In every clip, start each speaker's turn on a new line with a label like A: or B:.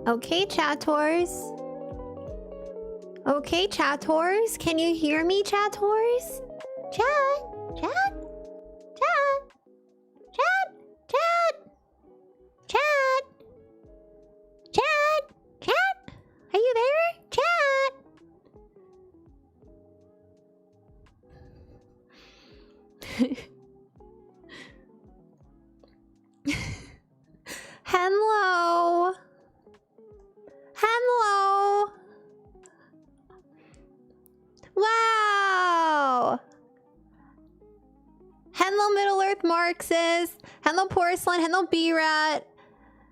A: Okay, chattors. Okay, chattors. Can you hear me, chattors? Chat, chat, chat, chat, chat, chat, chat, chat. Are you there? Chat. Hello. Hello. Wow. Hello, Middle Earth Marxist. Hello, Porcelain. Hello, B-Rat.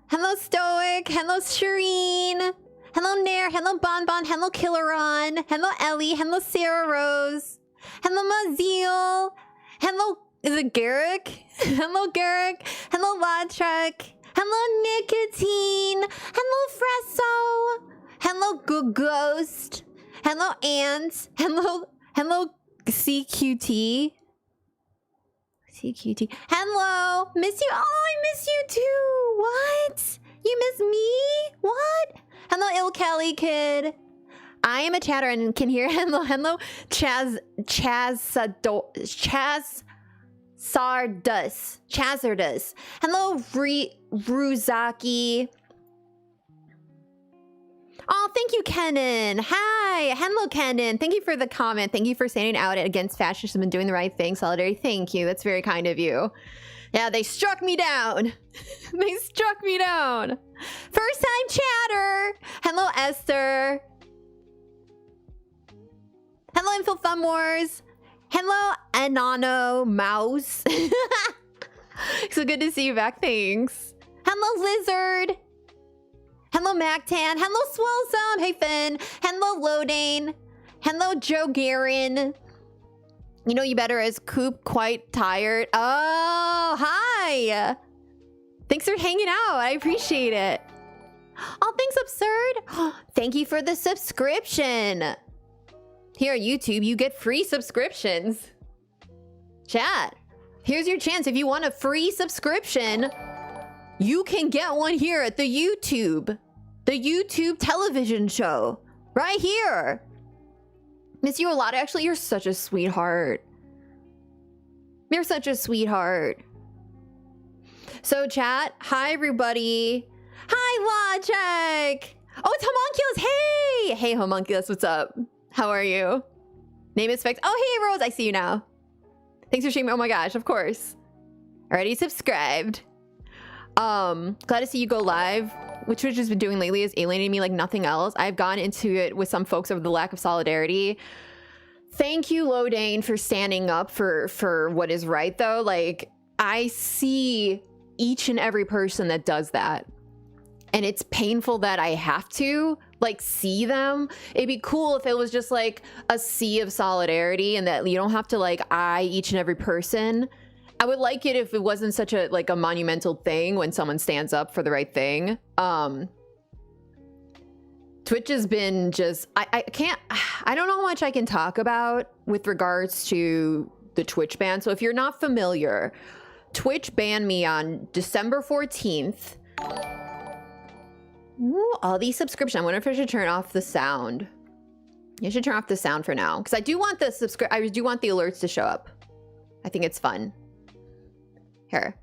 A: Hello, Stoic. Hello, Shireen. Hello, Nair. Hello, Bonbon. Hello, Killeron. Hello, Ellie. Hello, Sarah Rose. Hello, Mazil. Hello, is it Garrick? Hello, Garrick. Hello, Ladtrek. Hello, Nicotine. Hello, Fresso. Hello, Good Ghost. Hello, Ants. Hello, CQT. CQT. Hello, miss you. Oh, I miss you too. What? You miss me? What? Hello, Ill Kelly Kid. I am a chatter and can hear. Hello, Chazardus. Hello, Ruzaki. Oh, thank you, Kenan. Hi. Hello, Kenan. Thank you for the comment. Thank you for standing out against fascism and doing the right thing. Solidarity. Thank you. That's very kind of you. Yeah, they struck me down. They struck me down. First time chatter. Hello, Esther. Hello, Info Thumb Wars. Hello, Anano Mouse. So good to see you back. Thanks. Hello, Lizard. Hello, Mactan. Hello, Swellsome. Hey, Finn. Hello, Lodane. Hello, Joe Garin. You know you better as Coop, quite tired. Oh, hi. Thanks for hanging out. I appreciate it. Oh, thanks, Absurd. Thank you for the subscription. Here on YouTube, you get free subscriptions. Chat, here's your chance. If you want a free subscription, you can get one here at the YouTube television show. Right here. Miss you a lot. Actually, you're such a sweetheart. You're such a sweetheart. So, chat, hi, everybody. Hi, Logic. Oh, it's Homunculus. Hey. Hey, Homunculus, what's up? How are you? Name is Specs. Oh, hey, Rose. I see you now. Thanks for streaming. Oh my gosh, of course. Already subscribed. Glad to see you go live. What Twitch has been doing lately is alienating me like nothing else. I've gone into it with some folks over the lack of solidarity. Thank you, Lodane, for standing up for what is right, though. Like, I see each and every person that does that. And it's painful that I have to, like, see them. It'd be cool if it was just, like, a sea of solidarity and that you don't have to, like, eye each and every person. I would like it if it wasn't such a, like, a monumental thing when someone stands up for the right thing. Twitch has been just, I don't know how much I can talk about with regards to the Twitch ban. So if you're not familiar, Twitch banned me on December 14th. Ooh, all these subscriptions. I wonder if I should turn off the sound. You should turn off the sound for now, because I do want the I do want the alerts to show up. I think it's fun. Here,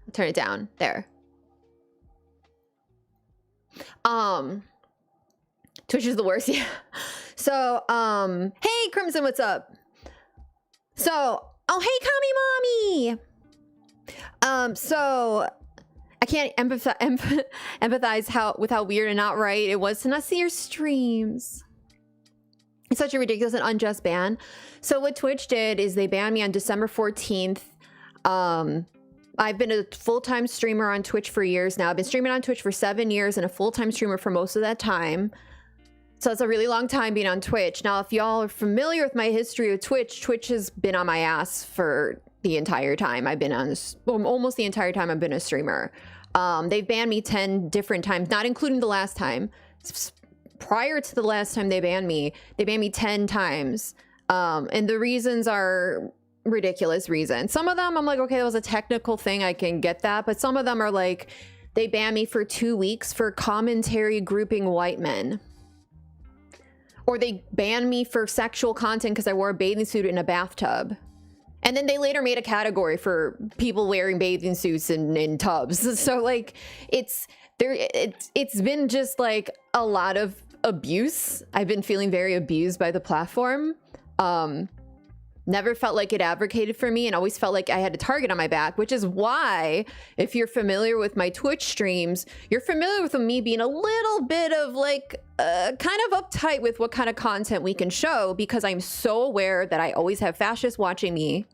A: I'll turn it down. There. Twitch is the worst. Yeah. So, hey, Crimson, what's up? So, oh, hey, Kami Mommy. So I can't empathize with how weird and not right it was to not see your streams. It's such a ridiculous and unjust ban. So what Twitch did is they banned me on December 14th. I've been a full-time streamer on Twitch for years now. I've been streaming on Twitch for 7 years and a full-time streamer for most of that time. So it's a really long time being on Twitch. Now, if y'all are familiar with my history of Twitch, Twitch has been on my ass for the entire time I've been on this, almost the entire time I've been a streamer. They've banned me 10 different times, not including the last time. Prior to the last time they banned me 10 times. And the reasons are ridiculous reasons. Some of them I'm like, okay, that was a technical thing, I can get that. But some of them are like, they banned me for 2 weeks for commentary grouping white men. Or they banned me for sexual content because I wore a bathing suit in a bathtub. And then they later made a category for people wearing bathing suits in tubs. So like, it's been just like a lot of abuse. I've been feeling very abused by the platform. Never felt like it advocated for me and always felt like I had a target on my back, which is why, if you're familiar with my Twitch streams, you're familiar with me being a little bit of like, kind of uptight with what kind of content we can show, because I'm so aware that I always have fascists watching me,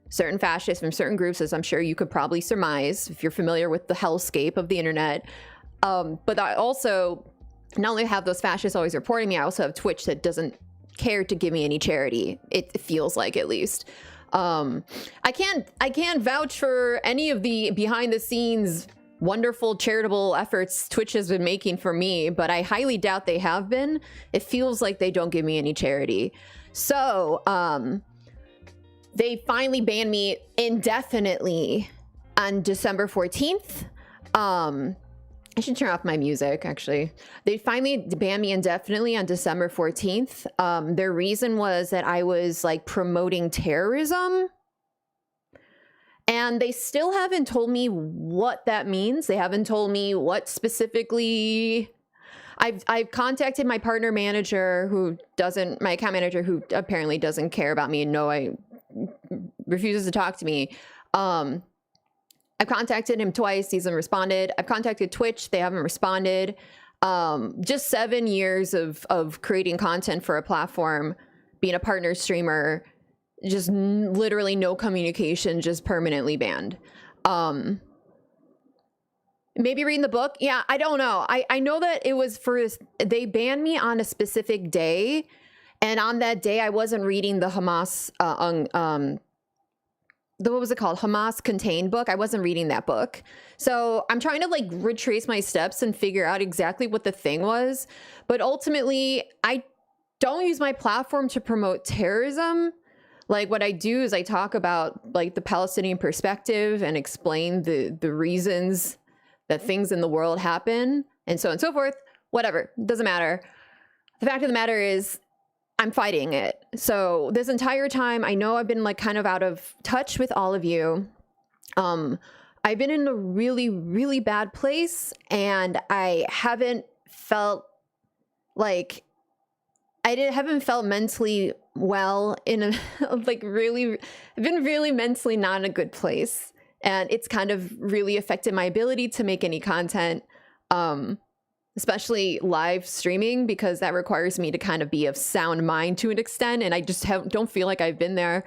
A: certain fascists from certain groups, as I'm sure you could probably surmise if you're familiar with the hellscape of the internet. But I also not only have those fascists always reporting me, I also have Twitch that doesn't care to give me any charity. It feels like, at least. I can't vouch for any of the behind the scenes wonderful charitable efforts Twitch has been making for me, but I highly doubt they have been. It feels like they don't give me any charity. So, they finally banned me indefinitely on December 14th. I should turn off my music, actually. They finally banned me indefinitely on December 14th. Their reason was that I was like promoting terrorism. And they still haven't told me what that means. They haven't told me what specifically. I've contacted my partner manager my account manager who apparently doesn't care about me and refuses to talk to me. I've contacted him twice. He hasn't responded. I've contacted Twitch. They haven't responded. Just 7 years of creating content for a platform, being a partner streamer, just literally no communication, just permanently banned. Maybe reading the book. Yeah, I don't know. I know that it was they banned me on a specific day. And on that day, I wasn't reading the Hamas, what was it called? Hamas contained book. I wasn't reading that book. So I'm trying to like retrace my steps and figure out exactly what the thing was. But ultimately, I don't use my platform to promote terrorism. Like what I do is I talk about like the Palestinian perspective and explain the reasons that things in the world happen and so on and so forth. Whatever, doesn't matter. The fact of the matter is, I'm fighting it. So this entire time, I know I've been like kind of out of touch with all of you. I've been in a really, really bad place, and I haven't felt like haven't felt mentally well in a like really, I've been really mentally not in a good place, and it's kind of really affected my ability to make any content. Especially live streaming, because that requires me to kind of be of sound mind to an extent, and I just don't feel like I've been there.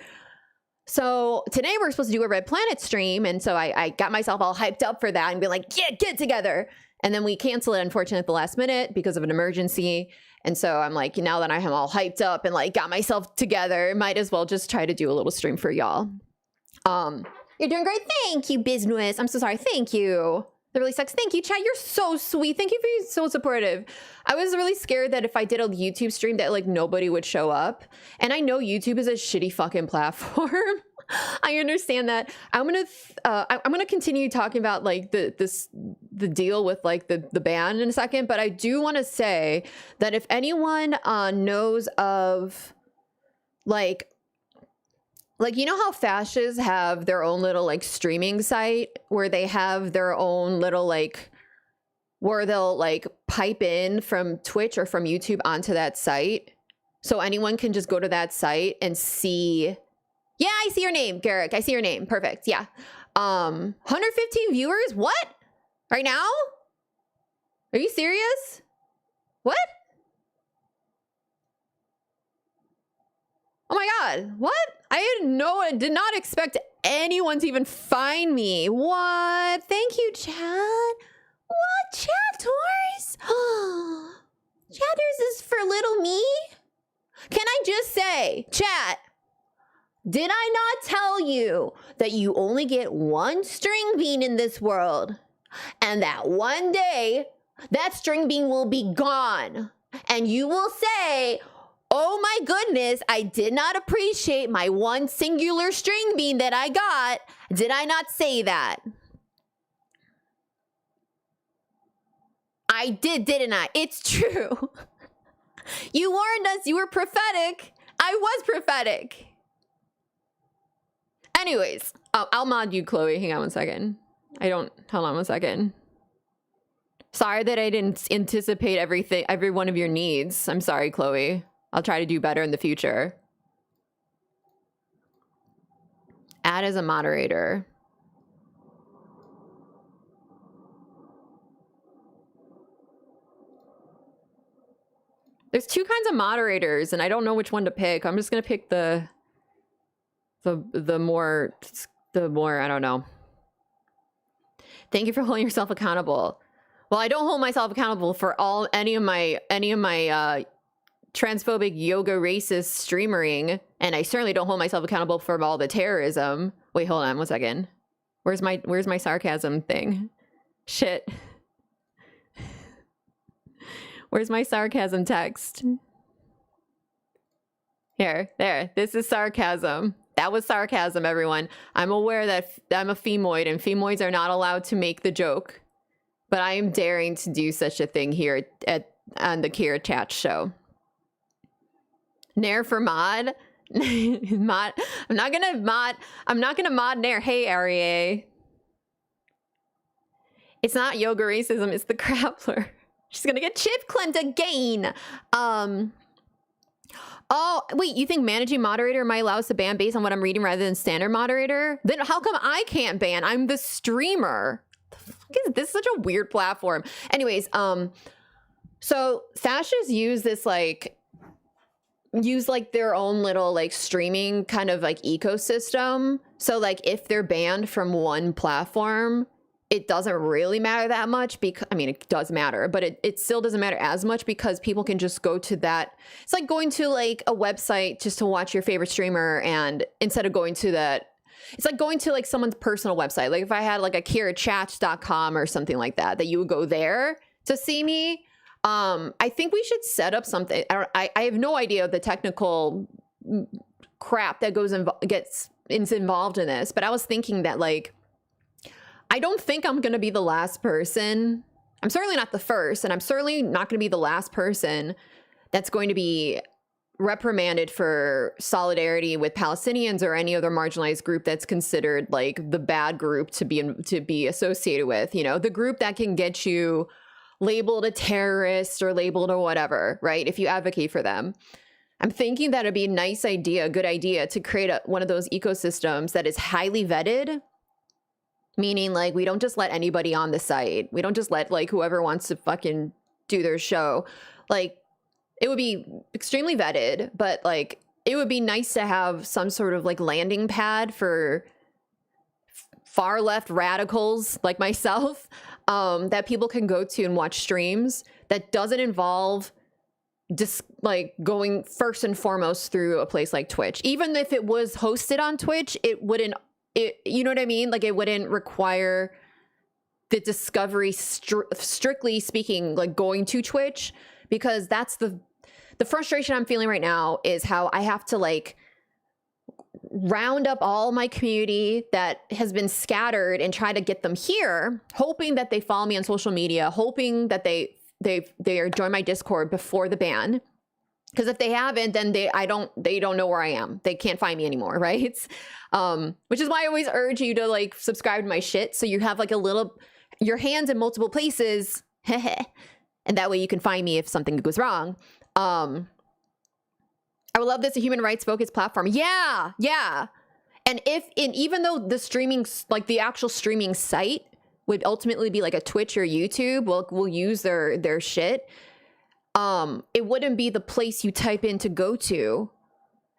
A: So today we're supposed to do a Red Planet stream, and so I got myself all hyped up for that and be like, yeah, get together. And then we canceled it, unfortunately, at the last minute because of an emergency. And so I'm like, now that I'm all hyped up and like got myself together, might as well just try to do a little stream for y'all. You're doing great. Thank you, business. I'm so sorry. Thank you. That really sucks. Thank you, chat. You're so sweet. Thank you for being so supportive. I was really scared that if I did a YouTube stream that like nobody would show up. And I know YouTube is a shitty fucking platform. I understand that. I'm gonna continue talking about like the deal with like the ban in a second. But I do want to say that if anyone knows of like you know how fascists have their own little like streaming site where they have their own little like where they'll like pipe in from Twitch or from YouTube onto that site, so anyone can just go to that site and see. Yeah, I see your name, Garrick. I see your name. Perfect. Yeah. 115 viewers. What? Right now? Are you serious? What? Oh my God, what? I did not expect anyone to even find me. What? Thank you, chat. What? Chatters? Chatters is for little me? Can I just say, chat, did I not tell you that you only get one string bean in this world? And that one day, that string bean will be gone. And you will say, oh my goodness, I did not appreciate my one singular string bean that I got. Did I not say that? I did, didn't I? It's true. You warned us. You were prophetic. I was prophetic. Anyways, I'll mod you, Chloe. Hang on one second. Hold on one second. Sorry that I didn't anticipate every one of your needs. I'm sorry, Chloe. I'll try to do better in the future. Add as a moderator. There's two kinds of moderators, and I don't know which one to pick. I'm just gonna pick the more, I don't know. Thank you for holding yourself accountable. Well, I don't hold myself accountable for any of my transphobic yoga racist streamering, and I certainly don't hold myself accountable for all the terrorism. Wait, hold on one second. Where's my sarcasm thing? Shit. Where's my sarcasm text? Here, there. This is sarcasm. That was sarcasm, everyone. I'm aware that I'm a femoid, and femoids are not allowed to make the joke. But I am daring to do such a thing here on the Kira Chat show. Nair for mod? Mod. I'm not gonna mod Nair. Hey, Arie. It's not yoga racism, it's the grappler. She's gonna get chip clamped again. Oh, wait, you think managing moderator might allow us to ban based on what I'm reading rather than standard moderator? Then how come I can't ban? I'm the streamer. This is such a weird platform. Anyways, so fascists use this their own little like streaming kind of like ecosystem. So like if they're banned from one platform, it doesn't really matter that much because, I mean, it does matter, but it still doesn't matter as much because people can just go to that. It's like going to like a website just to watch your favorite streamer, and instead of going to that, it's like going to like someone's personal website. Like if I had like a kirachats.com or something like that you would go there to see me. I think we should set up something. I have no idea the technical crap that gets involved in this, but I was thinking that like, I don't think I'm going to be the last person. I'm certainly not the first, and I'm certainly not going to be the last person that's going to be reprimanded for solidarity with Palestinians or any other marginalized group that's considered like the bad group to be associated with, you know, the group that can get you labeled a terrorist or labeled or whatever, right? If you advocate for them. I'm thinking that it'd be a good idea to create one of those ecosystems that is highly vetted. Meaning, like, we don't just let anybody on the site. We don't just let, like, whoever wants to fucking do their show. Like, it would be extremely vetted, but, like, it would be nice to have some sort of, like, landing pad for far left radicals like myself that people can go to and watch streams that doesn't involve just, like, going first and foremost through a place like Twitch. Even if it was hosted on Twitch, it wouldn't. You know what I mean? Like it wouldn't require the discovery, strictly speaking, like going to Twitch, because that's the frustration I'm feeling right now is how I have to like round up all my community that has been scattered and try to get them here, hoping that they follow me on social media, hoping that they join my Discord before the ban. Because if they haven't, then they don't know where I am. They can't find me anymore, right? Which is why I always urge you to like subscribe to my shit, so you have like your hands in multiple places, and that way you can find me if something goes wrong. I would love this a human rights focused platform. Yeah. And even though the streaming, like the actual streaming site, would ultimately be like a Twitch or YouTube, we'll use their shit. It wouldn't be the place you type in to go to.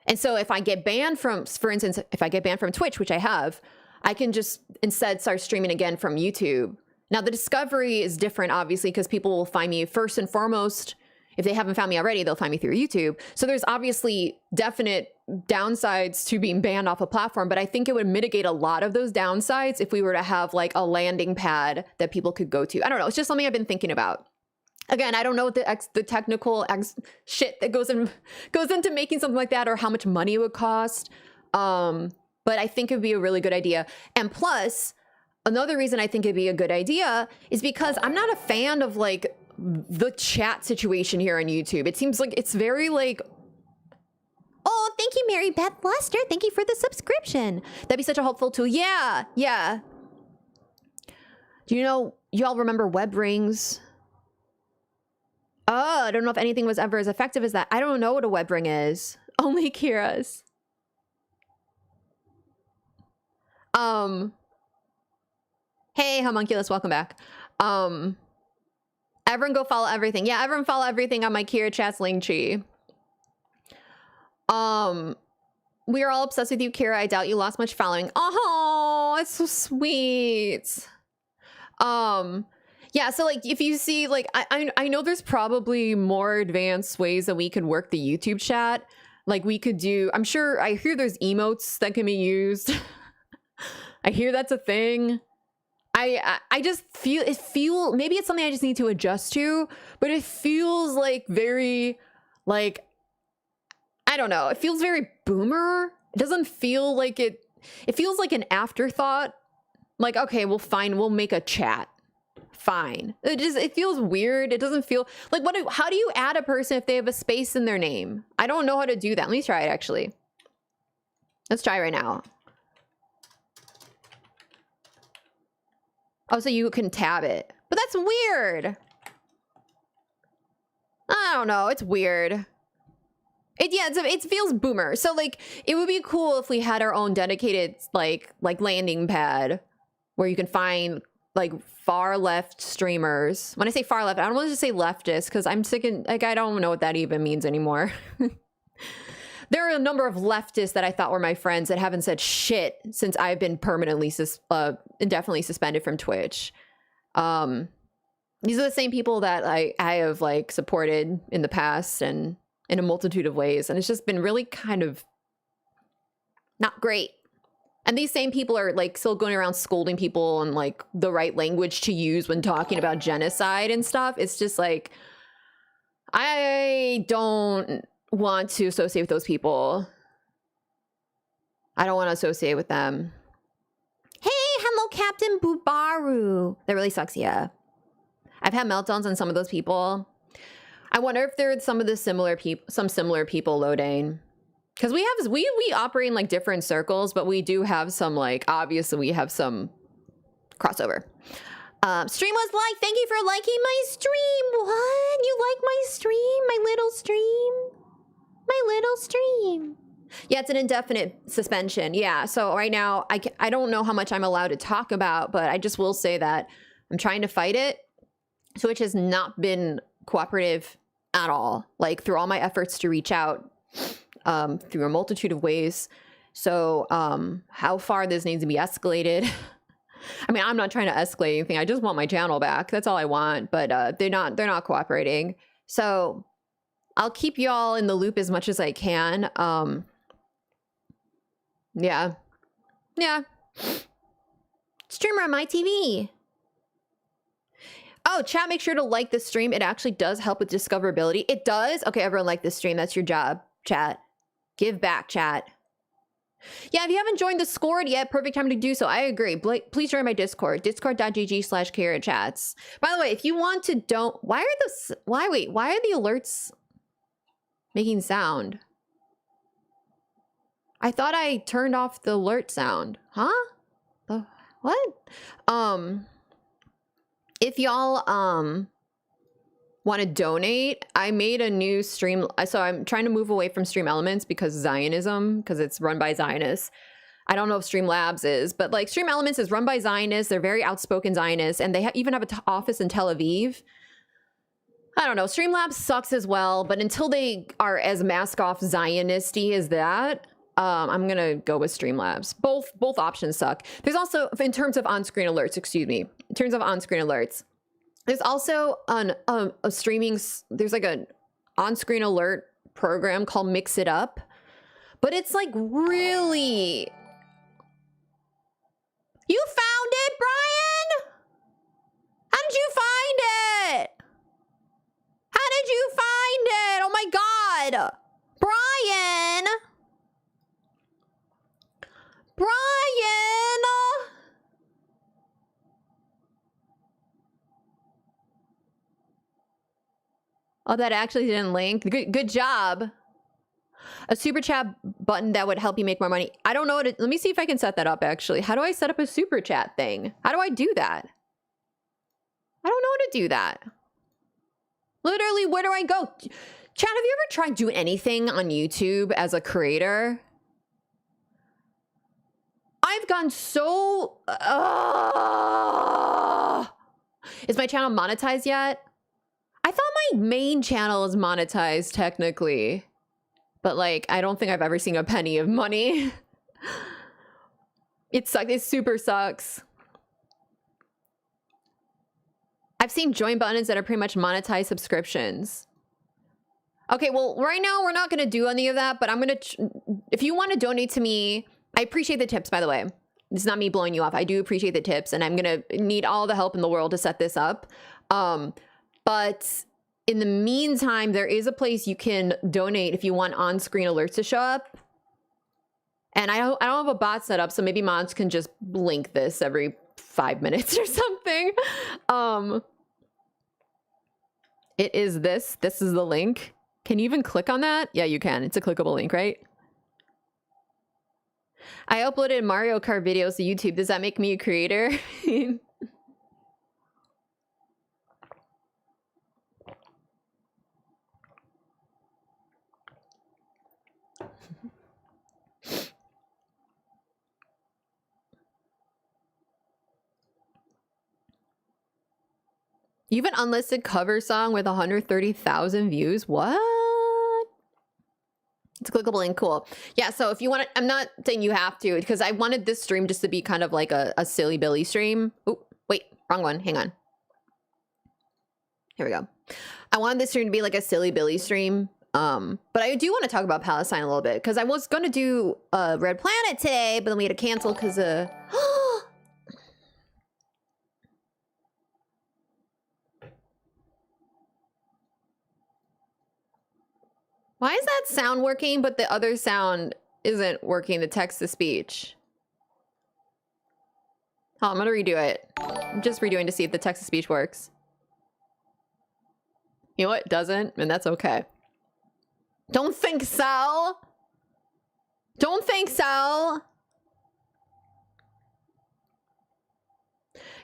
A: And so if I get banned from, for instance, if I get banned from Twitch, which I have, I can just instead start streaming again from YouTube. Now the discovery is different, obviously, because people will find me first and foremost if they haven't found me already, they'll find me through YouTube. So there's obviously definite downsides to being banned off a platform, but I think it would mitigate a lot of those downsides if we were to have like a landing pad that people could go to. I don't know. It's just something I've been thinking about. Again, I don't know what the technical shit that goes into making something like that, or how much money it would cost. But I think it'd be a really good idea. And plus, another reason I think it'd be a good idea is because I'm not a fan of like the chat situation here on YouTube. It seems like it's very like, oh, thank you, Mary Beth Luster. Thank you for the subscription. That'd be such a helpful tool. Yeah, yeah. Do you know, y'all remember web rings? Oh, I don't know if anything was ever as effective as that. I don't know what a web ring is. Only Kira's. Hey, homunculus, welcome back. Everyone go follow everything. Yeah, everyone follow everything on my Kira Chat's link tree. We are all obsessed with you, Kira. I doubt you lost much following. Oh, it's so sweet. Yeah, so like if you see, like I know there's probably more advanced ways that we could work the YouTube chat. Like we could do, I hear there's emotes that can be used. I hear that's a thing. I just feel maybe it's something I just need to adjust to, but it feels like very, like, I don't know. It feels very boomer. It doesn't feel like it feels like an afterthought. Like, okay, we'll make a chat. Fine. It feels weird. It doesn't feel like, how do you add a person if they have a space in their name? I don't know how to do that. Let me try it actually. Let's try right now. Oh, so you can tab it. But that's weird. I don't know. It's weird. It feels boomer. So like it would be cool if we had our own dedicated like landing pad where you can find like far left streamers. When I say far left, I don't want to just say leftist because I'm sick and like I don't know what that even means anymore. There are a number of leftists that I thought were my friends that haven't said shit since I've been permanently indefinitely suspended from Twitch. These are the same people that I have like supported in the past and in a multitude of ways, and it's just been really kind of not great. And these same people are like still going around scolding people and like the right language to use when talking about genocide and stuff. It's just like, I don't want to associate with those people. I don't want to associate with them. Hey, hello, Captain Bubaru. That really sucks, yeah. I've had meltdowns on some of those people. I wonder if there are some similar people loading. Because we operate in like different circles, but we do have some like, obviously we have some crossover. Stream was like, thank you for liking my stream. What? You like my stream? My little stream? My little stream. Yeah, it's an indefinite suspension. Yeah, so right now, I don't know how much I'm allowed to talk about, but I just will say that I'm trying to fight it. Twitch has not been cooperative at all, like through all my efforts to reach out through a multitude of ways. So how far this needs to be escalated. I mean, I'm not trying to escalate anything. I just want my channel back. That's all I want, but they're not cooperating. So I'll keep y'all in the loop as much as I can. Yeah. Streamer on my TV. Oh, chat, make sure to like the stream. It actually does help with discoverability. It does? Okay, everyone like this stream. That's your job, chat. Give back, chat. Yeah, if you haven't joined the Discord yet, perfect time to do so. I agree. Please join my Discord. Discord.gg/carrotchats. By the way, if you want to why are the alerts making sound? I thought I turned off the alert sound. Huh? What? If y'all want to donate, I made a new stream. So I'm trying to move away from Stream Elements because Zionism, because it's run by Zionists. I don't know if Streamlabs is, but like Stream Elements is run by Zionists. They're very outspoken Zionists, and they even have an office in Tel Aviv. I don't know. Streamlabs sucks as well, but until they are as mask-off Zionisty as that, I'm gonna go with Streamlabs. Both options suck. There's also, in terms of on-screen alerts, there's also a streaming, there's like on-screen alert program called Mix It Up. But it's like really... You found it, Brian? How did you find it? How did you find it? Oh my God. Brian. Brian. Oh, that actually didn't link. Good job. A super chat button that would help you make more money. I don't know what it, let me see if I can set that up actually. How do I set up a super chat thing? How do I do that? I don't know how to do that. Literally, where do I go? Chat, have you ever tried doing anything on YouTube as a creator? I've gone so... Is my channel monetized yet? I thought my main channel is monetized technically. But like, I don't think I've ever seen a penny of money. It sucks. It super sucks. I've seen join buttons that are pretty much monetized subscriptions. Okay, well, right now we're not going to do any of that, but I'm going to... If you want to donate to me, I appreciate the tips, by the way. It's not me blowing you off. I do appreciate the tips, and I'm going to need all the help in the world to set this up. But in the meantime, there is a place you can donate if you want on-screen alerts to show up. And I don't have a bot set up, so maybe mods can just blink this every 5 minutes or something. It is this. This is the link. Can you even click on that? Yeah, you can. It's a clickable link, right? I uploaded Mario Kart videos to YouTube. Does that make me a creator? You have an unlisted cover song with 130,000 views? What? It's a clickable link. Cool. Yeah, so if you want to, I'm not saying you have to, because I wanted this stream just to be kind of like a silly Billy stream. Oh, wait, wrong one. Hang on. Here we go. I wanted this stream to be like a silly Billy stream. But I do want to talk about Palestine a little bit, because I was going to do Red Planet today, but then we had to cancel because why is that sound working, but the other sound isn't working, the text-to-speech? Oh, I'm gonna redo it. I'm just redoing to see if the text-to-speech works. You know what? It doesn't, and that's okay. Don't think so. Don't think so.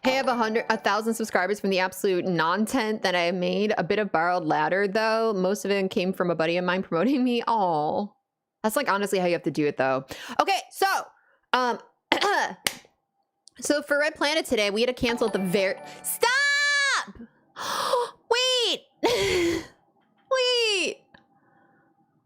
A: Hey, I have 1,000 subscribers from the absolute nontent that I made. A bit of borrowed ladder, though. Most of it came from a buddy of mine promoting me. Oh, that's like honestly how you have to do it, though. Okay, so so for Red Planet today, we had to cancel at the very... Stop! Wait! Wait!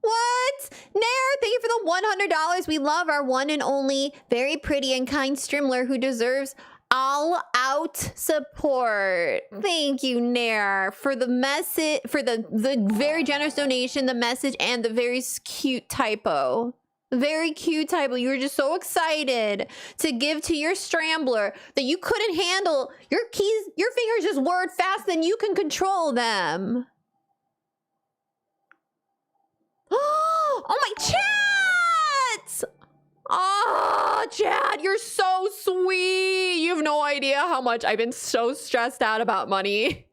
A: What? Nair, thank you for the $100. We love our one and only, very pretty and kind Strimler who deserves all-out support. Thank you, Nair, for the message, for the very generous donation, the message, and the very cute typo. Very cute typo. You were just so excited to give to your Strambler that you couldn't handle your keys. Your fingers just word faster than you can control them. Oh, my chat! Oh, Chad, you're so sweet. You have no idea how much I've been so stressed out about money.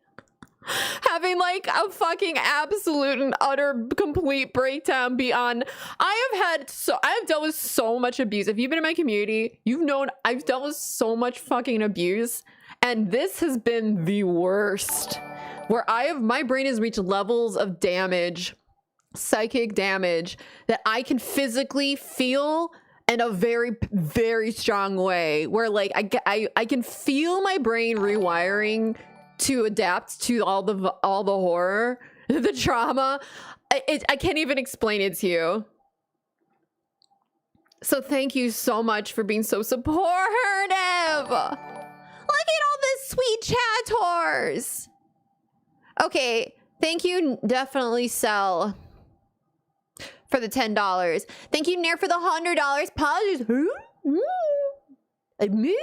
A: Having like a fucking absolute and utter complete breakdown beyond. I have dealt with so much abuse. If you've been in my community, you've known I've dealt with so much fucking abuse. And this has been the worst. Where my brain has reached levels of damage, psychic damage, that I can physically feel in a very, very strong way, where like I can feel my brain rewiring to adapt to all the horror, the trauma. I can't even explain it to you. So thank you so much for being so supportive. Look at all this sweet chatters. Okay, Thank you, definitely sell for the $10. Thank you, Nair, for the $100. Apologies. Admit?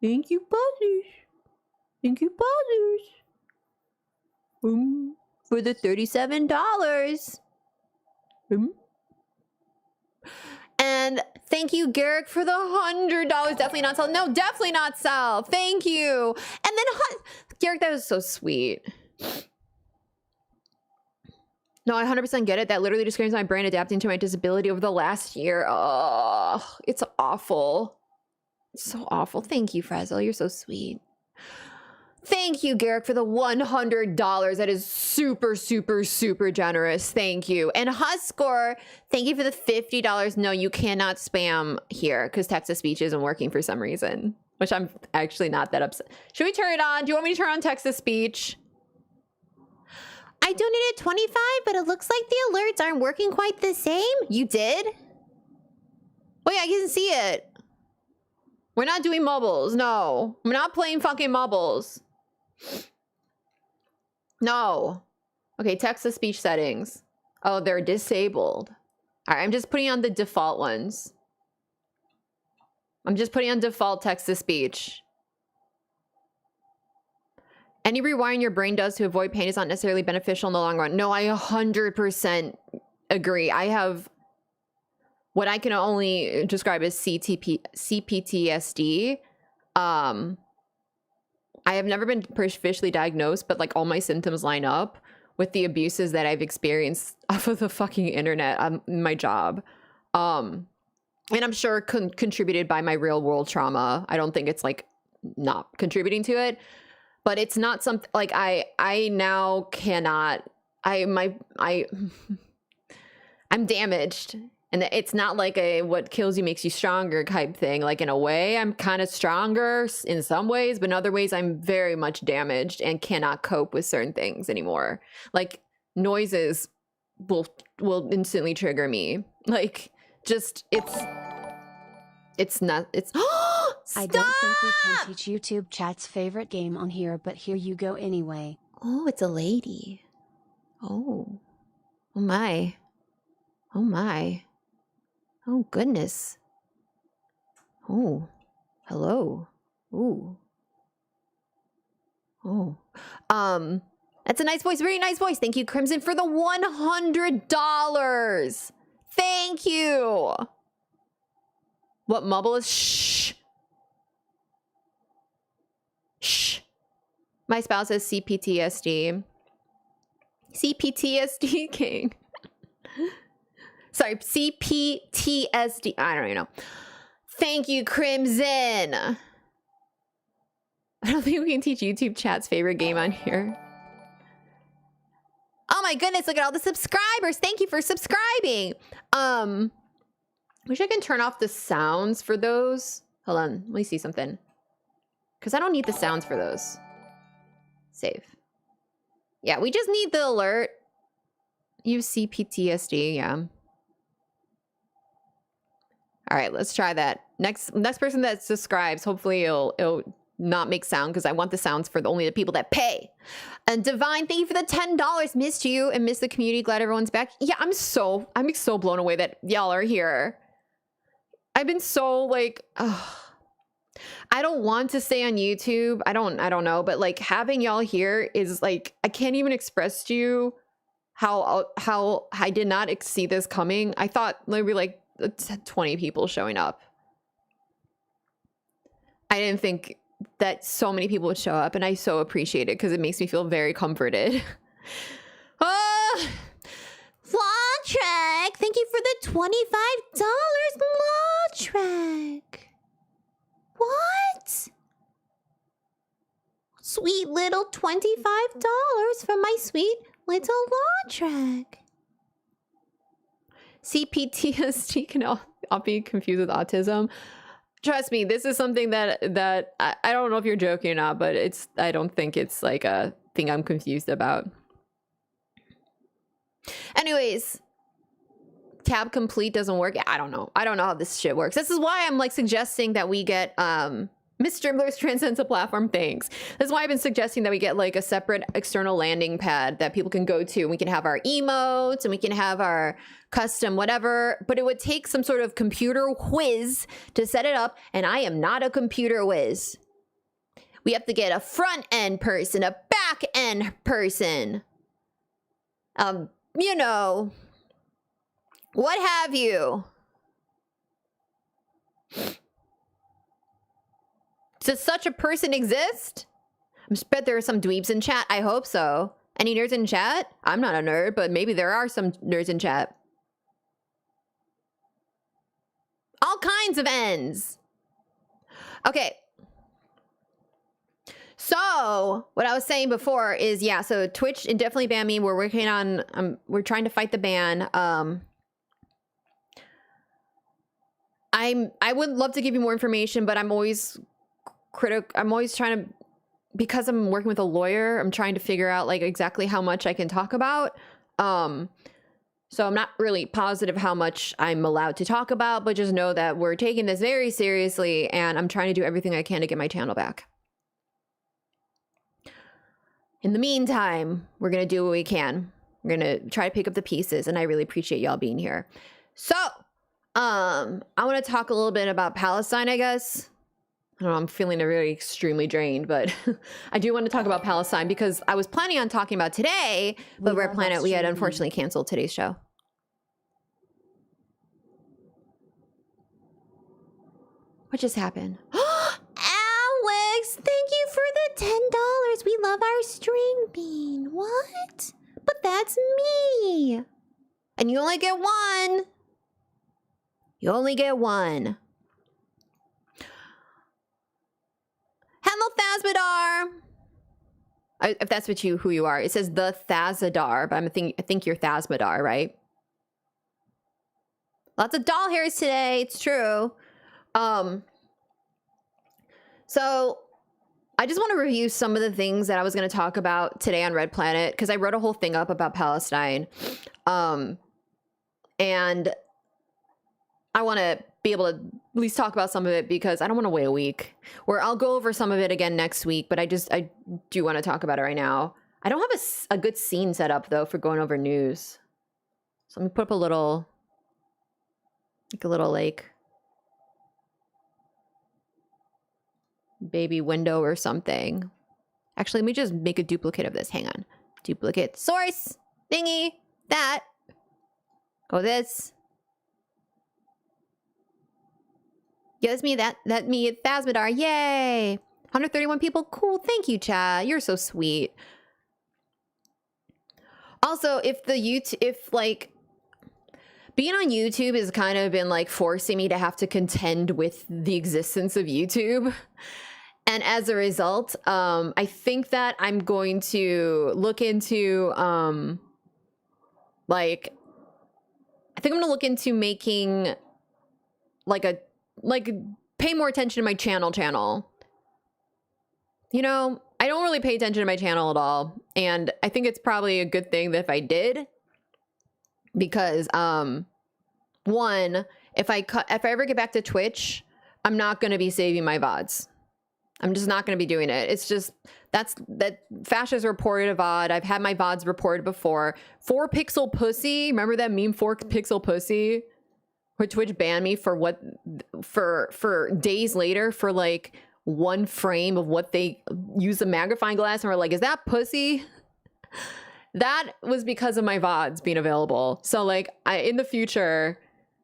A: Thank you, apologies. Thank you, apologies. For the $37. And thank you, Garrick, for the $100. Definitely not sell. No, definitely not sell. Thank you. And then, Garrick, that was so sweet. No, I 100% get it. That literally describes my brain adapting to my disability over the last year. Oh, it's awful. It's so awful. Thank you, Frazzle. You're so sweet. Thank you, Garrick, for the $100. That is super, super, super generous. Thank you. And Huskor, thank you for the $50. No, you cannot spam here because text-to-speech isn't working for some reason, which I'm actually not that upset. Should we turn it on? Do you want me to turn on text-to-speech? I donated 25, but it looks like the alerts aren't working quite the same. You did? Oh yeah, I can see it. We're not doing mobiles. No, we're not playing fucking mobiles. No. Okay, text-to-speech settings. Oh, they're disabled. All right, I'm just putting on the default ones. I'm just putting on default text-to-speech. Any rewiring your brain does to avoid pain is not necessarily beneficial in the long run. No, I 100% agree. I have what I can only describe as CPTSD. I have never been officially diagnosed, but like all my symptoms line up with the abuses that I've experienced off of the fucking internet on my job. And I'm sure contributed by my real world trauma. I don't think it's like not contributing to it. But it's not something like I now cannot, I'm damaged. And it's not like a what kills you makes you stronger type thing. Like in a way, I'm kind of stronger in some ways, but in other ways, I'm very much damaged and cannot cope with certain things anymore. Like noises will instantly trigger me. Like just it's not, it's
B: I don't think we can teach YouTube chat's favorite game on here, but here you go anyway.
A: Oh, it's a lady. Oh. Oh my. Oh my. Oh goodness. Oh. Hello. Ooh. Oh. That's a nice voice. Very nice voice. Thank you, Crimson, for the $100. Thank you. What mumble is? Shh. Shh. My spouse has CPTSD. CPTSD King. Sorry, CPTSD. I don't even know. Thank you, Crimson. I don't think we can teach YouTube chat's favorite game on here. Oh my goodness, look at all the subscribers. Thank you for subscribing. Wish I can turn off the sounds for those. Hold on, let me see something. Because I don't need the sounds for those. Save. Yeah, we just need the alert. Use CPTSD, yeah. All right, let's try that. Next person that subscribes, hopefully it'll not make sound because I want the sounds for only the people that pay. And Divine, thank you for the $10. Missed you and missed the community. Glad everyone's back. Yeah, I'm so blown away that y'all are here. I've been so like, I don't want to stay on YouTube. I don't know, but like having y'all here is like, I can't even express to you how I did not see this coming. I thought maybe like 20 people showing up. I didn't think that so many people would show up, and I so appreciate it because it makes me feel very comforted. Lawtrek, thank you for the $25, Lawtrek. What? Sweet little $25 from my sweet little Lawtrek. CPTSD can all be confused with autism. Trust me, this is something that I don't know if you're joking or not, but I don't think it's like a thing I'm confused about. Anyways, tab complete doesn't work. I don't know how this shit works. This is why I'm like suggesting that we get Miss Dribbler's transcends the platform, thanks. That's why I've been suggesting that we get like a separate external landing pad that people can go to. We can have our emotes and we can have our custom whatever, but it would take some sort of computer whiz to set it up, and I am not a computer whiz. We have to get a front end person, a back end person. You know, what have you. Does such a person exist? I bet there are some dweebs in chat. I hope so. Any nerds in chat? I'm not a nerd, but maybe there are some nerds in chat. All kinds of ends. Okay. So what I was saying before is, yeah, so Twitch indefinitely banned me. We're working on, we're trying to fight the ban. I would love to give you more information, but I'm always trying to, because I'm working with a lawyer, I'm trying to figure out like exactly how much I can talk about. So I'm not really positive how much I'm allowed to talk about, but just know that we're taking this very seriously and I'm trying to do everything I can to get my channel back. In the meantime, we're going to do what we can. We're going to try to pick up the pieces, and I really appreciate y'all being here. So, I want to talk a little bit about Palestine, I guess. I don't know, I'm feeling really extremely drained, but I do want to talk about Palestine because I was planning on talking about today, but we had unfortunately canceled today's show. What just happened? Alex, thank you for the $10. We love our string bean. What? But that's me. And you only get one. You only get one. Hello, Thasmadar. If that's who you are. It says the Thazadar, but I think you're Thasmadar, right? Lots of doll hairs today. It's true. So I just want to review some of the things that I was going to talk about today on Red Planet, because I wrote a whole thing up about Palestine. And I want to be able to at least talk about some of it because I don't want to wait a week. Or I'll go over some of it again next week, but I do want to talk about it right now. I don't have a good scene set up, though, for going over news. So let me put up a little baby window or something. Actually, let me just make a duplicate of this. Hang on. Duplicate source thingy. That. Go this. Yes, me, that me, Thasmadar. Yay. 131 people. Cool. Thank you, Chad. You're so sweet. Also, if like being on YouTube has kind of been like forcing me to have to contend with the existence of YouTube. And as a result, I think that I'm going to look into, I think I'm going to look into making pay more attention to my channel. You know, I don't really pay attention to my channel at all. And I think it's probably a good thing that if I did, because, one, if I ever get back to Twitch, I'm not going to be saving my VODs. I'm just not going to be doing it. It's just, that Fascists reported a VOD. I've had my VODs reported before. 4-pixel pussy. Remember that meme, 4-pixel pussy? Where Twitch banned me for days later for like one frame of what they use a magnifying glass and were like, is that pussy? That was because of my VODs being available. So like in the future,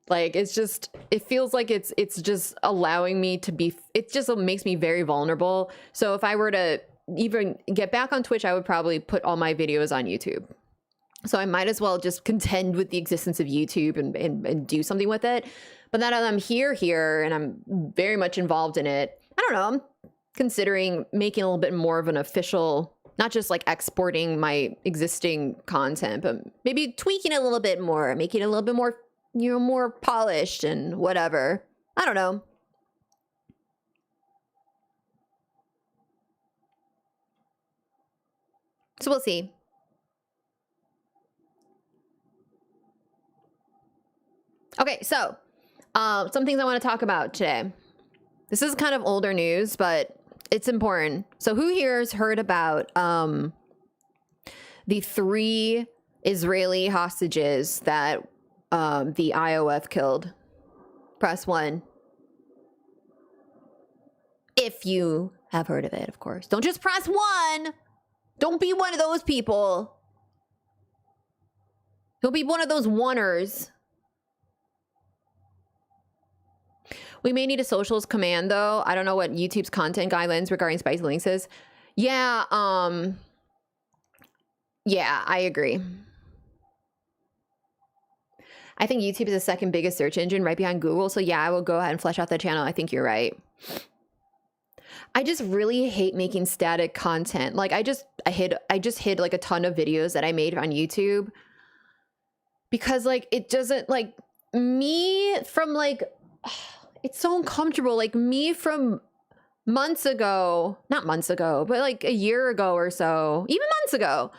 A: like it feels like it's just allowing me to be, it just makes me very vulnerable. So if I were to even get back on Twitch, I would probably put all my videos on YouTube. So I might as well just contend with the existence of YouTube and do something with it. But now that I'm here and I'm very much involved in it, I don't know, I'm considering making a little bit more of an official, not just like exporting my existing content, but maybe tweaking it a little bit more, making it a little bit more, you know, more polished and whatever. I don't know. So we'll see. Okay, so some things I want to talk about today. This is kind of older news, but it's important. So who here has heard about the 3 Israeli hostages that the IOF killed? Press 1. If you have heard of it, of course. Don't just press 1. Don't be one of those people. Don't be one of those oneers. We may need a socials command, though. I don't know what YouTube's content guidelines regarding spicy links is. Yeah, yeah, I agree. I think YouTube is the second biggest search engine right behind Google. So yeah, I will go ahead and flesh out that channel. I think you're right. I just really hate making static content. Like I just hid like a ton of videos that I made on YouTube because like it doesn't like me from like it's so uncomfortable. Like me from months ago, not months ago, but like a year ago or so, even months ago,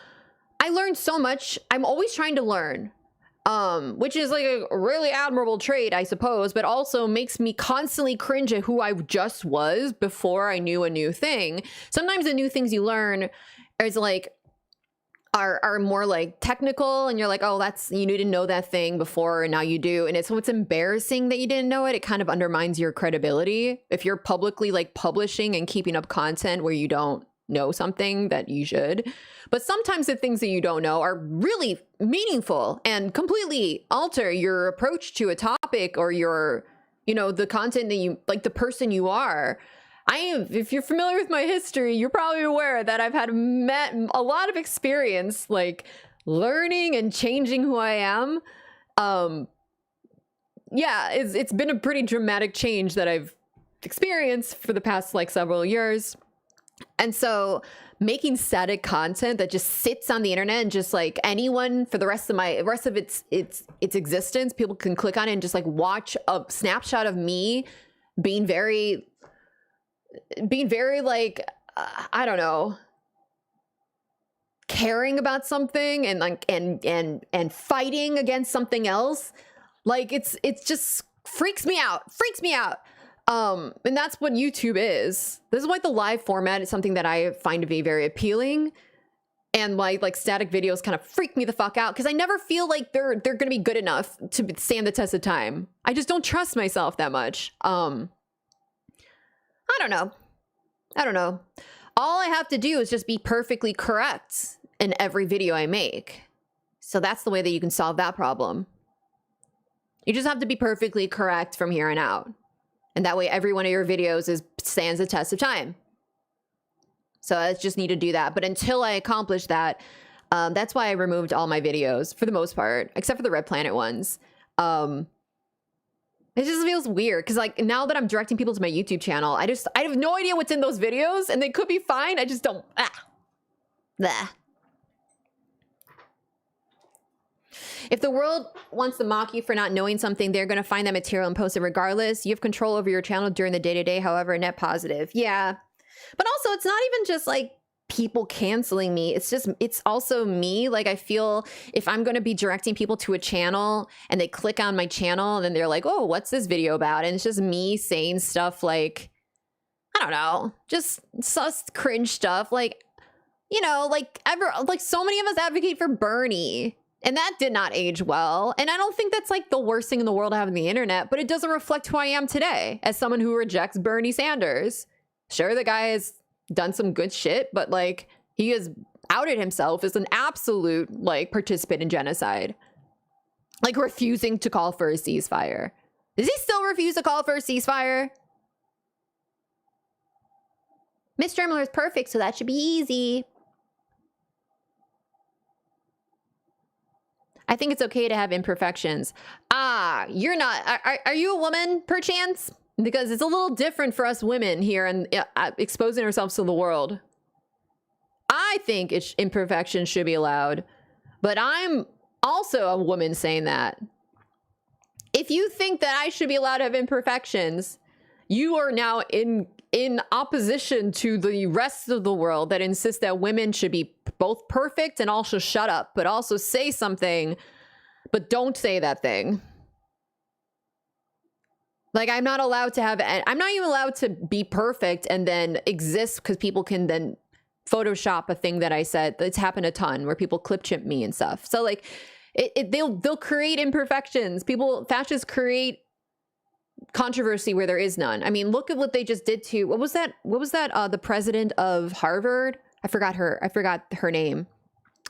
A: I learned so much. I'm always trying to learn, which is like a really admirable trait, I suppose, but also makes me constantly cringe at who I just was before I knew a new thing. Sometimes the new things you learn is like, are more like technical and you're like, oh, that's, you didn't know that thing before and now you do. And it's so it's embarrassing that you didn't know it. It kind of undermines your credibility. If you're publicly like publishing and keeping up content where you don't know something that you should. But sometimes the things that you don't know are really meaningful and completely alter your approach to a topic or your, you know, the content that you like, the person you are. If you're familiar with my history, you're probably aware that I've had a lot of experience like learning and changing who I am. Yeah, it's been a pretty dramatic change that I've experienced for the past like several years. And so making static content that just sits on the internet and just like anyone for the rest of its existence, people can click on it and just like watch a snapshot of me being very like, I don't know, caring about something and like, and fighting against something else. Like it's just freaks me out. And that's what YouTube is. This is why the live format is something that I find to be very appealing. And like static videos kind of freak me the fuck out because I never feel like they're going to be good enough to stand the test of time. I just don't trust myself that much. I don't know. All I have to do is just be perfectly correct in every video I make. So that's the way that you can solve that problem. You just have to be perfectly correct from here on out. And that way every one of your videos stands the test of time. So I just need to do that. But until I accomplish that, that's why I removed all my videos for the most part, except for the Red Planet ones. It just feels weird because like now that I'm directing people to my YouTube channel, I have no idea what's in those videos and they could be fine. I just don't. Bleh. If the world wants to mock you for not knowing something, they're going to find that material and post it regardless. You have control over your channel during the day-to-day, however, net positive. Yeah. But also it's not even just like people canceling me. It's also me. Like I feel if I'm going to be directing people to a channel and they click on my channel and then they're like, oh, what's this video about? And it's just me saying stuff like, I don't know, just sus cringe stuff. Like, you know, like so many of us advocate for Bernie and that did not age well. And I don't think that's like the worst thing in the world to have on the internet, but it doesn't reflect who I am today as someone who rejects Bernie Sanders. Sure, the guy has done some good shit, but like he has outed himself as an absolute like participant in genocide, like refusing to call for a ceasefire. Does he still refuse to call for a ceasefire? Miss Dremler is perfect, so that should be easy. I think it's okay to have imperfections. Ah, you're not. Are you a woman, perchance? Because it's a little different for us women here and exposing ourselves to the world. I think imperfections should be allowed, but I'm also a woman saying that. If you think that I should be allowed to have imperfections, you are now in opposition to the rest of the world that insists that women should be both perfect and also shut up, but also say something, but don't say that thing. Like, I'm not allowed to have, I'm not even allowed to be perfect and then exist because people can then Photoshop a thing that I said. It's happened a ton where people clip chimp me and stuff. So like, they'll create imperfections. Fascists create controversy where there is none. I mean, look at what they just did to, what was that? The president of Harvard? I forgot her name.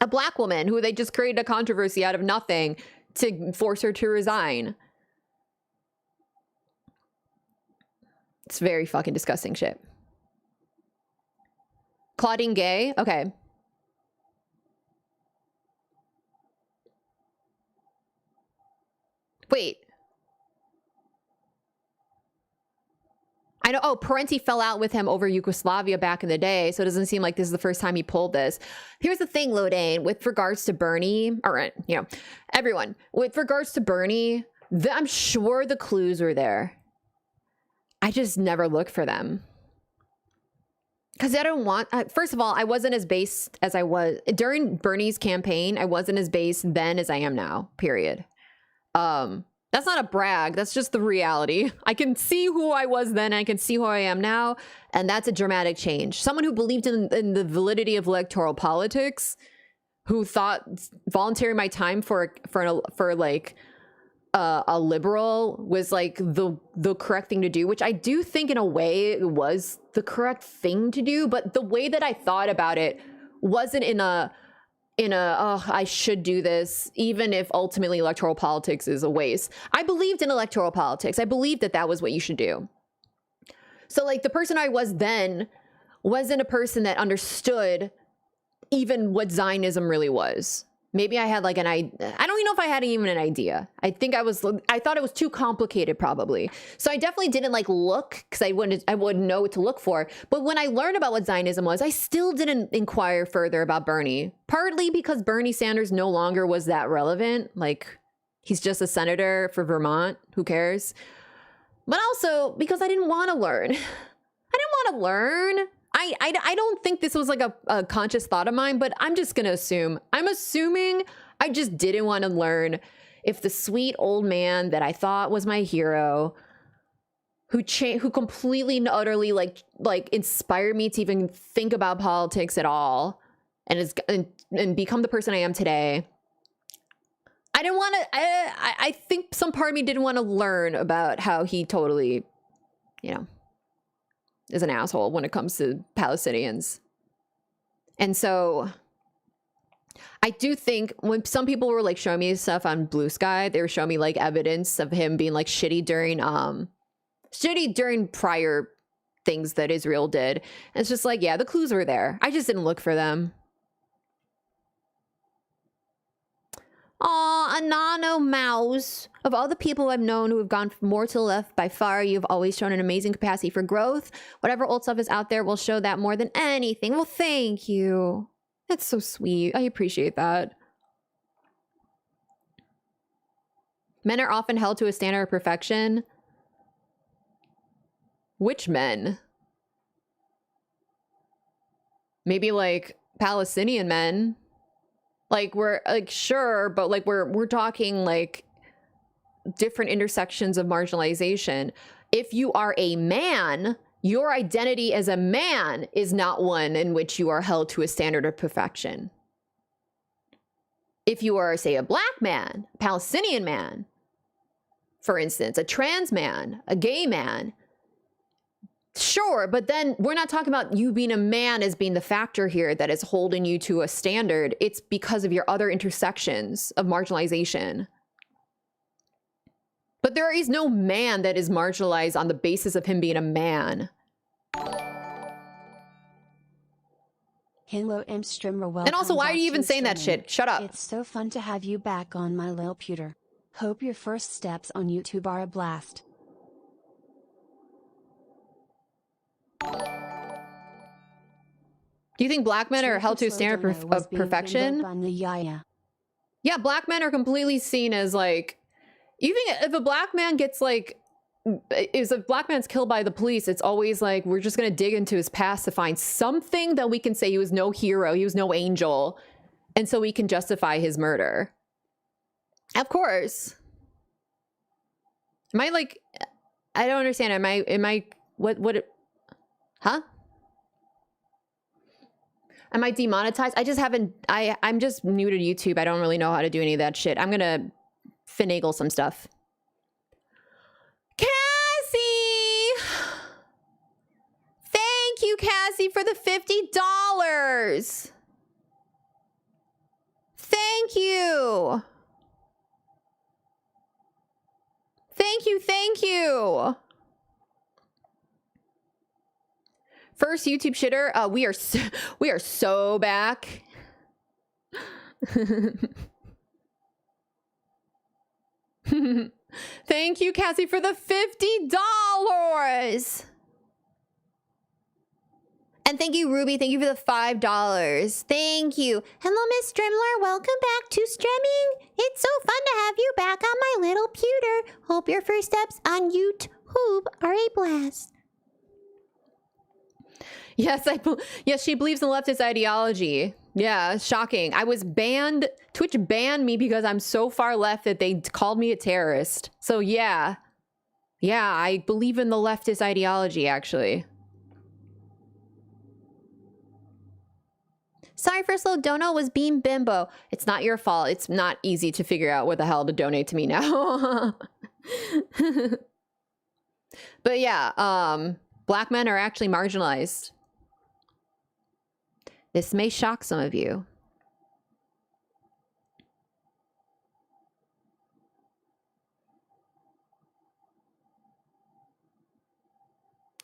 A: A black woman who they just created a controversy out of nothing to force her to resign. It's very fucking disgusting shit. Claudine Gay? Okay. Wait. I know, oh, Parenti fell out with him over Yugoslavia back in the day, so it doesn't seem like this is the first time he pulled this. Here's the thing, Lodane, with regards to Bernie, or, you know, everyone, with regards to Bernie, I'm sure the clues were there. I just never look for them. Because I don't want, first of all, I wasn't as based as I was, during Bernie's campaign, I wasn't as based then as I am now, period. That's not a brag. That's just the reality. I can see who I was then. I can see who I am now. And that's a dramatic change. Someone who believed in the validity of electoral politics, who thought volunteering my time for like a liberal was like the correct thing to do, which I do think in a way it was the correct thing to do. But the way that I thought about it wasn't in a oh, I should do this, even if ultimately electoral politics is a waste. I believed in electoral politics. I believed that that was what you should do. So like the person I was then wasn't a person that understood even what Zionism really was. Maybe I had like I don't even know if I had even an idea. I thought it was too complicated probably. So I definitely didn't like look because I wouldn't know what to look for. But when I learned about what Zionism was, I still didn't inquire further about Bernie. Partly because Bernie Sanders no longer was that relevant. Like he's just a senator for Vermont. Who cares? But also because I didn't want to learn. I didn't want to learn. I don't think this was like a conscious thought of mine, but I'm just going to assume. I'm assuming I just didn't want to learn if the sweet old man that I thought was my hero, who completely and utterly like inspired me to even think about politics at all and become the person I am today. I didn't want to, I think some part of me didn't want to learn about how he totally, you know, is an asshole when it comes to Palestinians. And so I do think when some people were like showing me stuff on Blue Sky, they were showing me like evidence of him being like shitty during prior things that Israel did. And it's just like, yeah, the clues were there. I just didn't look for them. Aw, Anano Mouse. Of all the people I've known who have gone more to the left, by far, you've always shown an amazing capacity for growth. Whatever old stuff is out there will show that more than anything. Well, thank you. That's so sweet. I appreciate that. Men are often held to a standard of perfection. Which men? Maybe like Palestinian men. Like we're like sure, but like we're talking like different intersections of marginalization. If you are a man, your identity as a man is not one in which you are held to a standard of perfection. If you are, say, a black man, a Palestinian man, for instance, a trans man, a gay man, sure, but then we're not talking about you being a man as being the factor here that is holding you to a standard. It's because of your other intersections of marginalization. But there is no man that is marginalized on the basis of him being a man.
B: Hello, M. Streamer.
A: And also, why are you even saying that shit? Shut up.
B: It's so fun to have you back on my lil pewter. Hope your first steps on YouTube are a blast.
A: Do you think black men are held to a standard of perfection? Yeah, black men are completely seen as like, you think if a black man gets like, if a black man's killed by the police, it's always like, we're just going to dig into his past to find something that we can say he was no hero, he was no angel, and so we can justify his murder. Of course. Am I like, I don't understand. Huh? Am I demonetized? I just haven't, I'm just new to YouTube. I don't really know how to do any of that shit. I'm gonna finagle some stuff. Cassie! Thank you, Cassie, for the $50. Thank you. Thank you, thank you. First YouTube shitter, we are so back. Thank you, Cassie, for the $50. And thank you, Ruby. Thank you for the $5. Thank you. Hello, Miss Strimler. Welcome back to streaming. It's so fun to have you back on my little pewter. Hope your first steps on YouTube are a blast. Yes, yes, she believes in leftist ideology. Yeah, shocking. I was banned. Twitch banned me because I'm so far left that they called me a terrorist. So yeah. Yeah, I believe in the leftist ideology, actually. Sorry for slow dono, was being bimbo. It's not your fault. It's not easy to figure out what the hell to donate to me now. But yeah, black men are actually marginalized. This may shock some of you.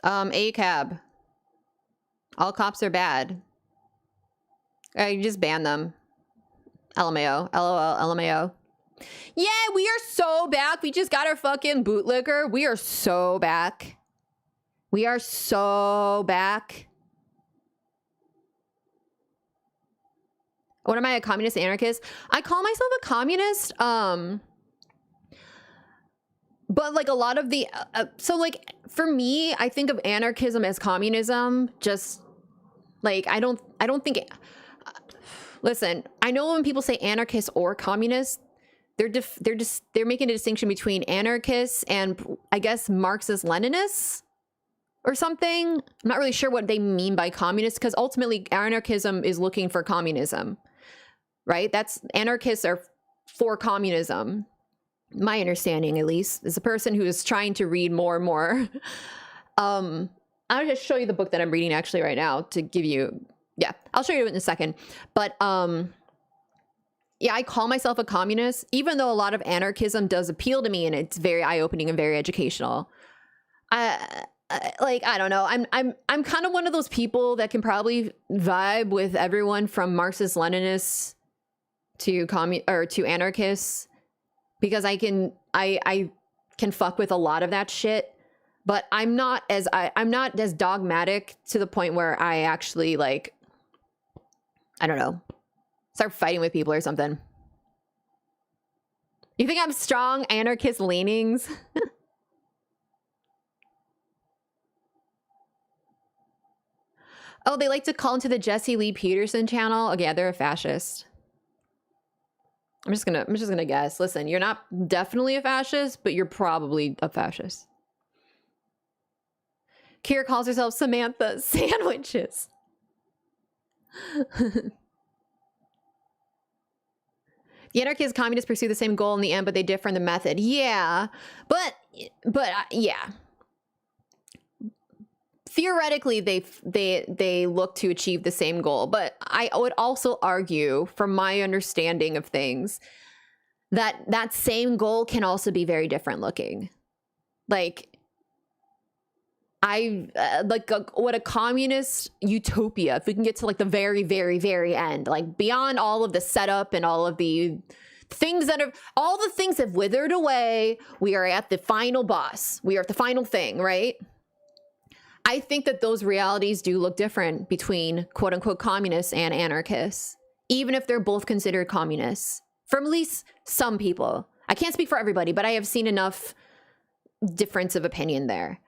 A: ACAB. All cops are bad. You just ban them. LMAO. LOL. LMAO. Yeah, we are so back. We just got our fucking bootlicker. We are so back. We are so back. What am I, a communist anarchist? I call myself a communist. But like a lot of the, so like for me, I think of anarchism as communism. Just like, I don't think it, listen, I know when people say anarchist or communist, they're making a distinction between anarchists and I guess Marxist Leninists or something. I'm not really sure what they mean by communist, because ultimately anarchism is looking for communism, right? That's, anarchists are for communism. My understanding, at least, is a person who is trying to read more and more. I'll just show you the book that I'm reading actually right now to give you, yeah, I'll show you in a second. But yeah, I call myself a communist, even though a lot of anarchism does appeal to me and it's very eye-opening and very educational. Like, I don't know. I'm kind of one of those people that can probably vibe with everyone from Marxist Leninists to to anarchists, because I can fuck with a lot of that shit, but I'm not as dogmatic to the point where I actually, like, I don't know, start fighting with people or something. You think I'm strong anarchist leanings? Oh, they like to call into the Jesse Lee Peterson channel. Okay, yeah, they're a fascist. I'm just gonna guess. Listen, you're not definitely a fascist, but you're probably a fascist. Kira calls herself Samantha Sandwiches. The anarchist communists pursue the same goal in the end, but they differ in the method. Yeah, but yeah. Theoretically, they look to achieve the same goal, but I would also argue, from my understanding of things, that that same goal can also be very different looking. Like, what a communist utopia, if we can get to like the very, very, very end, like beyond all of the setup and all of the things all the things have withered away. We are at the final boss. We are at the final thing, right? I think that those realities do look different between quote unquote communists and anarchists, even if they're both considered communists, from at least some people. I can't speak for everybody, but I have seen enough difference of opinion there.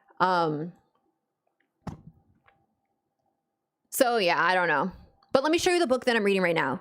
A: So yeah, I don't know. But let me show you the book that I'm reading right now.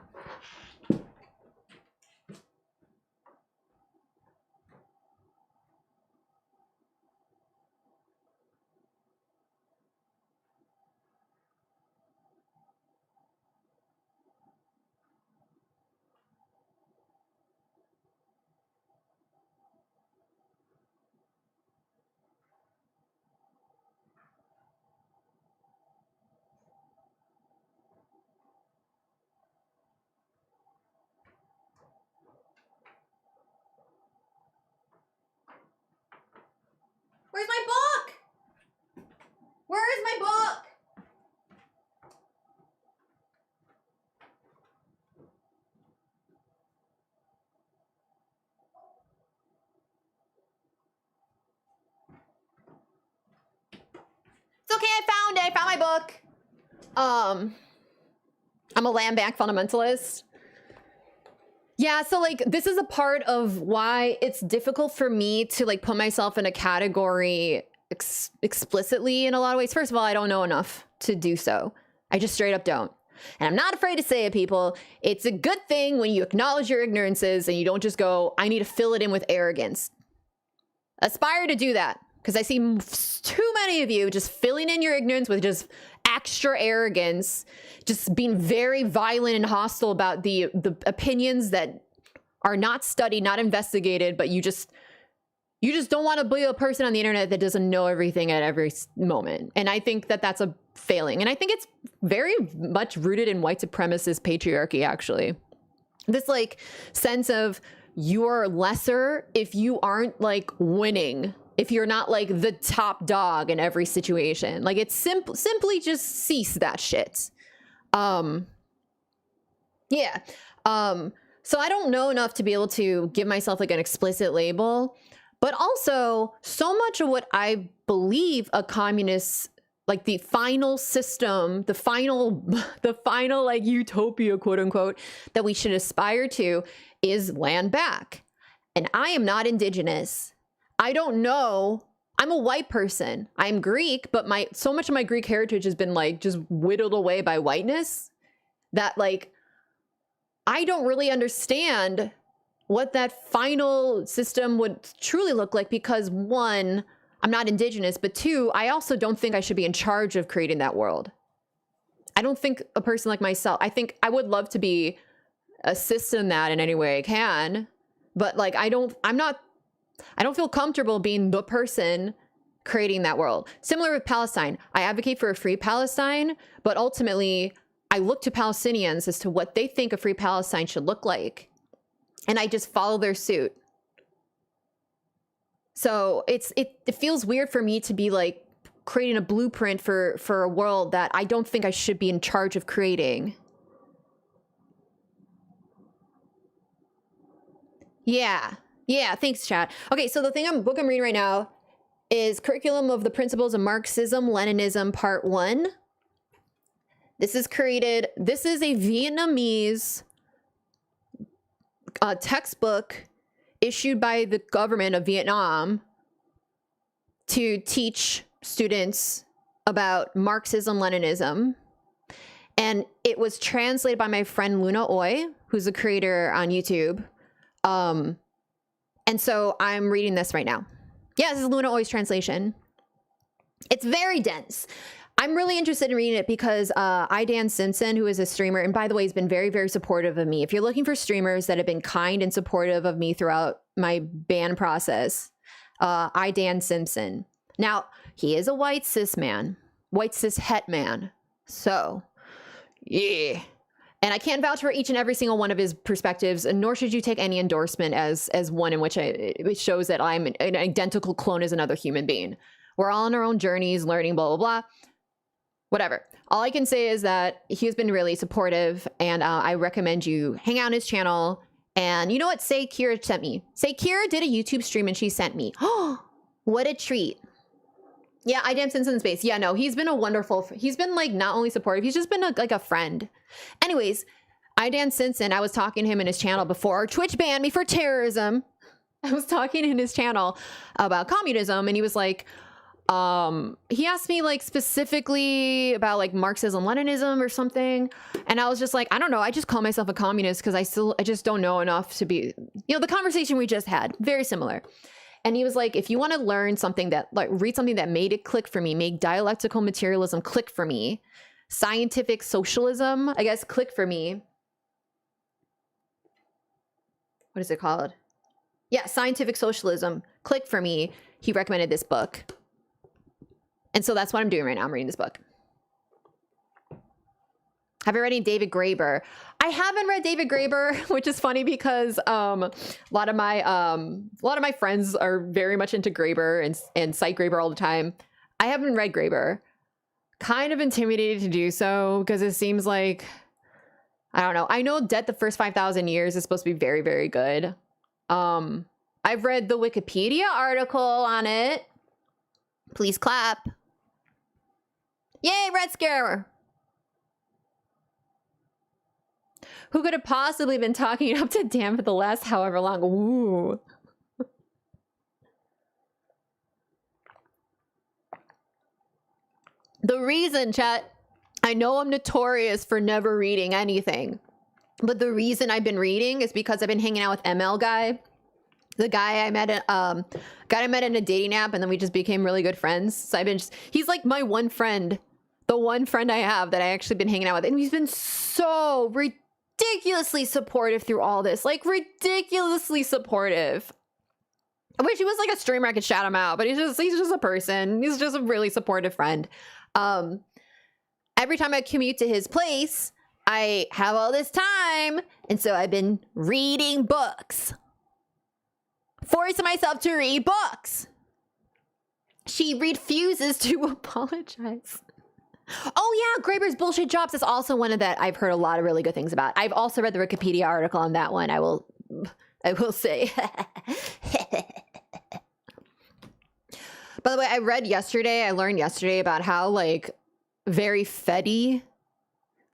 A: one day. I found my book. I'm a land back fundamentalist. Yeah, so like this is a part of why it's difficult for me to like put myself in a category explicitly in a lot of ways. First of all, I don't know enough to do so. I just straight up don't. And I'm not afraid to say it, people. It's a good thing when you acknowledge your ignorances and you don't just go, I need to fill it in with arrogance. Aspire to do that, because I see too many of you just filling in your ignorance with just extra arrogance, just being very violent and hostile about the opinions that are not studied, not investigated, but you just don't want to be a person on the internet that doesn't know everything at every moment. And I think that that's a failing. And I think it's very much rooted in white supremacist patriarchy, actually. This like sense of you're lesser if you aren't like winning, if you're not like the top dog in every situation. Like it's simply just cease that shit. Yeah. So I don't know enough to be able to give myself like an explicit label, but also so much of what I believe a communist, like the final system, the final like utopia, quote unquote, that we should aspire to is land back. And I am not indigenous. I don't know. I'm a white person. I'm Greek, but so much of my Greek heritage has been like just whittled away by whiteness that like I don't really understand what that final system would truly look like, because one, I'm not indigenous, but two, I also don't think I should be in charge of creating that world. I don't think a person like myself, I think I would love to be assist in that in any way I can, but like I don't feel comfortable being the person creating that world. Similar with Palestine. I advocate for a free Palestine, but ultimately I look to Palestinians as to what they think a free Palestine should look like. And I just follow their suit. So it feels weird for me to be like creating a blueprint for a world that I don't think I should be in charge of creating. Yeah. Yeah, thanks, chat. Okay, so the book I'm reading right now is Curriculum of the Principles of Marxism, Leninism, Part 1. This is a Vietnamese textbook issued by the government of Vietnam to teach students about Marxism, Leninism. And it was translated by my friend Luna Oy, who's a creator on YouTube. And so I'm reading this right now. Yeah, this is Luna Oy's translation. It's very dense. I'm really interested in reading it because Dan Simpson, who is a streamer, and by the way, has been very, very supportive of me. If you're looking for streamers that have been kind and supportive of me throughout my ban process, Dan Simpson. Now, he is a white cis het man. So, yeah. And I can't vouch for each and every single one of his perspectives, and nor should you take any endorsement as one in which it shows that I'm an identical clone as another human being. We're all on our own journeys, learning, blah, blah, blah. Whatever. All I can say is that he's been really supportive, and I recommend you hang out on his channel. And you know what? Say Kira sent me. Say Kira did a YouTube stream and she sent me. Oh, what a treat. Yeah, I damn Simpson Space. Yeah, no, he's been he's been like not only supportive, he's just been like a friend. Anyways, Dan Simpson, I was talking to him in his channel before Twitch banned me for terrorism. I was talking in his channel about communism, and he was like, he asked me like specifically about like Marxism, Leninism or something. And I was just like, I don't know. I just call myself a communist because I just don't know enough to be, the conversation we just had, very similar. And he was like, if you want to learn something that like read something that made it click for me, make dialectical materialism click for me, scientific socialism, I guess, click for me. What is it called? Yeah, scientific socialism, click for me. He recommended this book. And so that's what I'm doing right now. I'm reading this book. Have you read any David Graeber? I haven't read David Graeber, which is funny because a lot of my friends are very much into Graeber and cite Graeber all the time. I haven't read Graeber. Kind of intimidated to do so because it seems like, I don't know. I know Debt the First 5,000 Years is supposed to be very, very good. I've read the Wikipedia article on it. Please clap. Yay, Red Scare! Who could have possibly been talking up to Dan for the last however long? Ooh. The reason, chat, I know I'm notorious for never reading anything, but the reason I've been reading is because I've been hanging out with ML Guy, the guy I met at in a dating app, and then we just became really good friends. So I've been he's like my one friend, the one friend I have that I actually been hanging out with, and he's been so ridiculously supportive through all this, like ridiculously supportive. I wish he was like a streamer I could shout him out, but he's just a person. He's just a really supportive friend. Every time I commute to his place, I have all this time, and so I've been reading books. Forcing myself to read books. She refuses to apologize. Oh yeah, Graeber's Bullshit Jobs is also one of that I've heard a lot of really good things about. I've also read the Wikipedia article on that one. I will say. By the way, I learned yesterday about how like very Fedy,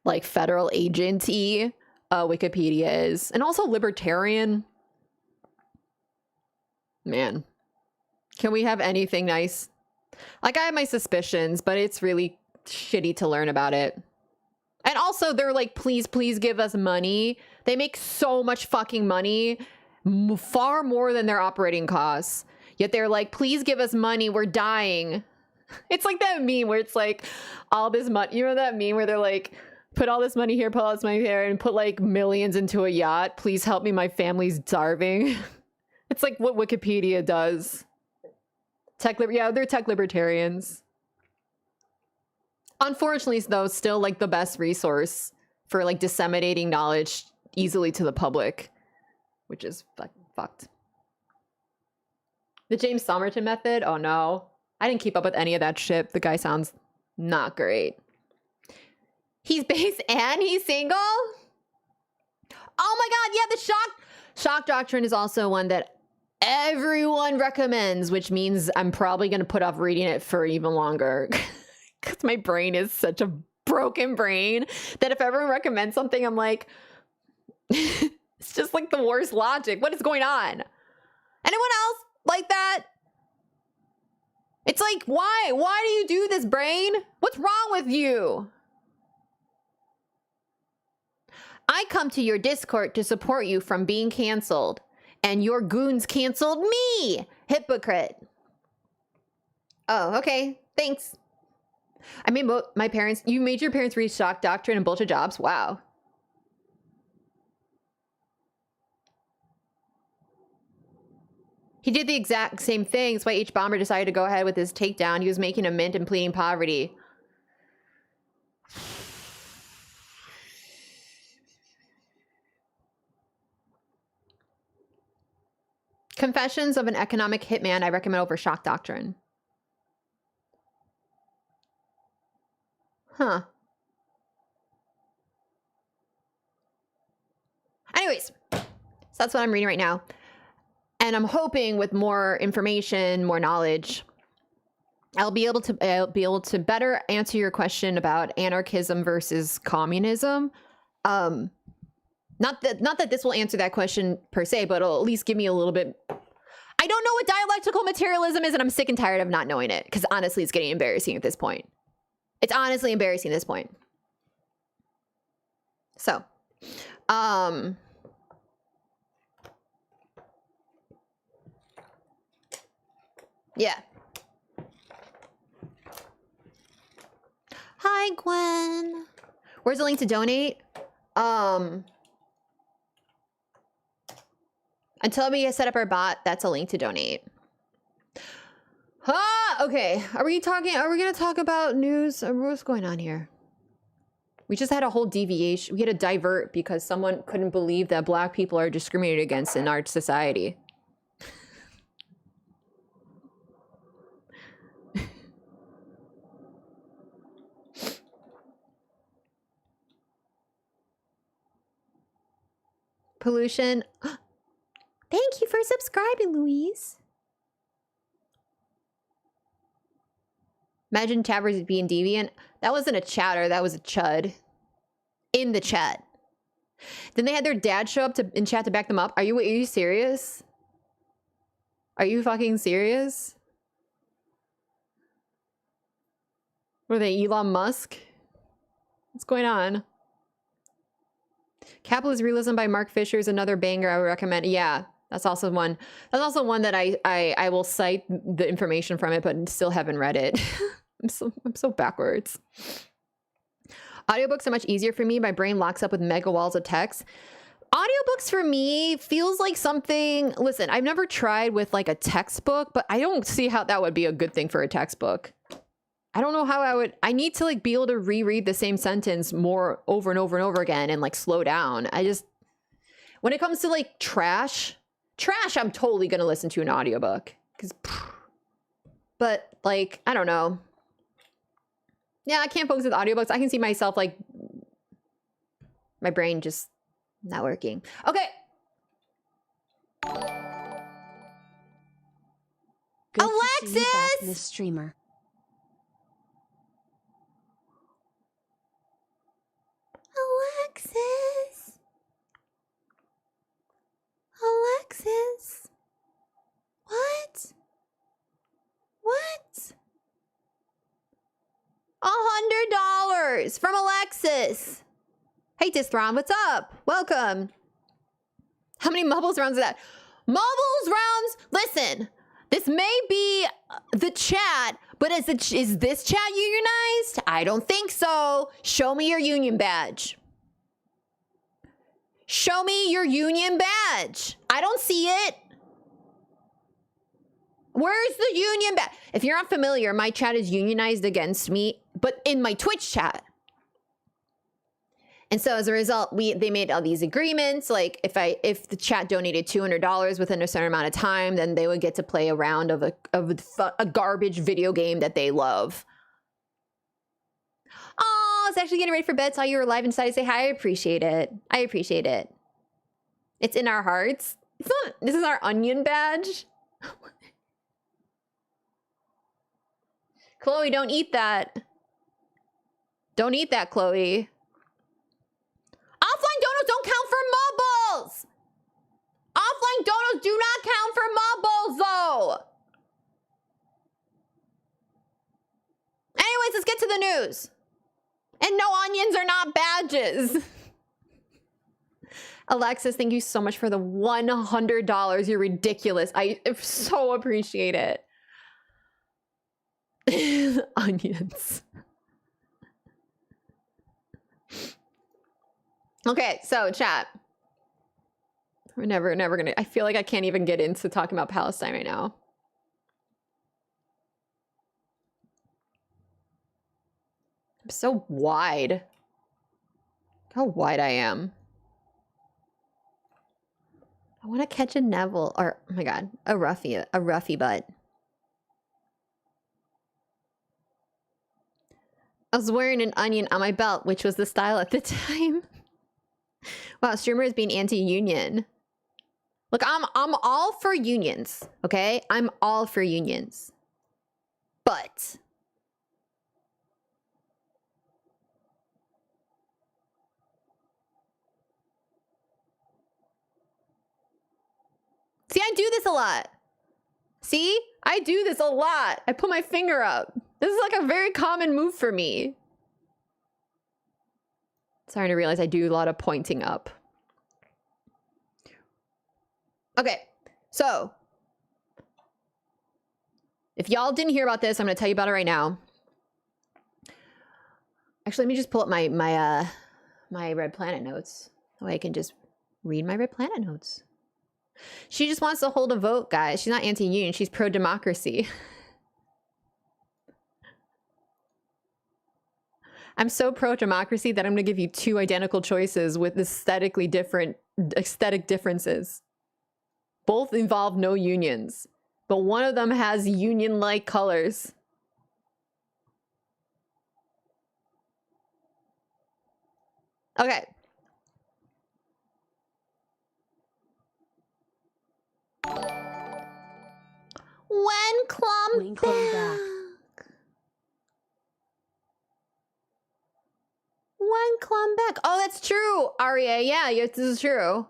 A: like federal agent-y Wikipedia is, and also libertarian. Man, can we have anything nice? Like, I have my suspicions, but it's really shitty to learn about it. And also, they're like, please give us money. They make so much fucking money, far more than their operating costs. Yet they're like, please give us money, we're dying. It's like that meme where it's like, all this money, you know that meme where they're like, put all this money here, put all this money there, and put like millions into a yacht. Please help me, my family's starving. It's like what Wikipedia does. Yeah, they're tech libertarians. Unfortunately, though, still like the best resource for like disseminating knowledge easily to the public, which is fucked. The James Somerton method? Oh no. I didn't keep up with any of that shit. The guy sounds not great. He's based and he's single? Oh my god, yeah, the shock doctrine is also one that everyone recommends, which means I'm probably going to put off reading it for even longer. Because my brain is such a broken brain that if everyone recommends something, I'm like, it's just like the worst logic. What is going on? Anyone else like that? It's like, why? Why do you do this, brain? What's wrong with you? I come to your Discord to support you from being canceled, and your goons canceled me. Hypocrite. Oh, okay. Thanks. I mean, my parents, you made your parents read Shock Doctrine and Bullshit Jobs? Wow. He did the exact same thing. That's why H. Bomber decided to go ahead with his takedown. He was making a mint and pleading poverty. Confessions of an Economic Hitman I recommend over Shock Doctrine. Huh. Anyways, so that's what I'm reading right now. And I'm hoping with more information, more knowledge, I'll be able to better answer your question about anarchism versus communism. Not that this will answer that question per se, but it'll at least give me a little bit. I don't know what dialectical materialism is, and I'm sick and tired of not knowing it, because honestly, it's getting embarrassing at this point. It's honestly embarrassing at this point. So, yeah. Hi, Gwen. Where's the link to donate? Until we set up our bot, that's a link to donate. Okay. Are we gonna talk about news? What's going on here? We just had a whole deviation. We had to divert because someone couldn't believe that Black people are discriminated against in our society. Pollution. Thank you for subscribing, Louise. Imagine Tabbers being deviant. That wasn't a chatter, that was a chud. In the chat. Then they had their dad show up in chat to back them up. Are you serious? Are you fucking serious? Were they Elon Musk? What's going on? Capitalist Realism by Mark Fisher is another banger I would recommend. Yeah, that's also one. That's also one that I will cite the information from it, but still haven't read it. I'm so backwards. Audiobooks are much easier for me. My brain locks up with mega walls of text. Audiobooks for me feels like something. Listen, I've never tried with like a textbook, but I don't see how that would be a good thing for a textbook. I don't know how I need to like be able to reread the same sentence more over and over and over again and like slow down. When it comes to like trash, I'm totally going to listen to an audiobook. But like, I don't know. Yeah, I can't focus with audiobooks. I can see myself like my brain just not working. Okay.
B: Good
A: Alexis!
B: to see you back, Miss Streamer.
A: Alexis. What? $100 from Alexis. Hey, Dithron, what's up? Welcome. How many Mubbles rounds is that? Mubbles rounds? Listen, this may be the chat, but is this chat unionized? I don't think so. Show me your union badge. Show me your union badge. I don't see it. Where's the union badge? If you're not familiar, my chat is unionized against me, but in my Twitch chat. And so as a result, they made all these agreements. Like if the chat donated $200 within a certain amount of time, then they would get to play a round of a garbage video game that they love. Oh, it's actually getting ready for bed. Saw you were live and decided to say hi. I appreciate it. I appreciate it. It's in our hearts. It's not. This is our onion badge. Chloe, don't eat that. Don't eat that, Chloe. Offline donos don't count for mobbles. Offline donos do not count for mobbles, though. Anyways, let's get to the news. And no, onions are not badges. Alexis, thank you so much for the $100. You're ridiculous. I so appreciate it. Onions. Okay, so chat. We're never gonna. I feel like I can't even get into talking about Palestine right now. I'm so wide. Look how wide I am. I want to catch a Neville, or oh my god, a Ruffy butt. I was wearing an onion on my belt, which was the style at the time. Wow, streamer is being anti-union. Look, I'm all for unions, okay? I'm all for unions. But see, I do this a lot. See? I do this a lot. I put my finger up. This is like a very common move for me. Starting to realize I do a lot of pointing up. Okay, so if y'all didn't hear about this, I'm going to tell you about it right now. Actually, let me just pull up my Red Planet notes. So I can just read my Red Planet notes. She just wants to hold a vote, guys. She's not anti-union. She's pro-democracy. I'm so pro-democracy that I'm going to give you two identical choices with aesthetically different aesthetic differences. Both involve no unions, but one of them has union-like colors. Okay. When Clum back. I'm back. Oh, that's true, Aria. Yeah, yes, this is true.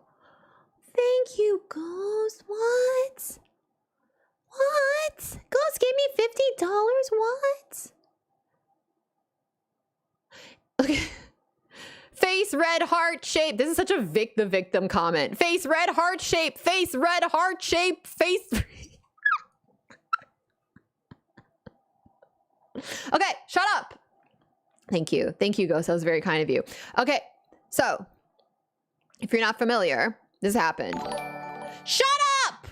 A: Thank you, Ghost. What? What? Ghost gave me $50? What? Okay. Face red heart shape. This is such a the victim comment. Face red heart shape. Face red heart shape. Face. Okay, shut up. Thank you. Thank you, Ghost. That was very kind of you. Okay, so if you're not familiar, this happened. Shut up!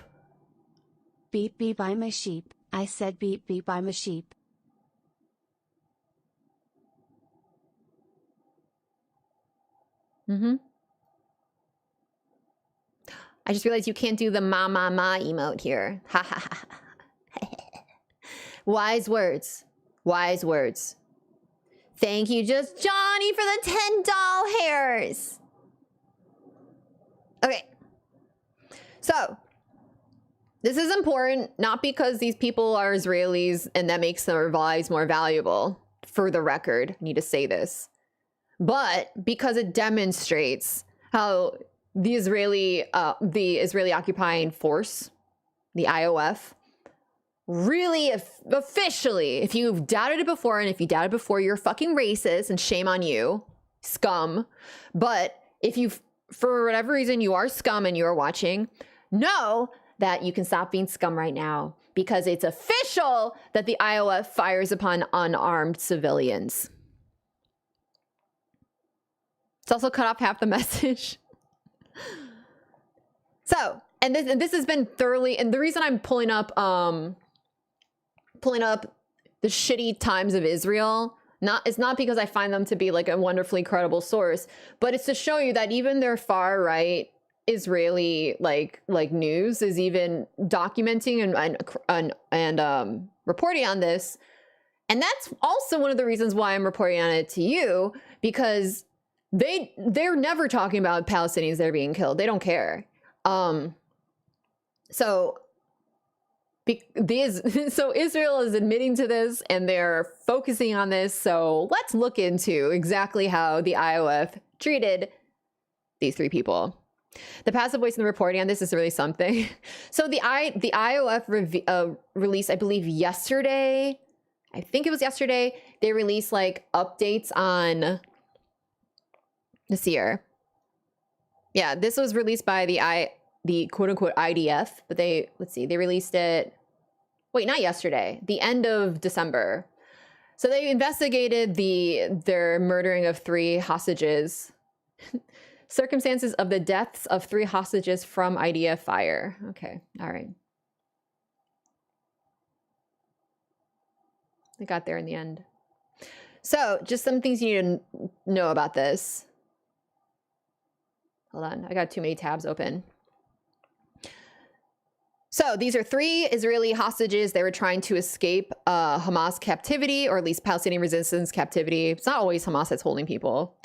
B: Beep beep, I'm a sheep. I said beep beep, I'm a sheep.
A: Mm-hmm. I just realized you can't do the ma emote here. Ha ha ha. Wise words. Wise words. Thank you, Just Johnny, for the 10 doll hairs. Okay. So, this is important, not because these people are Israelis and that makes their lives more valuable. For the record, I need to say this. But because it demonstrates how the Israeli occupying force, the IOF, really officially, if you've doubted it before, and if you doubted before, you're fucking racist and shame on you, scum. But if you, for whatever reason, you are scum and you're watching, know that you can stop being scum right now because it's official that the IOF fires upon unarmed civilians. It's also cut off half the message. So, and this has been thoroughly, and the reason I'm pulling up the shitty times of Israel, it's not because I find them to be like a wonderfully credible source, but it's to show you that even their far right Israeli like news is even documenting and reporting on this. And that's also one of the reasons why I'm reporting on it to you, because they're never talking about Palestinians that are being killed. They don't care. So Israel is admitting to this and they're focusing on this. So let's look into exactly how the IOF treated these three people. The passive voice in the reporting on this is really something. So the IOF released, I believe yesterday, I think it was yesterday, they released like updates on this year. Yeah, this was released by the quote unquote IDF, but they released it, wait, not yesterday, the end of December. So they investigated their murdering of 3 hostages, circumstances of the deaths of 3 hostages from IDF fire. Okay, all right. They got there in the end. So just some things you need to know about this. Hold on, I got too many tabs open. So these are 3 Israeli hostages. They were trying to escape Hamas captivity, or at least Palestinian resistance captivity. It's not always Hamas that's holding people.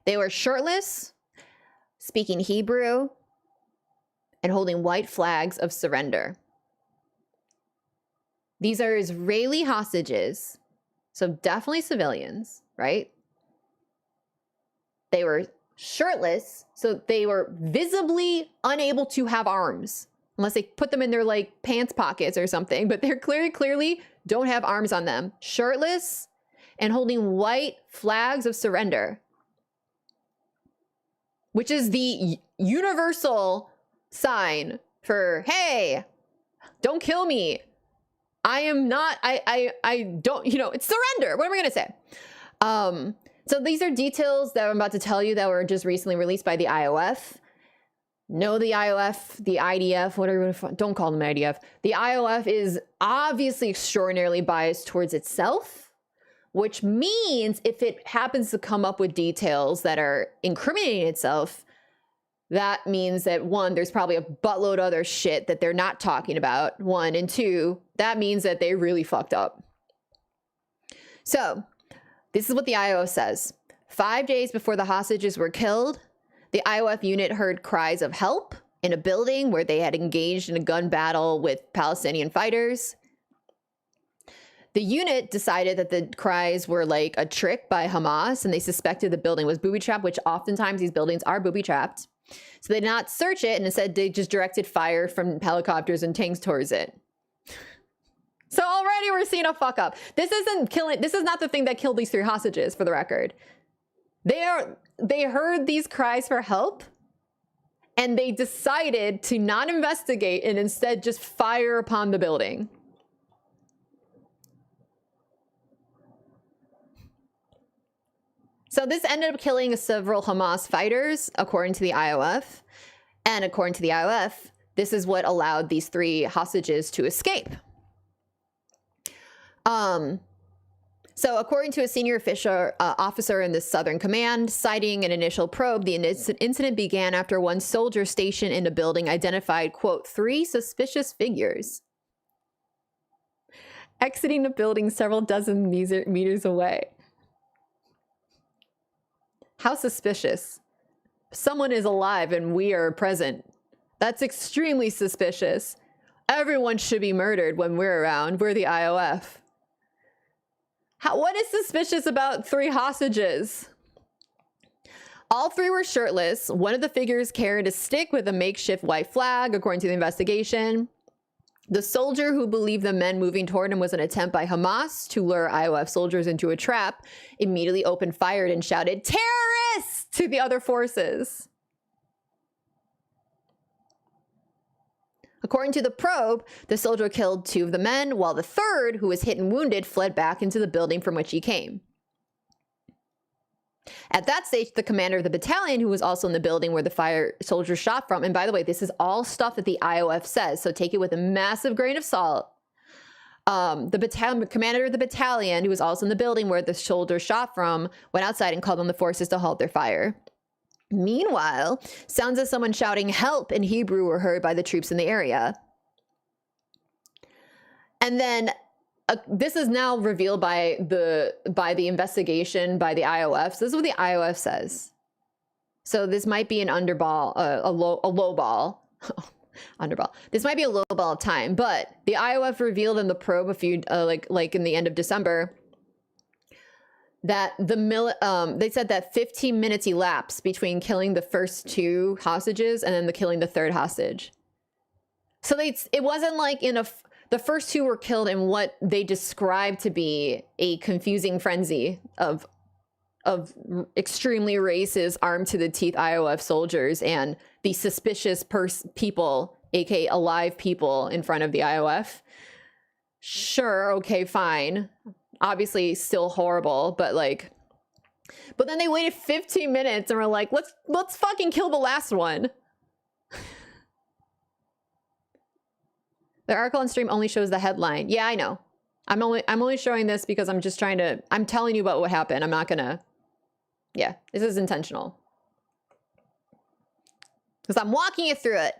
A: They were shirtless, speaking Hebrew, and holding white flags of surrender. These are Israeli hostages, so definitely civilians, right? They were shirtless, so they were visibly unable to have arms unless they put them in their like pants pockets or something, but they're clearly don't have arms on them. Shirtless and holding white flags of surrender, which is the universal sign for, hey, don't kill me. I am not, I don't, it's surrender. What am I going to say? So these are details that I'm about to tell you that were just recently released by the IOF. No, the IOF, the IDF, whatever, don't call them IDF. The IOF is obviously extraordinarily biased towards itself, which means if it happens to come up with details that are incriminating itself, that means that 1, there's probably a buttload of other shit that they're not talking about, 1, and 2, that means that they really fucked up. So this is what the IOF says. 5 days before the hostages were killed, the IOF unit heard cries of help in a building where they had engaged in a gun battle with Palestinian fighters. The unit decided that the cries were like a trick by Hamas, and they suspected the building was booby-trapped, which oftentimes these buildings are booby-trapped. So they did not search it, and instead they just directed fire from helicopters and tanks towards it. So already we're seeing a fuck up. This is not the thing that killed these 3 hostages, for the record. They heard these cries for help, and they decided to not investigate and instead just fire upon the building. So this ended up killing several Hamas fighters, according to the IOF. And according to the IOF, this is what allowed these 3 hostages to escape. So according to a senior officer in the Southern Command, citing an initial probe, the incident began after one soldier stationed in the building identified, quote, 3 suspicious figures exiting the building several dozen meters away. How suspicious? Someone is alive and we are present. That's extremely suspicious. Everyone should be murdered when we're around. We're the IOF. What is suspicious about 3 hostages? All 3 were shirtless. One of the figures carried a stick with a makeshift white flag, according to the investigation. The soldier who believed the men moving toward him was an attempt by Hamas to lure IOF soldiers into a trap, immediately opened fire and shouted, "Terrorists!" to the other forces. According to the probe, the soldier killed 2 of the men, while the third, who was hit and wounded, fled back into the building from which he came. At that stage, the commander of the battalion, who was also in the building where the fire soldier shot from, and by the way, this is all stuff that the IOF says, so take it with a massive grain of salt. The commander of the battalion, who was also in the building where the soldier shot from, went outside and called on the forces to halt their fire. Meanwhile, sounds of someone shouting help in Hebrew were heard by the troops in the area. And then this is now revealed by the investigation by the IOF. So this is what the IOF says. So this might be an underball, a low ball. Underball. This might be a low ball of time, but the IOF revealed in the probe a few like in the end of December that they said that 15 minutes elapsed between killing the first 2 hostages and then killing the 3rd hostage. So it wasn't like the first 2 were killed in what they described to be a confusing frenzy of extremely racist, armed to the teeth IOF soldiers and the suspicious people, aka alive people, in front of the IOF. Sure, okay, fine. Obviously still horrible, but then they waited 15 minutes and were like, let's fucking kill the last one. The article on stream only shows the headline. Yeah, I know. I'm only showing this because I'm telling you about what happened. I'm not gonna, yeah, this is intentional. Because I'm walking you through it.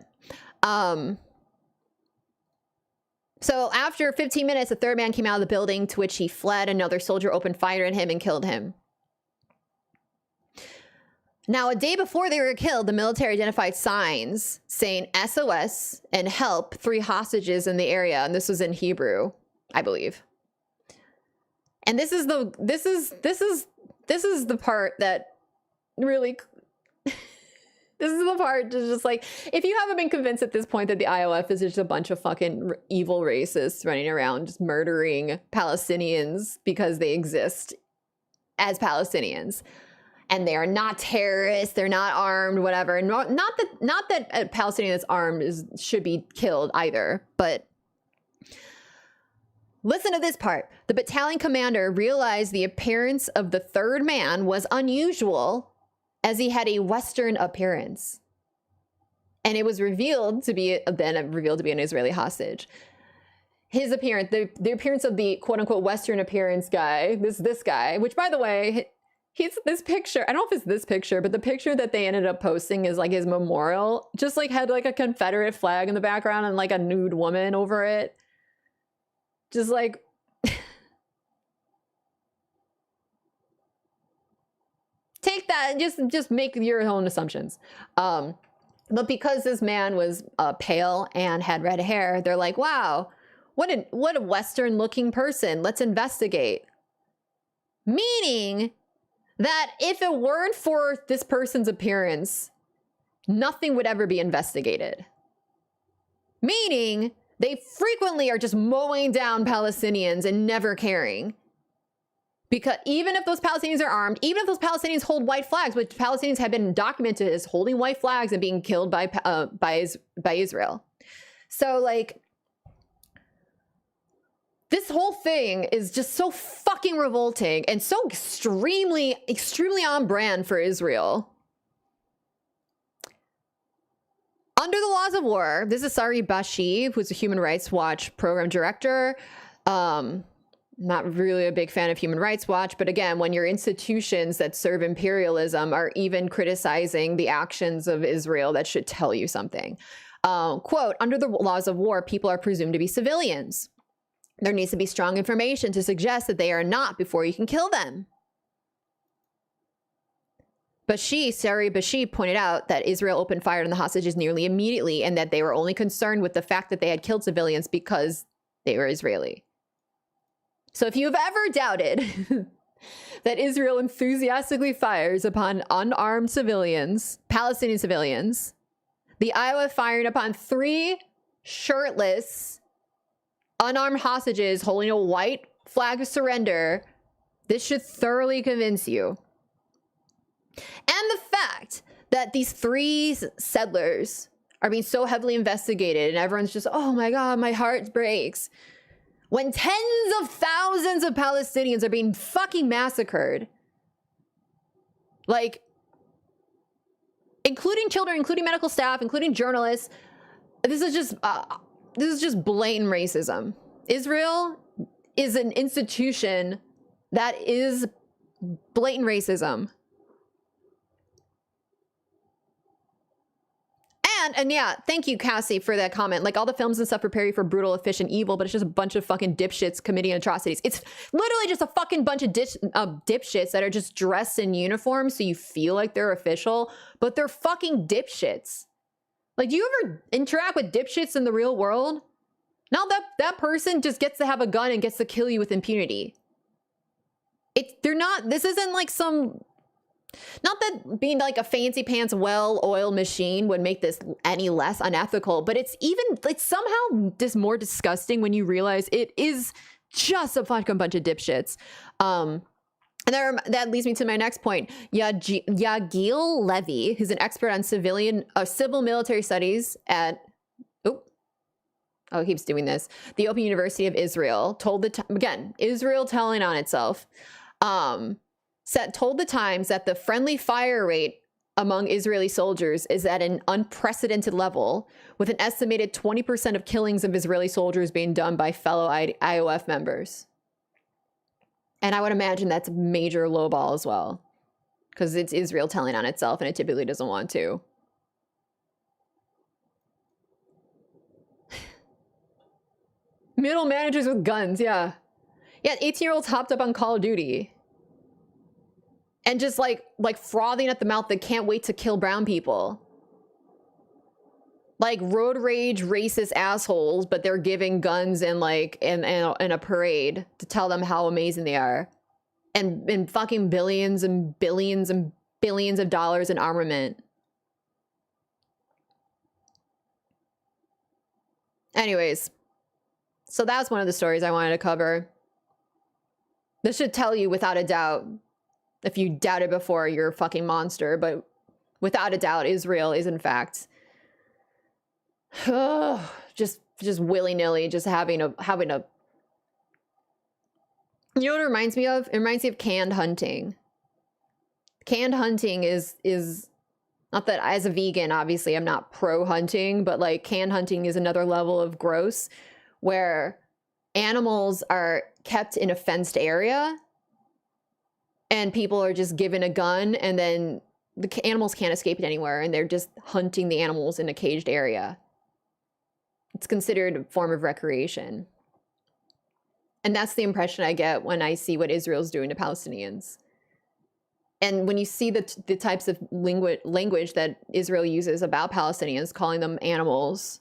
A: So after 15 minutes, the 3rd man came out of the building, to which he fled. Another soldier opened fire at him and killed him. Now, a day before they were killed, the military identified signs saying SOS and help 3 hostages in the area. And this was in Hebrew, I believe. And this is the part that really, this is the part that's just like, if you haven't been convinced at this point that the IOF is just a bunch of fucking evil racists running around just murdering Palestinians because they exist as Palestinians, and they are not terrorists, they're not armed, whatever. Not that a Palestinian that's armed should be killed either, but listen to this part. The battalion commander realized the appearance of the 3rd man was unusual, as he had a Western appearance. And it was revealed to be an Israeli hostage. His appearance, the appearance of the quote unquote Western appearance guy, this guy, which by the way, he's this picture. I don't know if it's this picture, but the picture that they ended up posting is like his memorial, just like had like a Confederate flag in the background and like a nude woman over it. Just like, take that and just make your own assumptions. But because this man was pale and had red hair, they're like, wow, What a Western looking person. Let's investigate. Meaning that if it weren't for this person's appearance, nothing would ever be investigated. Meaning they frequently are just mowing down Palestinians and never caring. Because even if those Palestinians are armed, even if those Palestinians hold white flags, which Palestinians have been documented as holding white flags and being killed by Israel. So like, this whole thing is just so fucking revolting and so extremely on brand for Israel. Under the laws of war, this is Sari Bashi, who's a Human Rights Watch program director. Not really a big fan of Human Rights Watch, but again, when your institutions that serve imperialism are even criticizing the actions of Israel, that should tell you something. Quote, under the laws of war, people are presumed to be civilians. There needs to be strong information to suggest that they are not before you can kill them. Sari Bashi pointed out that Israel opened fire on the hostages nearly immediately and that they were only concerned with the fact that they had killed civilians because they were Israeli. So if you've ever doubted that Israel enthusiastically fires upon unarmed civilians, Palestinian civilians, the IOF firing upon 3 shirtless, unarmed hostages holding a white flag of surrender, this should thoroughly convince you. And the fact that these 3 settlers are being so heavily investigated and everyone's just, oh my God, my heart breaks. When tens of thousands of Palestinians are being fucking massacred, like, including children, including medical staff, including journalists, this is just blatant racism. Israel is an institution that is blatant racism. And yeah, thank you, Cassie, for that comment. Like, all the films and stuff prepare you for brutal, efficient evil, but it's just a bunch of fucking dipshits committing atrocities. It's literally just a fucking bunch of dipshits that are just dressed in uniform so you feel like they're official, but they're fucking dipshits. Like, do you ever interact with dipshits in the real world? Now that person just gets to have a gun and gets to kill you with impunity. This isn't like some... Not that being like a fancy pants, well-oiled machine would make this any less unethical, but it's somehow just more disgusting when you realize it is just a fucking bunch of dipshits. And that leads me to my next point. Yagil Levy, who's an expert on civil military studies at, it keeps doing this, the Open University of Israel, Israel telling on itself, told the Times that the friendly fire rate among Israeli soldiers is at an unprecedented level, with an estimated 20% of killings of Israeli soldiers being done by fellow IOF members. And I would imagine that's major lowball as well, because it's Israel telling on itself and it typically doesn't want to. Middle managers with guns, yeah. Yeah, 18-year-olds hopped up on Call of Duty. And just like frothing at the mouth, they can't wait to kill brown people. Like road rage, racist assholes, but they're giving guns in a parade to tell them how amazing they are. And fucking billions and billions and billions of dollars in armament. Anyways, so that's one of the stories I wanted to cover. This should tell you without a doubt. If you doubted before, you're a fucking monster. But without a doubt, Israel is in fact just willy-nilly, just having a. You know what it reminds me of? It reminds me of canned hunting. Canned hunting is not that as a vegan, obviously I'm not pro hunting, but like canned hunting is another level of gross, where animals are kept in a fenced area. And people are just given a gun, and then the animals can't escape it anywhere, and they're just hunting the animals in a caged area. It's considered a form of recreation. And that's the impression I get when I see what Israel's doing to Palestinians. And when you see the types of language that Israel uses about Palestinians, calling them animals,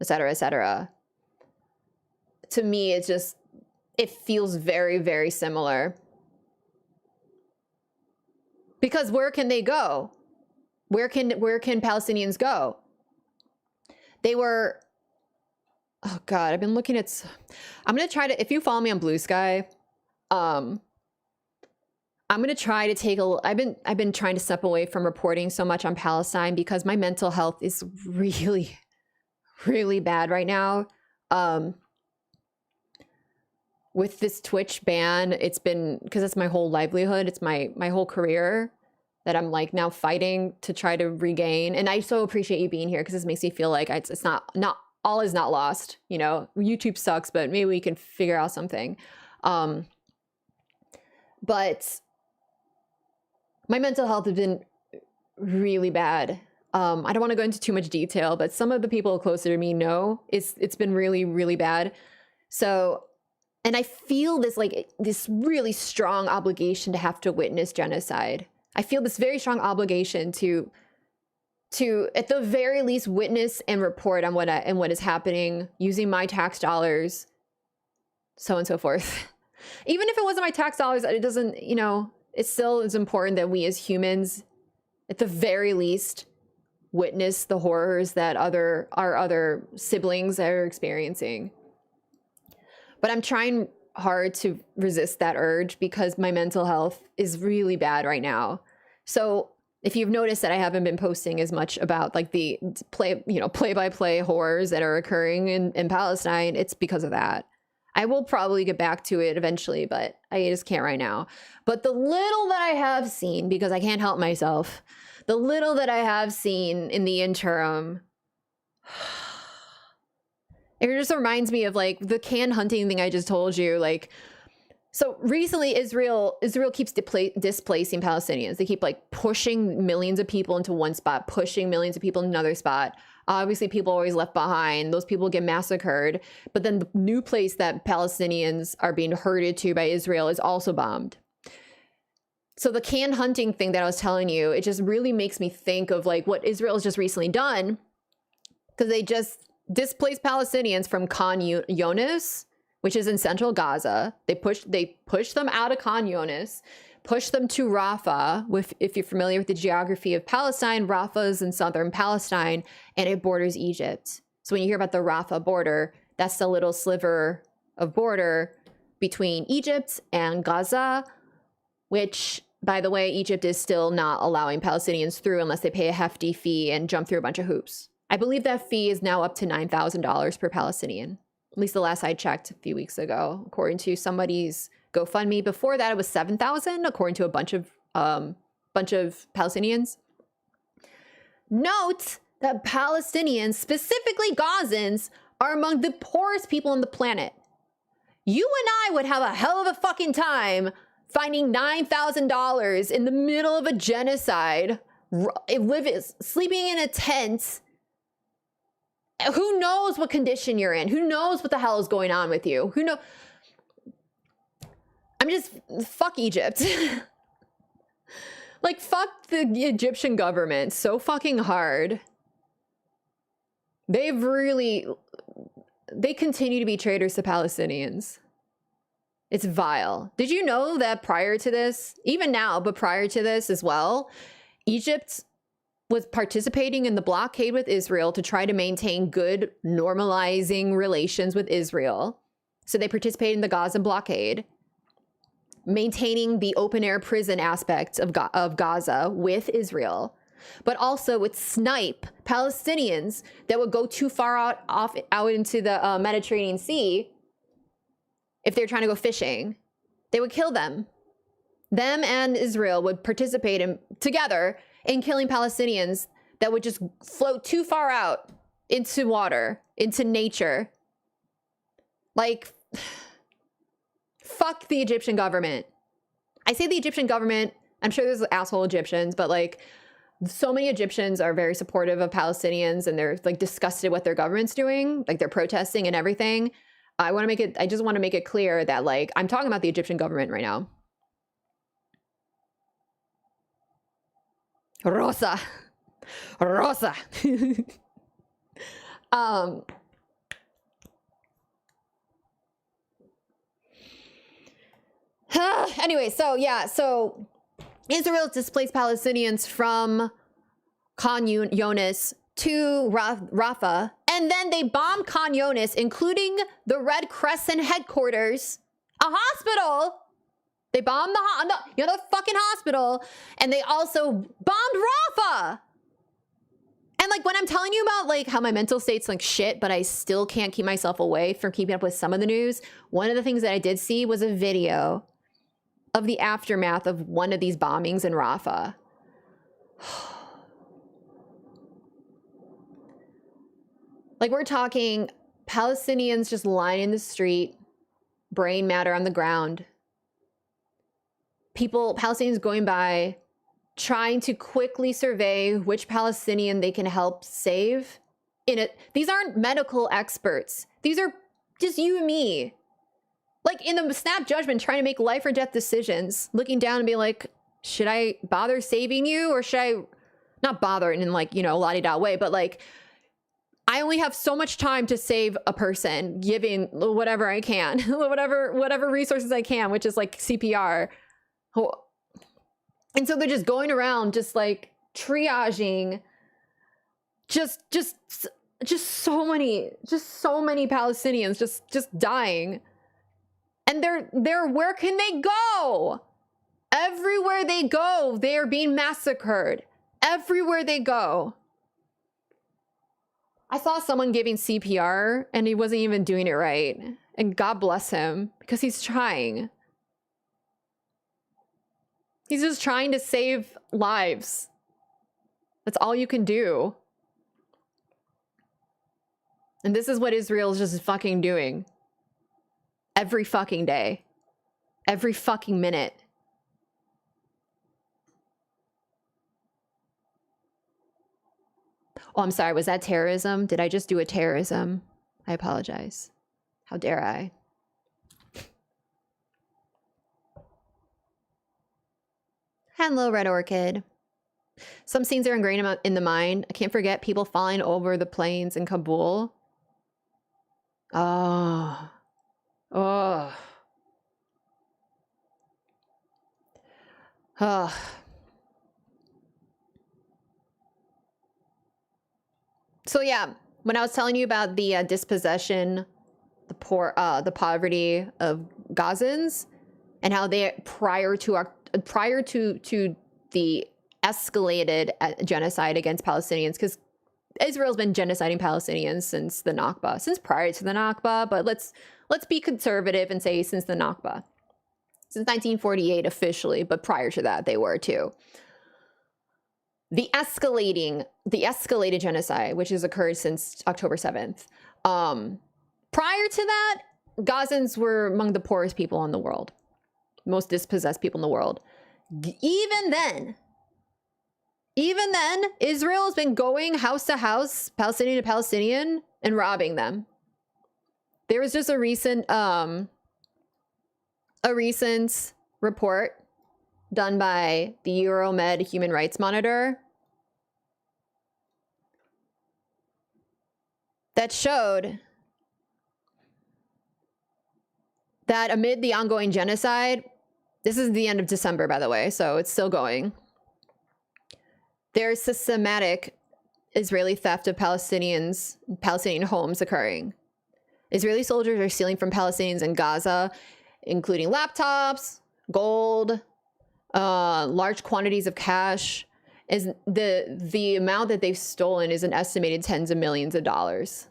A: etc., etc., to me, it feels very, very similar. Because where can they go? Where can Palestinians go? They were, oh God, I've been looking at, I'm going to try to, if you follow me on Blue Sky, I'm going to try to take I've been trying to step away from reporting so much on Palestine because my mental health is really, really bad right now. With this Twitch ban, it's been, because it's my whole livelihood, it's my whole career that I'm like now fighting to try to regain. And I so appreciate you being here because this makes me feel like it's not all is not lost. You know, YouTube sucks, but maybe we can figure out something. But my mental health has been really bad. I don't want to go into too much detail, but some of the people closer to me know it's been really, really bad. So, and I feel this really strong obligation to have to witness genocide. I feel this very strong obligation to at the very least witness and report on what is happening using my tax dollars, so on and so forth. Even if it wasn't my tax dollars, it doesn't, you know, it still is important that we as humans, at the very least, witness the horrors that our other siblings are experiencing. But I'm trying hard to resist that urge because my mental health is really bad right now. So if you've noticed that I haven't been posting as much about like the play-by-play horrors that are occurring in Palestine, it's because of that. I will probably get back to it eventually, but I just can't right now. But the little that I have seen, because I can't help myself, the little that I have seen in the interim, it just reminds me of like the can hunting thing I just told you. Like, so recently Israel keeps displacing Palestinians. They keep like pushing millions of people into one spot, pushing millions of people in another spot. Obviously, people are always left behind. Those people get massacred. But then the new place that Palestinians are being herded to by Israel is also bombed. So the can hunting thing that I was telling you, it just really makes me think of like what Israel has just recently done, because they just displaced Palestinians from Khan Younis, which is in central Gaza. They pushed them out of Khan Younis, pushed them to Rafah. If you're familiar with the geography of Palestine, Rafah is in southern Palestine and it borders Egypt. So when you hear about the Rafah border, that's the little sliver of border between Egypt and Gaza, which, by the way, Egypt is still not allowing Palestinians through unless they pay a hefty fee and jump through a bunch of hoops. I believe that fee is now up to $9,000 per Palestinian. At least the last I checked a few weeks ago, according to somebody's GoFundMe. Before that, it was $7,000, according to a bunch of Palestinians. Note that Palestinians, specifically Gazans, are among the poorest people on the planet. You and I would have a hell of a fucking time finding $9,000 in the middle of a genocide, sleeping in a tent. Who knows what condition you're in? Who knows what the hell is going on with you? Who knows? I'm just, fuck Egypt. Like, fuck the Egyptian government so fucking hard. They continue to be traitors to Palestinians. It's vile. Did you know that prior to this, even now, but prior to this as well, Egypt was participating in the blockade with Israel to try to maintain good, normalizing relations with Israel. So they participated in the Gaza blockade, maintaining the open-air prison aspects of Gaza with Israel, but also would snipe Palestinians that would go too far out into the Mediterranean Sea. If they're trying to go fishing, they would kill them. Them and Israel would participate together in killing Palestinians that would just float too far out into water, into nature. Like, fuck the Egyptian government. I say the Egyptian government, I'm sure there's asshole Egyptians, but like, so many Egyptians are very supportive of Palestinians and they're like disgusted what their government's doing. Like, they're protesting and everything. I just want to make it clear that like, I'm talking about the Egyptian government right now. Rosa. Anyway, so yeah, so Israel displaced Palestinians from Khan Yunis to Rafah, and then they bombed Khan Yunis, including the Red Crescent headquarters, a hospital. They bombed the fucking hospital, and they also bombed Rafah. And like when I'm telling you about like how my mental state's like shit, but I still can't keep myself away from keeping up with some of the news, one of the things that I did see was a video of the aftermath of one of these bombings in Rafah. Like we're talking Palestinians just lying in the street, brain matter on the ground. Palestinians going by, trying to quickly survey which Palestinian they can help save. These aren't medical experts. These are just you and me. Like in the snap judgment, trying to make life or death decisions, looking down and being like, should I bother saving you, or should I not bother in like, you know, la-di-da way, but like, I only have so much time to save a person, giving whatever I can, whatever resources I can, which is like CPR. And so they're just going around, just like triaging, just so many Palestinians just dying. And they're where can they go? Everywhere they go, they are being massacred. Everywhere they go. I saw someone giving CPR and he wasn't even doing it right. And God bless him, because he's trying. He's just trying to save lives. That's all you can do. And this is what Israel's just fucking doing. Every fucking day. Every fucking minute. Oh, I'm sorry. Was that terrorism? Did I just do a terrorism? I apologize. How dare I? Hello, Red Orchid. Some scenes are ingrained in the mind. I can't forget people falling over the planes in Kabul. Oh. Oh. Oh. So yeah, when I was telling you about the dispossession, the poverty of Gazans, and how they prior to the escalated genocide against Palestinians, because Israel's been genociding Palestinians since the Nakba, since prior to the Nakba, but let's be conservative and say since the Nakba, since 1948 officially, but prior to that they were too. The escalated genocide, which has occurred since October 7th. Prior to that, Gazans were among the poorest people in the world, most dispossessed people in the world. Even then, Israel has been going house to house, Palestinian to Palestinian, and robbing them. There was just a recent report done by the Euromed Human Rights Monitor that showed that amid the ongoing genocide, this is the end of December, by the way, so it's still going, there's systematic Israeli theft of Palestinian homes occurring. Israeli soldiers are stealing from Palestinians in Gaza, including laptops, gold, large quantities of cash. Is the amount that they've stolen is an estimated tens of millions of dollars.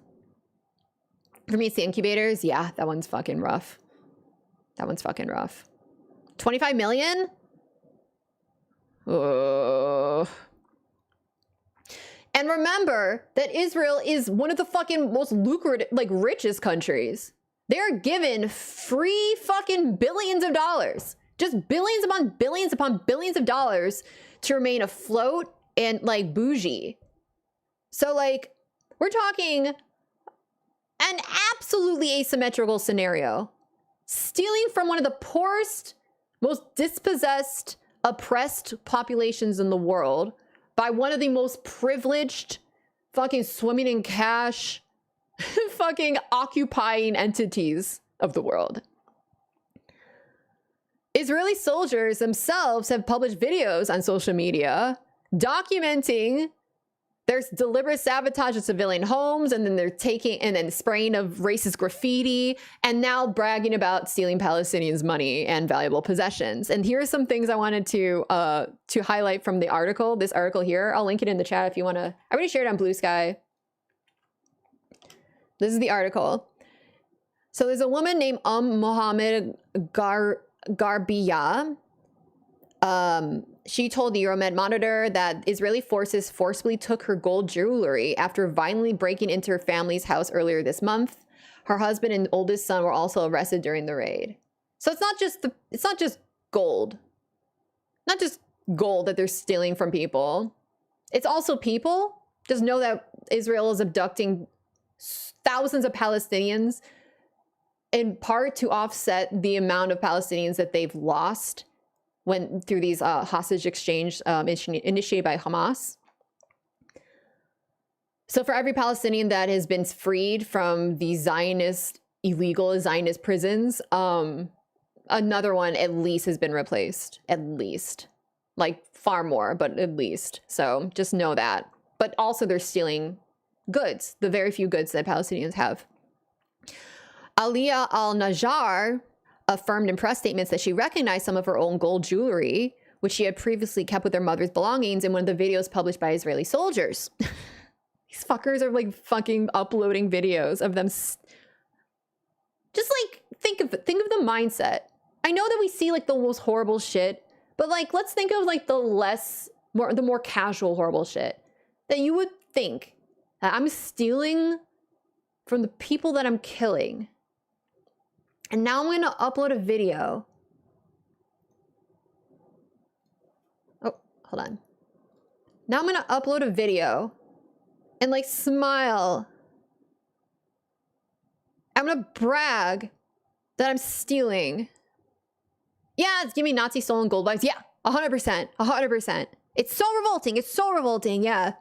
A: For me, it's the incubators. Yeah, that one's fucking rough. That one's fucking rough. 25 million? Oh. And remember that Israel is one of the fucking most lucrative, like richest countries. They're given free fucking billions of dollars. Just billions upon billions of dollars to remain afloat and like bougie. So like, we're talking an absolutely asymmetrical scenario. Stealing from one of the poorest, most dispossessed, oppressed populations in the world by one of the most privileged, fucking swimming in cash, fucking occupying entities of the world. Israeli soldiers themselves have published videos on social media documenting there's deliberate sabotage of civilian homes, and then they're taking and then spraying of racist graffiti, and now bragging about stealing Palestinians' money and valuable possessions. And here are some things I wanted to highlight from the article. This article here, I'll link it in the chat if you want to. I already shared it on Blue Sky. This is the article. So there's a woman named Mohammed Garbiya. She told the Euromed Monitor that Israeli forces forcibly took her gold jewelry after violently breaking into her family's house earlier this month. Her husband and oldest son were also arrested during the raid. So it's not just gold. Not just gold that they're stealing from people. It's also people. Just know that Israel is abducting thousands of Palestinians in part to offset the amount of Palestinians that they've lost went through these hostage exchange initiated by Hamas. So for every Palestinian that has been freed from the illegal Zionist prisons, another one at least has been replaced. At least. Like far more, but at least. So just know that. But also they're stealing goods, the very few goods that Palestinians have. Aliyah al-Najjar affirmed in press statements that she recognized some of her own gold jewelry, which she had previously kept with her mother's belongings, in one of the videos published by Israeli soldiers. These fuckers are like fucking uploading videos of them. Just like think of the mindset. I know that we see like the most horrible shit, but like let's think of like the more casual horrible shit that you would think that I'm stealing from the people that I'm killing. And now I'm going to upload a video. Oh, hold on. Now I'm going to upload a video and like smile. I'm going to brag that I'm stealing. Yeah, it's giving me Nazi stolen gold vibes. Yeah, 100%. 100%. It's so revolting. It's so revolting. Yeah.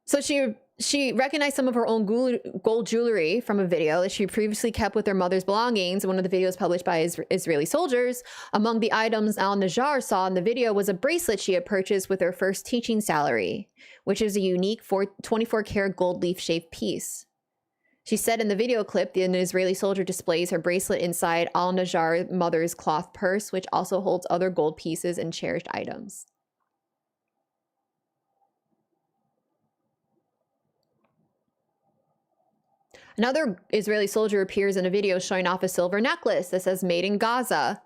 A: So she recognized some of her own gold jewelry from a video that she previously kept with her mother's belongings in one of the videos published by Israeli soldiers. Among the items al-Najjar saw in the video was a bracelet she had purchased with her first teaching salary, which is a unique 24-karat gold leaf-shaped piece. She said in the video clip, an Israeli soldier displays her bracelet inside al-Najjar's mother's cloth purse, which also holds other gold pieces and cherished items. Another Israeli soldier appears in a video showing off a silver necklace that says "Made in Gaza,"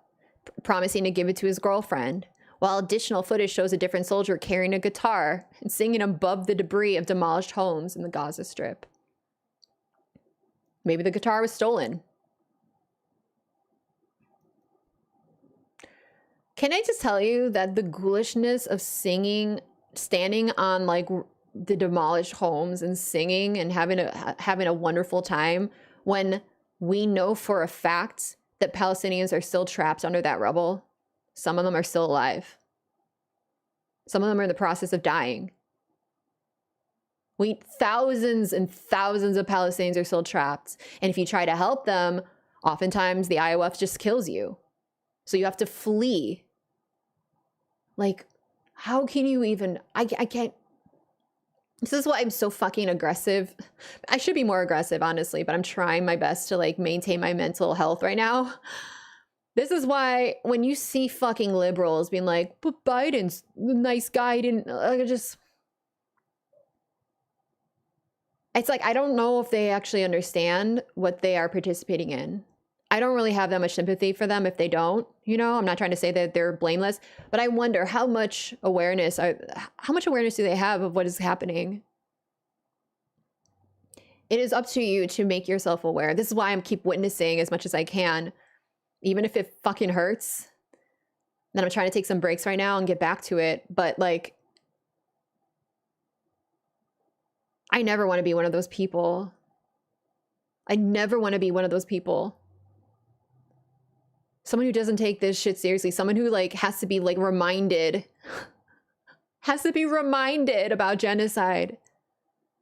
A: promising to give it to his girlfriend, while additional footage shows a different soldier carrying a guitar and singing above the debris of demolished homes in the Gaza Strip. Maybe the guitar was stolen. Can I just tell you that the ghoulishness of standing on like the demolished homes and singing and having a wonderful time when we know for a fact that Palestinians are still trapped under that rubble. Some of them are still alive. Some of them are in the process of dying. Thousands and thousands of Palestinians are still trapped. And if you try to help them, oftentimes the IOF just kills you. So you have to flee. Like, how can you even, I can't. This is why I'm so fucking aggressive. I should be more aggressive, honestly, but I'm trying my best to like maintain my mental health right now. This is why when you see fucking liberals being like, but Biden's a nice guy, it's like, I don't know if they actually understand what they are participating in. I don't really have that much sympathy for them if they don't, you know. I'm not trying to say that they're blameless, but I wonder how much awareness do they have of what is happening? It is up to you to make yourself aware. This is why I keep witnessing as much as I can, even if it fucking hurts. Then I'm trying to take some breaks right now and get back to it. But like, I never want to be one of those people. I never want to be one of those people. Someone who doesn't take this shit seriously. Someone who like has to be like reminded. Has to be reminded about genocide.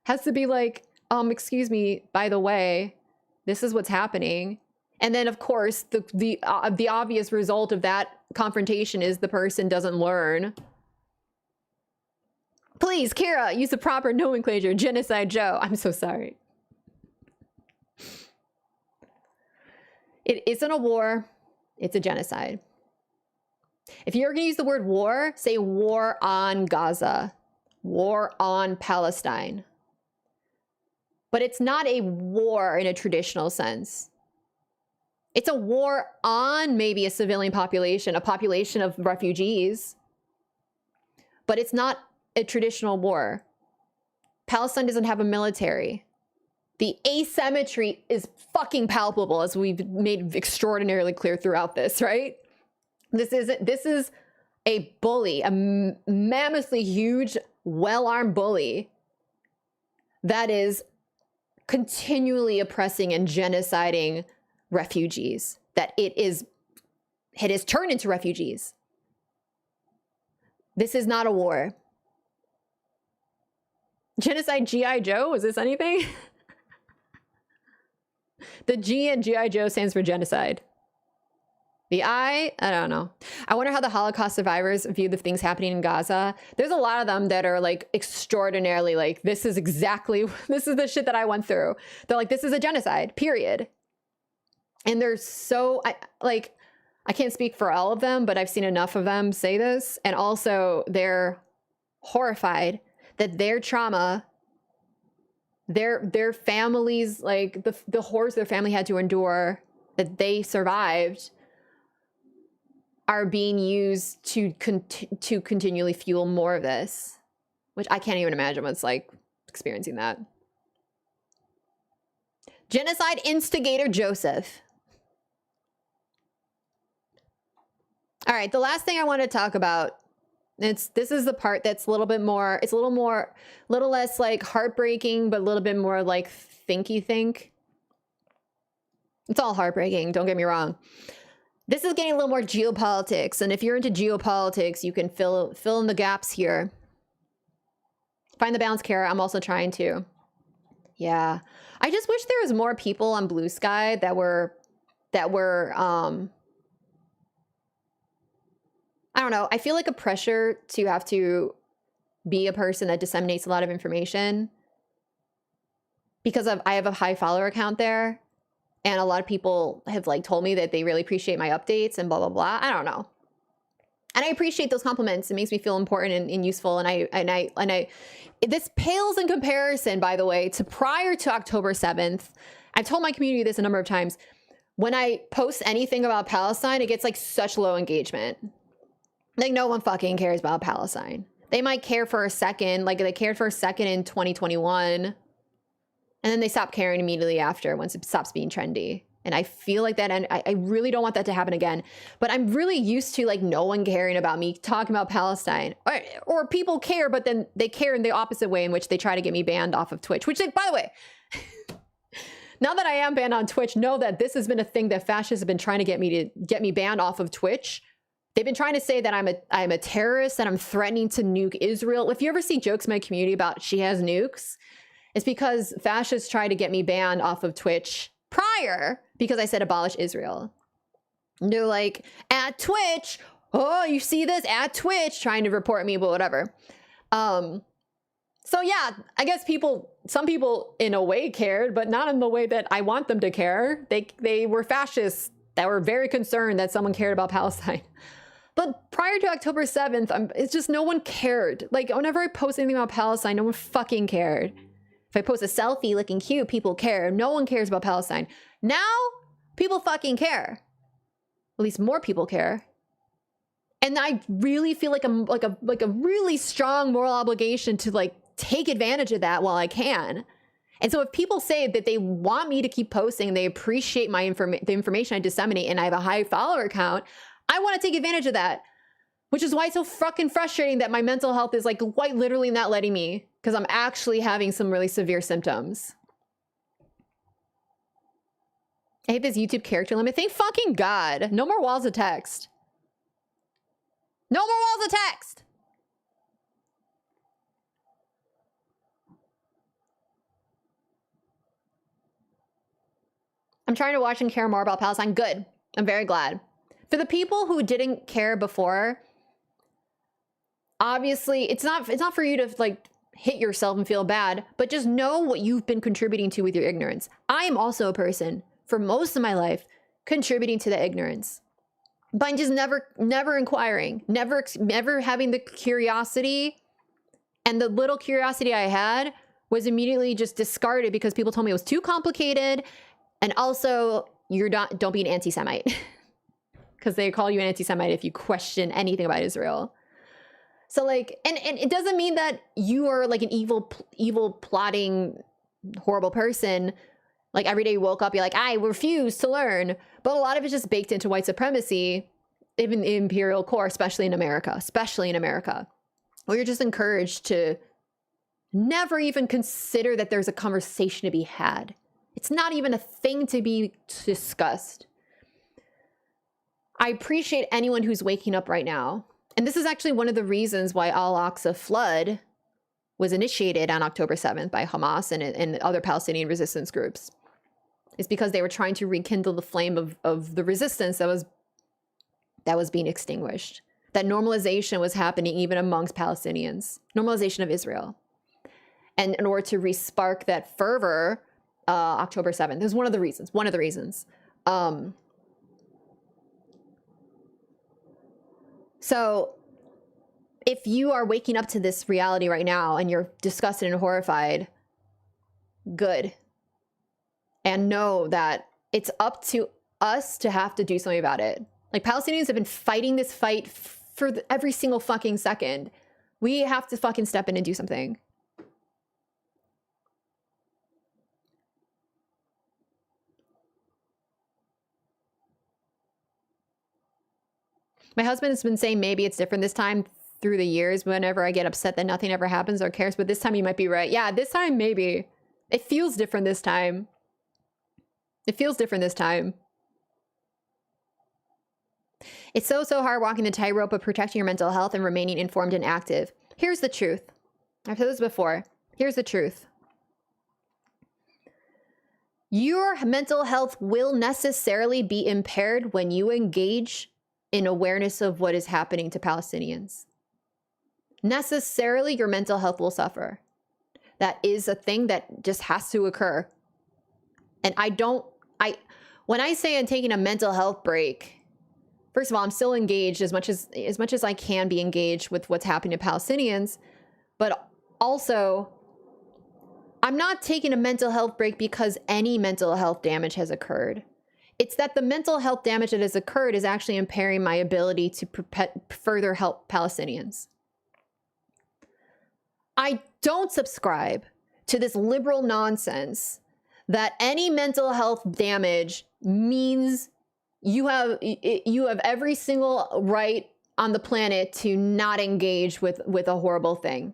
A: Has to be like, excuse me, by the way, this is what's happening. And then, of course, the obvious result of that confrontation is the person doesn't learn. Please, Kira, use the proper nomenclature. Genocide Joe. I'm so sorry. It isn't a war. It's a genocide. If you're going to use the word war, say war on Gaza. War on Palestine. But it's not a war in a traditional sense. It's a war on maybe a civilian population, a population of refugees. But it's not a traditional war. Palestine doesn't have a military. The asymmetry is fucking palpable, as we've made extraordinarily clear throughout this, right? This is a bully, a mammothly huge, well-armed bully that is continually oppressing and genociding refugees, that it has turned into refugees. This is not a war. Genocide G.I. Joe? Is this anything? The G in G.I. Joe stands for genocide. The I don't know. I wonder how the Holocaust survivors view the things happening in Gaza. There's a lot of them that are like extraordinarily like, this is the shit that I went through. They're like, this is a genocide, period. And they're so, I can't speak for all of them, but I've seen enough of them say this. And also they're horrified that their trauma, their families, like the horrors their family had to endure, that they survived, are being used to continually fuel more of this, which I can't even imagine what's like experiencing that. Genocide instigator Joseph. All right, the last thing I want to talk about, this is the part that's a little less like heartbreaking, but a little bit more like thinky think. It's all heartbreaking, don't get me wrong. This is getting a little more geopolitics, and if you're into geopolitics, you can fill in the gaps here. Find the balance, Kara. I'm also trying to. Yeah. I just wish there was more people on Blue Sky that were I don't know. I feel like a pressure to have to be a person that disseminates a lot of information because I have a high follower count there. And a lot of people have like told me that they really appreciate my updates and blah, blah, blah. I don't know. And I appreciate those compliments. It makes me feel important and useful. And this pales in comparison, by the way, to prior to October 7th. I've told my community this a number of times. When I post anything about Palestine, it gets like such low engagement. Like no one fucking cares about Palestine. They might care for a second, like they cared for a second in 2021. And then they stop caring immediately after once it stops being trendy. And I feel like that, and I really don't want that to happen again. But I'm really used to like no one caring about me talking about Palestine. Or people care, but then they care in the opposite way in which they try to get me banned off of Twitch. Which, by the way, now that I am banned on Twitch, know that this has been a thing that fascists have been trying to get me banned off of Twitch. They've been trying to say that I'm a terrorist, that I'm threatening to nuke Israel. If you ever see jokes in my community about she has nukes, it's because fascists tried to get me banned off of Twitch prior because I said abolish Israel. And they're like, at Twitch, oh, you see this? At Twitch, trying to report me, but whatever. So yeah, I guess some people in a way cared, but not in the way that I want them to care. They were fascists that were very concerned that someone cared about Palestine. But prior to October 7th, it's just no one cared. Like, whenever I post anything about Palestine, no one fucking cared. If I post a selfie looking cute, people care. No one cares about Palestine. Now, people fucking care. At least more people care. And I really feel like I'm like a really strong moral obligation to like take advantage of that while I can. And so if people say that they want me to keep posting and they appreciate the information I disseminate and I have a high follower count, I want to take advantage of that, which is why it's so fucking frustrating that my mental health is like quite literally not letting me, because I'm actually having some really severe symptoms. I hate this YouTube character limit. Thank fucking God. No more walls of text. No more walls of text. I'm trying to watch and care more about Palestine. Good. I'm very glad. For the people who didn't care before, obviously, it's not for you to like hit yourself and feel bad, but just know what you've been contributing to with your ignorance. I am also a person for most of my life contributing to the ignorance, but just never inquiring, never having the curiosity, and the little curiosity I had was immediately just discarded because people told me it was too complicated, and also don't be an anti-Semite. Because they call you an anti-Semite if you question anything about Israel. So like, and it doesn't mean that you are like an evil plotting, horrible person. Like every day you woke up, you're like, I refuse to learn. But a lot of it's just baked into white supremacy, even the imperial core, especially in America, where you're just encouraged to never even consider that there's a conversation to be had. It's not even a thing to be discussed. I appreciate anyone who's waking up right now. And this is actually one of the reasons why Al-Aqsa flood was initiated on October 7th by Hamas and other Palestinian resistance groups. It's because they were trying to rekindle the flame of the resistance that was being extinguished. That normalization was happening even amongst Palestinians. Normalization of Israel. And in order to re-spark that fervor, October 7th is one of the reasons. So if you are waking up to this reality right now and you're disgusted and horrified, good. And know that it's up to us to have to do something about it. Like Palestinians have been fighting this fight for every single fucking second. We have to fucking step in and do something. My husband has been saying maybe it's different this time through the years. Whenever I get upset that nothing ever happens or cares, but this time you might be right. Yeah, this time maybe. It feels different this time. It's so hard walking the tightrope of protecting your mental health and remaining informed and active. Here's the truth. I've said this before. Here's the truth. Your mental health will necessarily be impaired when you engage in awareness of what is happening to Palestinians. Necessarily, your mental health will suffer. That is a thing that just has to occur. And when I say I'm taking a mental health break, first of all, I'm still engaged as much as I can be engaged with what's happening to Palestinians, but also I'm not taking a mental health break because any mental health damage has occurred. It's that the mental health damage that has occurred is actually impairing my ability to further help Palestinians. I don't subscribe to this liberal nonsense that any mental health damage means you have every single right on the planet to not engage with a horrible thing.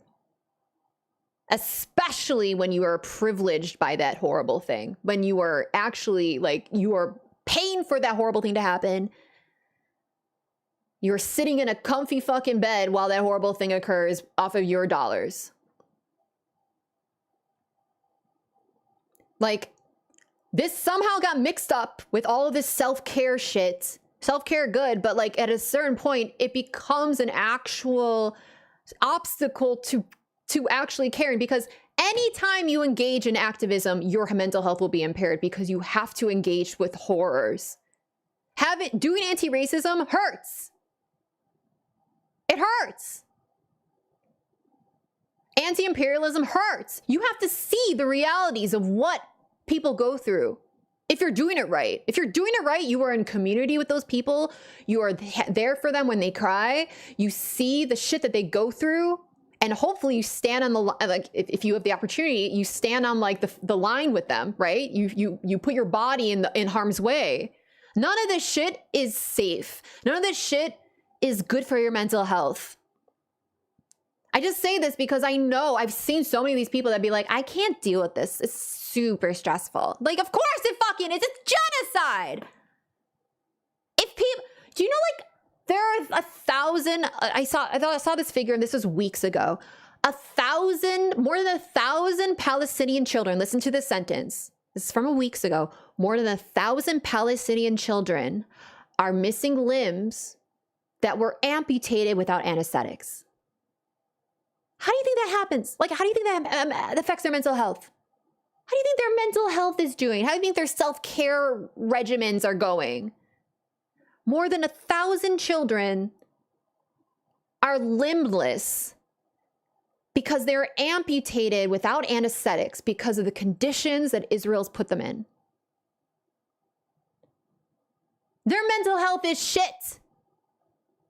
A: Especially when you are privileged by that horrible thing. When you are actually you are paying for that horrible thing to happen. You're sitting in a comfy fucking bed while that horrible thing occurs off of your dollars. This somehow got mixed up with all of this self-care shit. Self-care good, but at a certain point, it becomes an actual obstacle to actually caring, because anytime you engage in activism, your mental health will be impaired because you have to engage with horrors. Doing anti-racism hurts. It hurts. Anti-imperialism hurts. You have to see the realities of what people go through. If you're doing it right. If you're doing it right, you are in community with those people. You are there for them when they cry. You see the shit that they go through. And hopefully you stand on the, if you have the opportunity, you stand on the line with them, right? You put your body in harm's way. None of this shit is safe. None of this shit is good for your mental health. I just say this because I know I've seen so many of these people that be like, I can't deal with this. It's super stressful. Of course it fucking is. It's genocide. Do you know, there are 1,000, I saw this figure, and this was weeks ago. More than 1,000 Palestinian children, listen to this sentence. This is from weeks ago. more than 1,000 Palestinian children are missing limbs that were amputated without anesthetics. How do you think that happens? Like, how do you think that affects their mental health? How do you think their mental health is doing? How do you think their self-care regimens are going? More than 1,000 children are limbless because they're amputated without anesthetics because of the conditions that Israel's put them in. Their mental health is shit.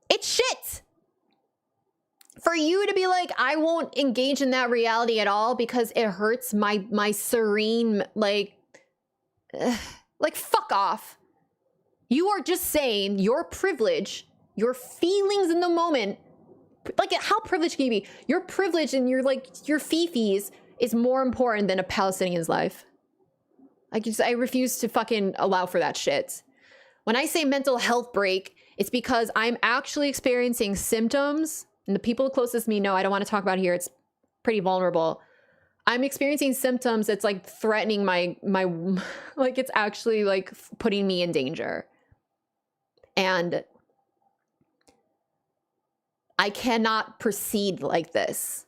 A: It's shit. For you to be like, I won't engage in that reality at all because it hurts my serene, like fuck off. You are just saying your privilege, your feelings in the moment, like how privileged can you be? Your privilege and your fifis is more important than a Palestinian's life. I refuse to fucking allow for that shit. When I say mental health break, it's because I'm actually experiencing symptoms, and the people closest to me know I don't want to talk about it here. It's pretty vulnerable. I'm experiencing symptoms that's like threatening my like it's actually like putting me in danger. And I cannot proceed like this.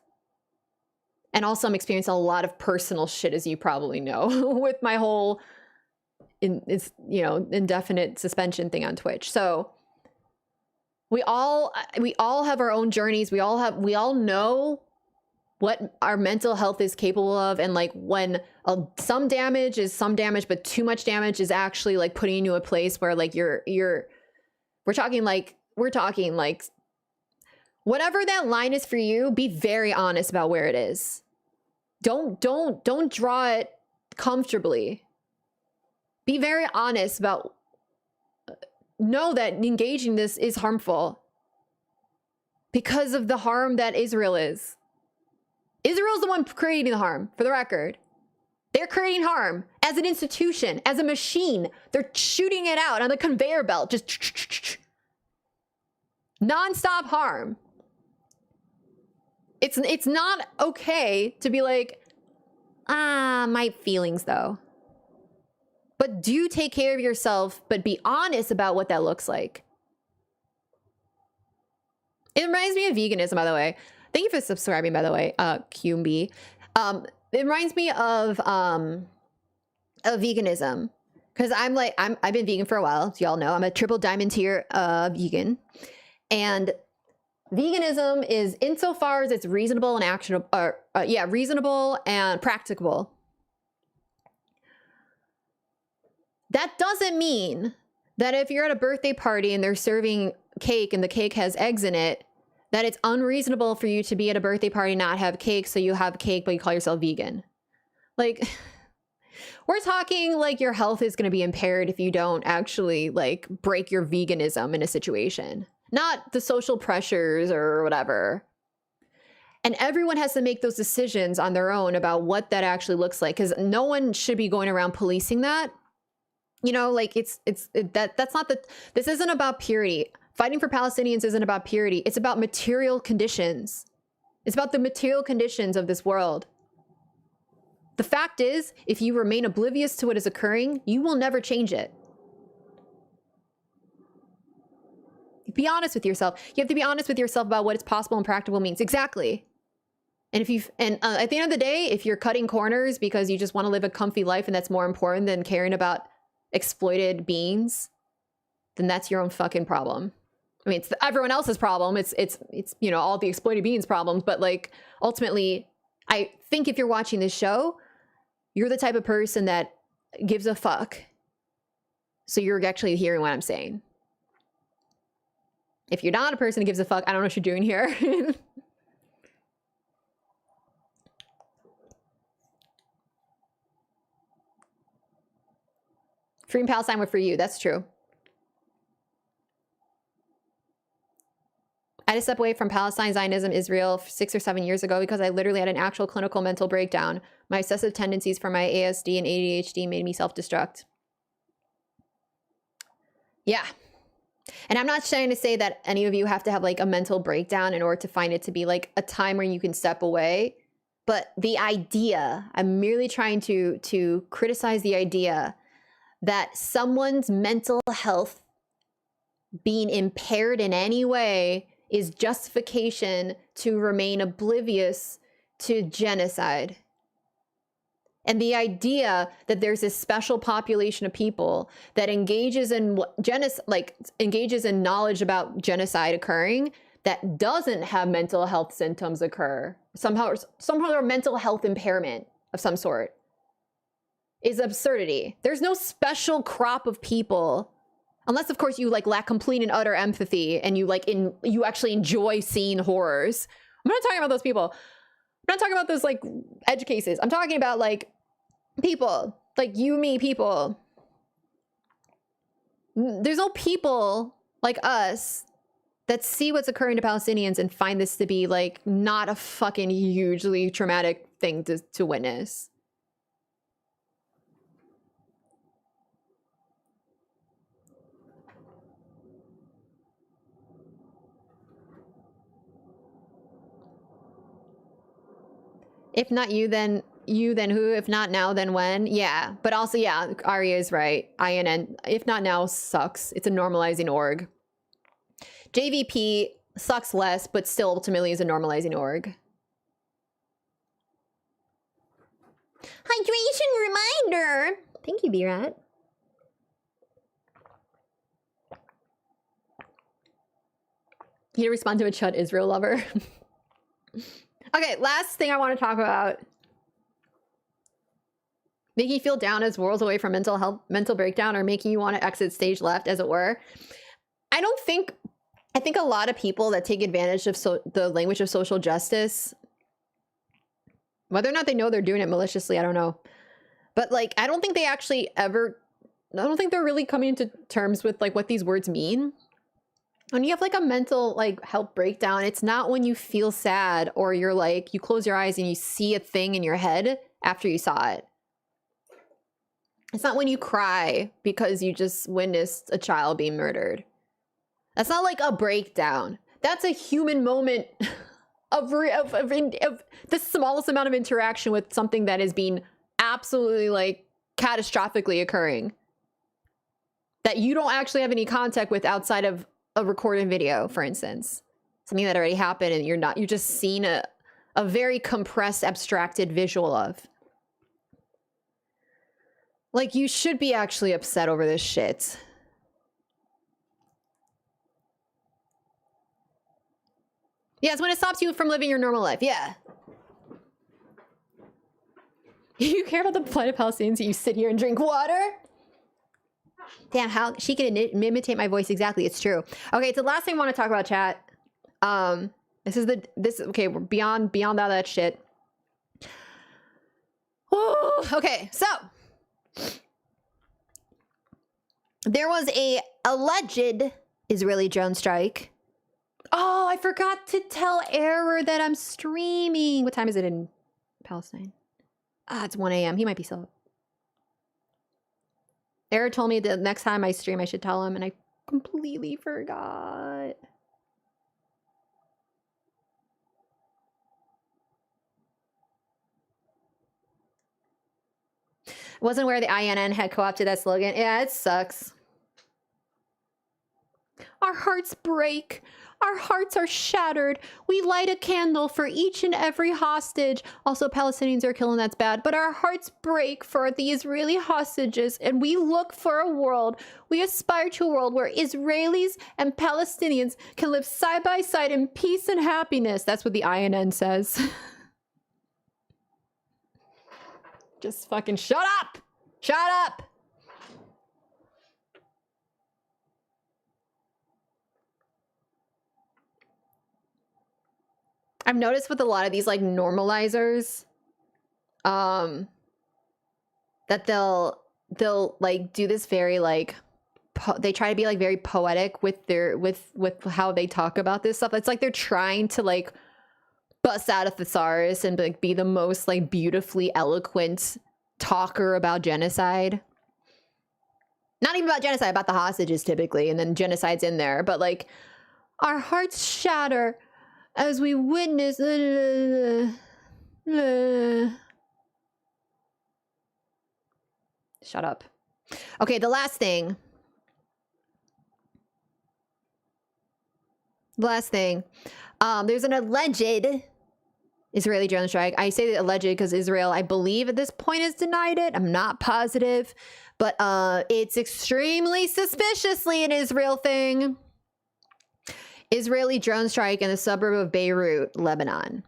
A: And also I'm experiencing a lot of personal shit, as you probably know, with my whole indefinite suspension thing on Twitch. So we all have our own journeys. We all know what our mental health is capable of, and like when some damage is some damage, but too much damage is actually like putting you in a place where like we're talking like whatever that line is for you, be very honest about where it is. Don't draw it comfortably. Be very honest about, know that engaging this is harmful because of the harm that Israel is. Israel's the one creating the harm, for the record. They're creating harm as an institution, as a machine. They're shooting it out on the conveyor belt, just non-stop harm. It's not okay to be like, my feelings though. But do take care of yourself, but be honest about what that looks like. It reminds me of veganism, by the way. Thank you for subscribing, by the way, QB. It reminds me of veganism. Because I've been vegan for a while, as y'all know. I'm a triple diamond tier vegan. And veganism is insofar as it's reasonable and actionable, reasonable and practicable. That doesn't mean that if you're at a birthday party and they're serving cake and the cake has eggs in it, that it's unreasonable for you to be at a birthday party and not have cake, so you have cake but you call yourself vegan. Like, we're talking like your health is going to be impaired if you don't actually like break your veganism in a situation, not the social pressures or whatever. And everyone has to make those decisions on their own about what that actually looks like, because no one should be going around policing that. You know, like that's not this isn't about purity. Fighting for Palestinians isn't about purity. It's about material conditions. It's about the material conditions of this world. The fact is, if you remain oblivious to what is occurring, you will never change it. Be honest with yourself. You have to be honest with yourself about what it's possible and practical means. Exactly. And at the end of the day, if you're cutting corners because you just want to live a comfy life and that's more important than caring about exploited beings, then that's your own fucking problem. I mean, it's everyone else's problem. It's all the exploited beings' problems. But like, ultimately, I think if you're watching this show, you're the type of person that gives a fuck. So you're actually hearing what I'm saying. If you're not a person who gives a fuck, I don't know what you're doing here. Freeing Palestine were for you. That's true. I had to step away from Palestine, Zionism, Israel 6 or 7 years ago because I literally had an actual clinical mental breakdown. My excessive tendencies for my ASD and ADHD made me self-destruct. Yeah. And I'm not trying to say that any of you have to have like a mental breakdown in order to find it to be like a time where you can step away. But the idea, I'm merely trying to criticize the idea that someone's mental health being impaired in any way is justification to remain oblivious to genocide. And the idea that there's this special population of people that engages in engages in knowledge about genocide occurring that doesn't have mental health symptoms occur, somehow or mental health impairment of some sort, is absurdity. There's no special crop of people, unless of course you like lack complete and utter empathy and you you actually enjoy seeing horrors. I'm not talking about those people. I'm not talking about those like edge cases. I'm talking about like people, like you, me, people. There's no people like us that see what's occurring to Palestinians and find this to be like not a fucking hugely traumatic thing to witness. If not you, then you, then who? If not now, then when? Yeah, but also, yeah, Arya is right. INN, if not now, sucks. It's a normalizing org. JVP sucks less, but still ultimately is a normalizing org. Hydration reminder. Thank you, B-Rat. You respond to a Chud Israel lover. Okay, last thing I want to talk about. Making you feel down as worlds away from mental breakdown, or making you want to exit stage left, as it were. I think a lot of people that take advantage of the language of social justice, whether or not they know they're doing it maliciously, I don't know. But like, I don't think they're really coming into terms with like what these words mean. When you have like a mental like health breakdown, it's not when you feel sad or you're like, you close your eyes and you see a thing in your head after you saw it. It's not when you cry because you just witnessed a child being murdered. That's not like a breakdown. That's a human moment of the smallest amount of interaction with something that is being absolutely like catastrophically occurring, that you don't actually have any contact with outside of a recorded video, for instance. Something that already happened and you're just seeing a very compressed, abstracted visual of. Like, you should be actually upset over this shit. Yeah, it's when it stops you from living your normal life. Yeah. You care about the plight of Palestinians, you sit here and drink water? Damn, how she can imitate my voice exactly. It's true. Okay, it's the last thing I want to talk about, chat. Okay, we're beyond all that shit. Woo, okay, so there was a alleged Israeli drone strike. Oh, I forgot to tell Error that I'm streaming. What time is it in Palestine? It's 1 a.m. He might be still up. Error told me the next time I stream, I should tell him, and I completely forgot. Wasn't where the INN had co-opted that slogan. Yeah, it sucks. Our hearts break. Our hearts are shattered. We light a candle for each and every hostage. Also, Palestinians are killing, that's bad. But our hearts break for the Israeli hostages, and we look for a world. We aspire to a world where Israelis and Palestinians can live side by side in peace and happiness. That's what the INN says. Just fucking shut up! Shut up! I've noticed with a lot of these like normalizers, that they'll like do this very like they try to be like very poetic with their with how they talk about this stuff. It's like they're trying to like bust out a thesaurus and like be the most like beautifully eloquent talker about genocide. Not even about genocide, about the hostages typically, and then genocide's in there. But like, our hearts shatter as we witness. Shut up. Okay, the last thing. There's an alleged Israeli drone strike. I say alleged because Israel, I believe at this point, has denied it. I'm not positive, but it's extremely suspiciously an Israel thing. Israeli drone strike in the suburb of Beirut, Lebanon.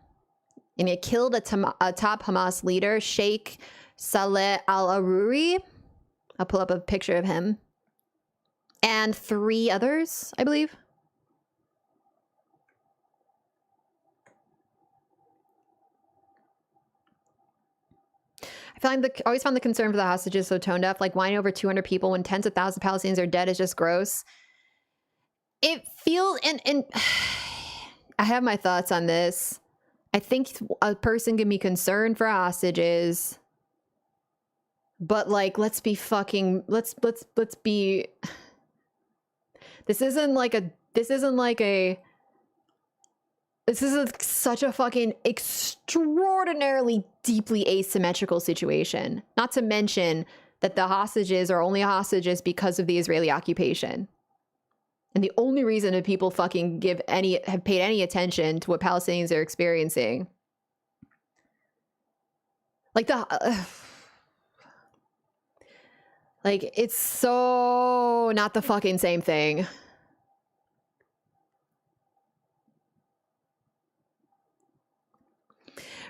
A: And it killed a top Hamas leader, Sheikh Saleh al-Aruri. I'll pull up a picture of him. And 3 others, I believe. Always found the concern for the hostages so tone deaf. Like whining over 200 people when tens of thousands of Palestinians are dead is just gross. It feels, and I have my thoughts on this. I think a person can be concerned for hostages, but like, let's be fucking, let's be, this is such a fucking extraordinarily deeply asymmetrical situation. Not to mention that the hostages are only hostages because of the Israeli occupation. And the only reason that people fucking have paid any attention to what Palestinians are experiencing. Like like it's so not the fucking same thing.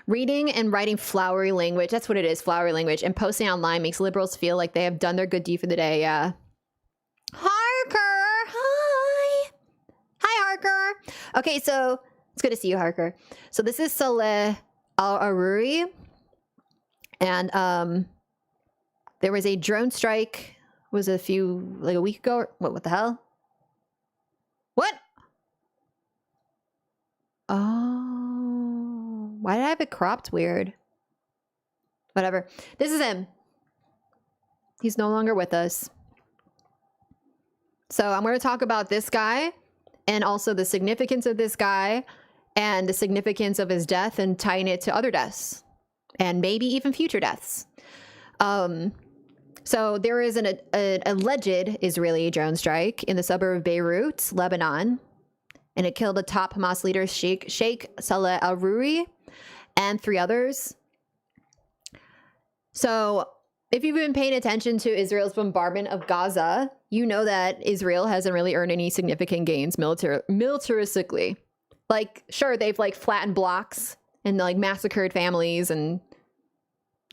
A: Reading and writing flowery language, that's what it is, flowery language, and posting online makes liberals feel like they have done their good deed for the day, yeah. Harker! Hi! Hi, Harker! Okay, so, it's good to see you, Harker. So this is Saleh al-Aruri, and there was a drone strike, was a week ago, what the hell? What? Oh, why did I have it cropped weird? Whatever. This is him. He's no longer with us. So I'm going to talk about this guy and also the significance of this guy and the significance of his death and tying it to other deaths and maybe even future deaths. So there is an alleged Israeli drone strike in the suburb of Beirut, Lebanon. And it killed a top Hamas leader, Sheikh Saleh al-Aruri, and 3 others. So if you've been paying attention to Israel's bombardment of Gaza, you know that Israel hasn't really earned any significant gains militaristically. Like, sure, they've like flattened blocks and like massacred families and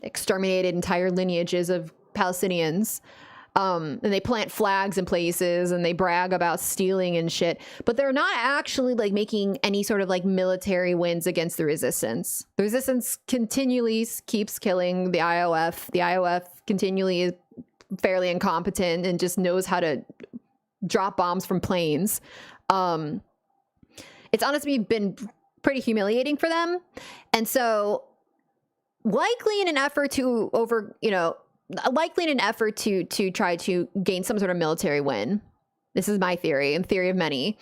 A: exterminated entire lineages of Palestinians. And they plant flags in places and they brag about stealing and shit, but they're not actually like making any sort of like military wins against the resistance. The resistance continually keeps killing the IOF. The IOF continually is fairly incompetent and just knows how to drop bombs from planes. It's honestly been pretty humiliating for them. And so likely in an effort to try to gain some sort of military win. This is my theory and theory of many.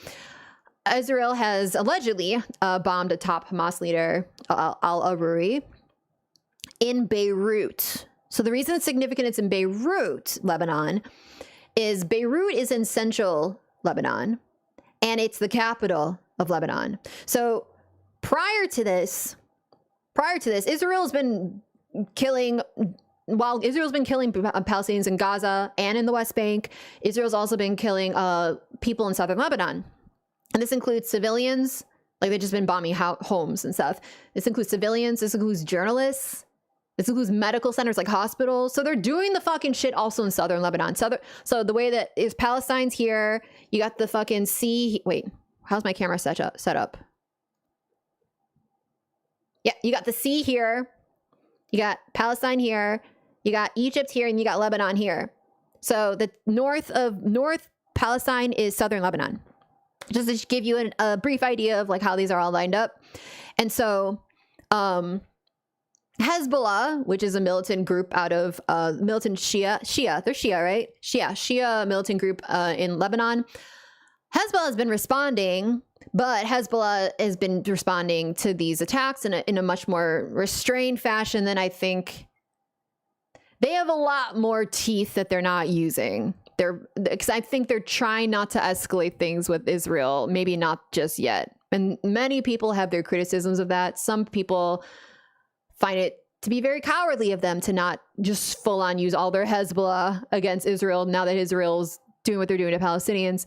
A: Israel has allegedly bombed a top Hamas leader, al-Aruri, in Beirut. So the reason it's significant it's in Beirut, Lebanon, is Beirut is in central Lebanon, and it's the capital of Lebanon. So prior to this, Israel's been killing... While Israel's been killing Palestinians in Gaza and in the West Bank, Israel's also been killing people in southern Lebanon. And this includes civilians, like they've just been bombing homes and stuff. This includes civilians, this includes journalists, this includes medical centers like hospitals. So they're doing the fucking shit also in southern Lebanon. So the way that is Palestine's here, you got the fucking sea. Wait, how's my camera set up? Yeah, you got the sea here. You got Palestine here. You got Egypt here and you got Lebanon here. So the north Palestine is southern Lebanon. Just to give you a brief idea of like how these are all lined up. And so Hezbollah, which is a militant group out of militant Shia, they're Shia, right? Shia militant group in Lebanon. Hezbollah has been responding, but Hezbollah has been responding to these attacks in a much more restrained fashion than I think they have a lot more teeth that they're not using. Because I think they're trying not to escalate things with Israel, maybe not just yet. And many people have their criticisms of that. Some people find it to be very cowardly of them to not just full on use all their Hezbollah against Israel now that Israel's doing what they're doing to Palestinians.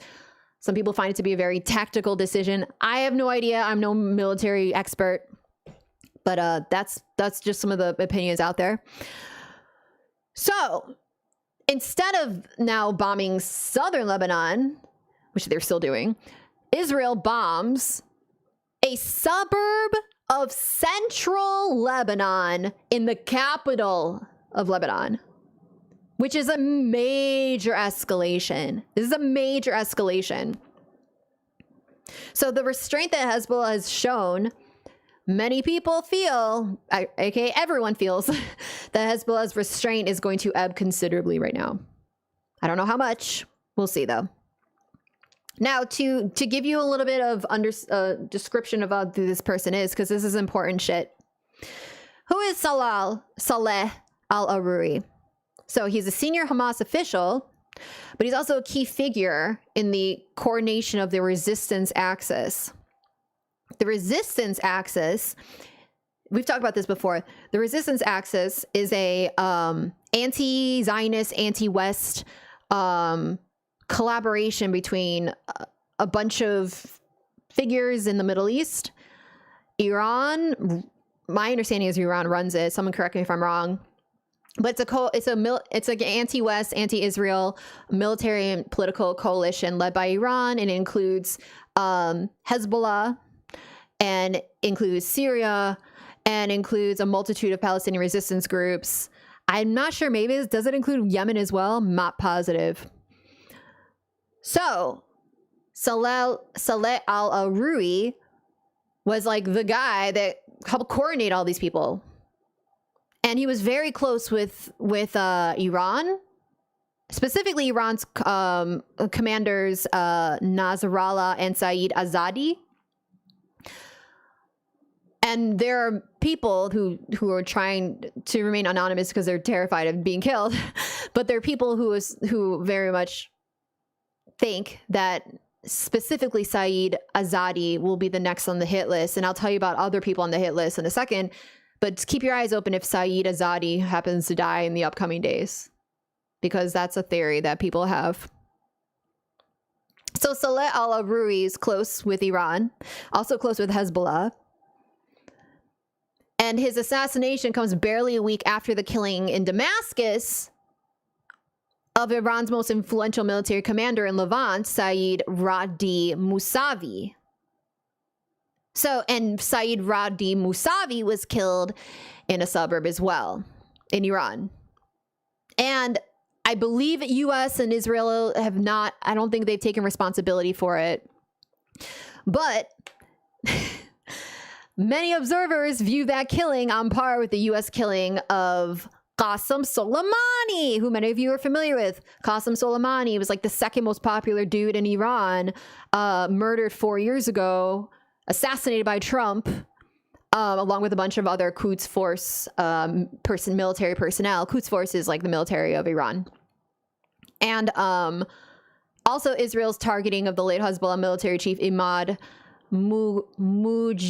A: Some people find it to be a very tactical decision. I have no idea. I'm no military expert, but that's just some of the opinions out there. So instead of now bombing southern Lebanon, which they're still doing, Israel bombs a suburb of central Lebanon in the capital of Lebanon, which is a major escalation. This is a major escalation. So the restraint that Hezbollah has shown, many people feel, aka everyone feels, that Hezbollah's restraint is going to ebb considerably right now. I don't know how much. We'll see, though. Now, to give you a little bit of description of who this person is, because this is important shit. Who is Saleh al-Aruri? So he's a senior Hamas official, but he's also a key figure in the coordination of the resistance axis. The resistance axis, we've talked about this before. The resistance axis is a anti-Zionist, anti-West collaboration between a bunch of figures in the Middle East. Iran, my understanding is Iran runs it. Someone correct me if I'm wrong. But it's like an anti-West, anti-Israel military and political coalition led by Iran, and it includes Hezbollah, and includes Syria, and includes a multitude of Palestinian resistance groups. I'm not sure. Maybe does it include Yemen as well? I'm not positive. So Saleh al-Aruri was like the guy that helped coordinate all these people. And he was very close with Iran, specifically Iran's commanders Nasrallah and Saeed Azadi. And there are people who are trying to remain anonymous because they're terrified of being killed. But there are people who very much think that specifically Saeed Azadi will be the next on the hit list. And I'll tell you about other people on the hit list in a second. But keep your eyes open if Saeed Azadi happens to die in the upcoming days, because that's a theory that people have. So Saleh al-Aruri is close with Iran, also close with Hezbollah. And his assassination comes barely a week after the killing in Damascus of Iran's most influential military commander in Levant, Saeed Radi Mousavi. So, and Saeed Radi Mousavi was killed in a suburb as well in Iran. And I believe US and Israel have not, I don't think they've taken responsibility for it. But many observers view that killing on par with the US killing of Qasem Soleimani, who many of you are familiar with. Qasem Soleimani was like the second most popular dude in Iran, murdered 4 years ago, assassinated by Trump, along with a bunch of other Quds Force military personnel. Quds Force is like the military of Iran. And also Israel's targeting of the late Hezbollah military chief Imad Mujniyeh.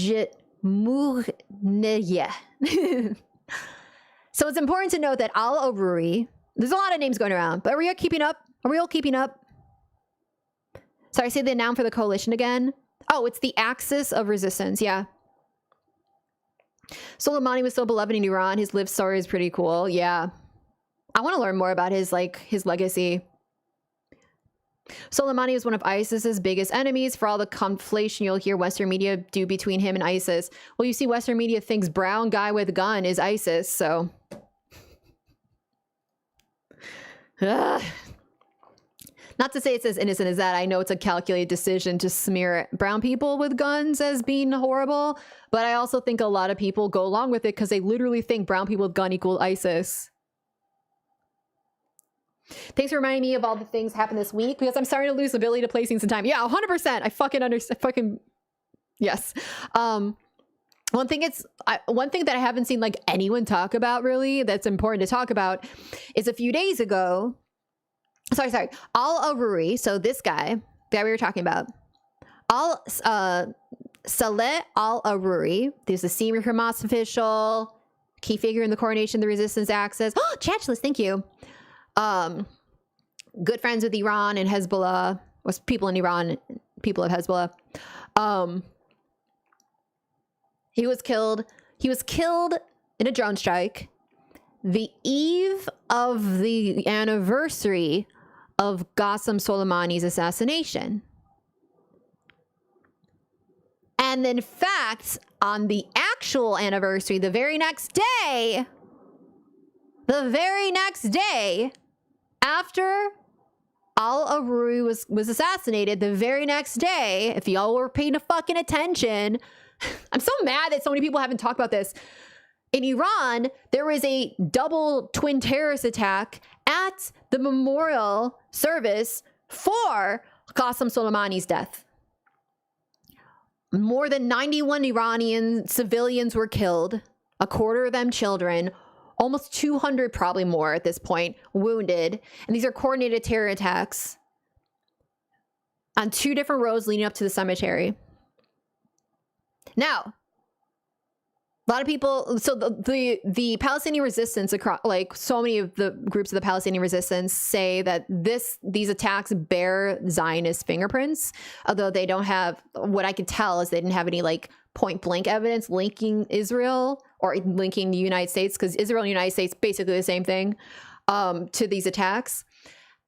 A: So it's important to note that al-Aruri, there's a lot of names going around, but are we all keeping up? Are we all keeping up? Sorry, I say the noun for the coalition again. Oh, it's the axis of resistance. Yeah. Soleimani was so beloved in Iran. His life story is pretty cool. Yeah. I want to learn more about his legacy. Soleimani was one of ISIS's biggest enemies. For all the conflation you'll hear Western media do between him and ISIS. Well, you see, Western media thinks brown guy with gun is ISIS, so. Ugh. Not to say it's as innocent as that. I know it's a calculated decision to smear brown people with guns as being horrible, but I also think a lot of people go along with it because they literally think brown people with gun equal ISIS. Thanks for reminding me of all the things happened this week, because I'm starting to lose the ability to play scenes in time. Yeah, 100%. I fucking understand. Yes. one thing that I haven't seen like anyone talk about really that's important to talk about is a few days ago. Sorry. Al-Aruri. So this guy that we were talking about, Saleh Al-Aruri. There's a senior Hamas official, key figure in the coordination of the resistance axis. Oh, Chatchless, thank you. Good friends with Iran and Hezbollah. Was people in Iran, people of Hezbollah. He was killed in a drone strike the eve of the anniversary of Qasem Soleimani's assassination. And in fact, on the actual anniversary, the very next day after Al-Aruri was assassinated, the very next day, if y'all were paying fucking attention, I'm so mad that so many people haven't talked about this. In Iran, there was a double twin terrorist attack at the memorial service for Qasem Soleimani's death. More than 91 Iranian civilians were killed, a quarter of them children, almost 200, probably more at this point, wounded. And these are coordinated terror attacks on 2 different roads leading up to the cemetery. Now, a lot of people, so the Palestinian resistance across, like so many of the groups of the Palestinian resistance say that these attacks bear Zionist fingerprints, although they don't have, what I could tell is they didn't have any like point blank evidence linking Israel or linking the United States, because Israel and the United States basically the same thing, to these attacks.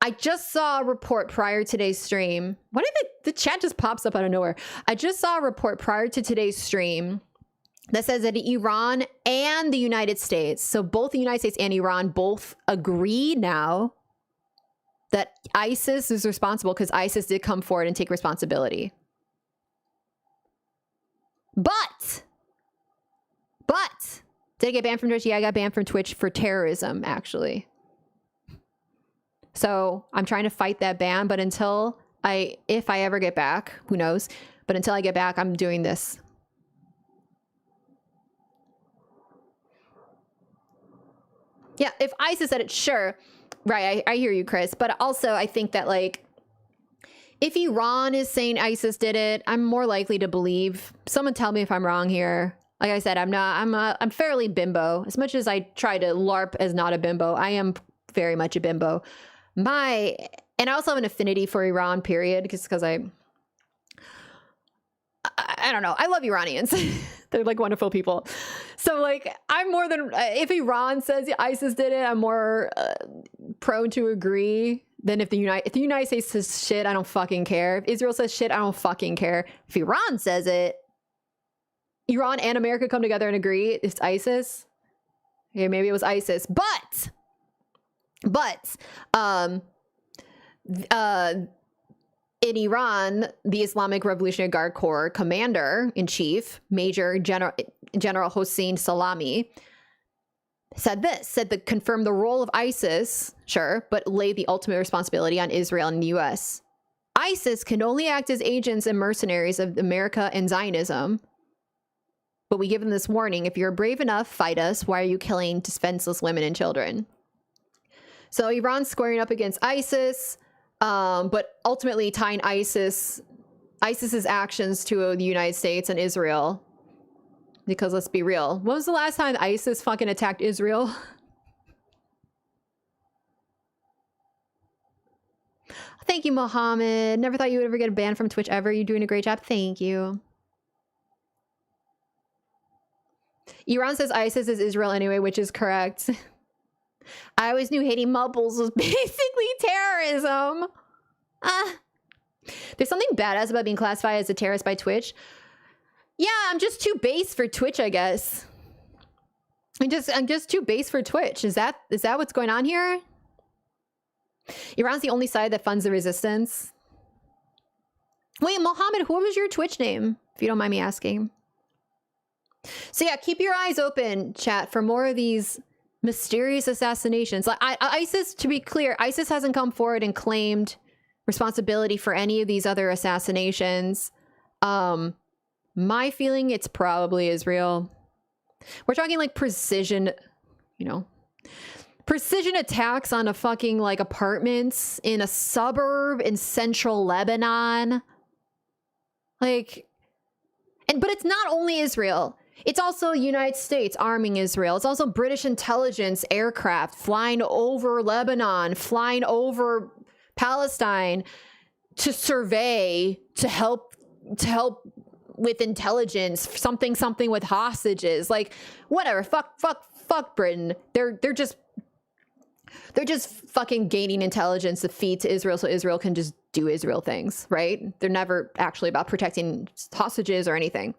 A: I just saw a report prior to today's stream. What if the chat just pops up out of nowhere? I just saw a report prior to today's stream that says that Iran and the United States, so both the United States and Iran both agree now that ISIS is responsible, because ISIS did come forward and take responsibility. But did I get banned from Twitch? Yeah, I got banned from Twitch for terrorism, actually. So I'm trying to fight that ban, but if I ever get back, who knows? But until I get back, I'm doing this. Yeah, if ISIS said it, sure. Right, I hear you, Chris. But also, I think that, like, if Iran is saying ISIS did it, I'm more likely to believe. Someone tell me if I'm wrong here. Like I said, I'm fairly bimbo. As much as I try to LARP as not a bimbo, I am very much a bimbo. And I also have an affinity for Iran, period, because I don't know. I love Iranians. They're like wonderful people. So like, I'm more than, if Iran says ISIS did it, I'm more prone to agree than if the United States says shit, I don't fucking care. If Israel says shit, I don't fucking care. If Iran says it, Iran and America come together and agree it's ISIS. Okay, maybe it was ISIS, but in Iran, the Islamic Revolutionary Guard Corps commander-in-chief, Major General Hossein Salami, said that confirmed the role of ISIS, sure, but laid the ultimate responsibility on Israel and the U.S. ISIS can only act as agents and mercenaries of America and Zionism. But we give them this warning: if you're brave enough, fight us. Why are you killing defenseless women and children? So Iran's squaring up against ISIS, but ultimately tying ISIS's actions to the United States and Israel. Because let's be real, when was the last time ISIS fucking attacked Israel? Thank you, Mohammed. Never thought you would ever get banned from Twitch ever. You're doing a great job. Thank you. Iran says ISIS is Israel anyway, which is correct. I always knew hating Mubbles was basically terrorism. There's something badass about being classified as a terrorist by Twitch. Yeah, I'm just too base for Twitch, I guess. I'm just too base for Twitch. Is that what's going on here? Iran's the only side that funds the resistance. Wait, Mohammed, what was your Twitch name? If you don't mind me asking. So yeah, keep your eyes open, chat, for more of these mysterious assassinations. Like ISIS, to be clear, ISIS hasn't come forward and claimed responsibility for any of these other assassinations. My feeling, it's probably Israel. We're talking like precision, you know, precision attacks on a fucking like apartments in a suburb in central Lebanon. Like, but it's not only Israel. It's also United States arming Israel. It's also British intelligence aircraft flying over Lebanon, flying over Palestine to survey, to help with intelligence, something with hostages. Like, whatever. Fuck Britain. They're just fucking gaining intelligence to feed to Israel so Israel can just do Israel things, right? They're never actually about protecting hostages or anything.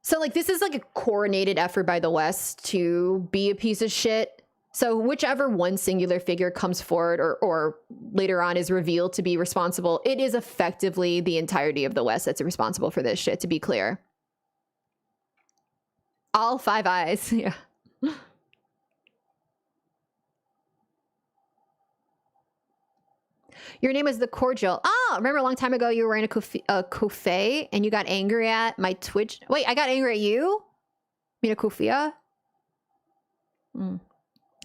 A: So like this is like a coordinated effort by the West to be a piece of shit. So whichever one singular figure comes forward or later on is revealed to be responsible, it is effectively the entirety of the West that's responsible for this shit, to be clear. All Five Eyes, yeah. Your name is The Cordial. Oh, remember a long time ago you were in a kufi and you got angry at my Twitch. Wait, I got angry at you? You mean a kufia?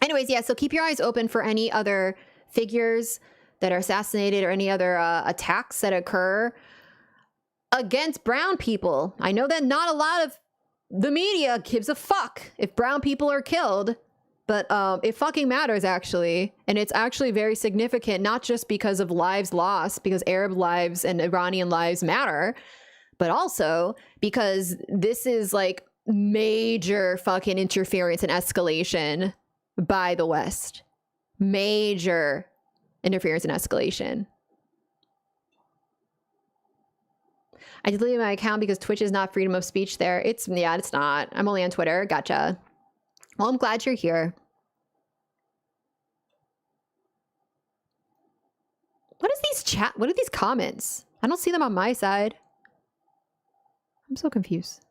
A: Anyways, yeah, so keep your eyes open for any other figures that are assassinated or any other attacks that occur against brown people. I know that not a lot of the media gives a fuck if brown people are killed. But it fucking matters, actually. And it's actually very significant, not just because of lives lost, because Arab lives and Iranian lives matter, but also because this is like major fucking interference and escalation by the West. Major interference and escalation. I deleted my account because Twitch is not freedom of speech there. It's not. I'm only on Twitter. Gotcha. Well, I'm glad you're here. What are these comments? I don't see them on my side. I'm so confused.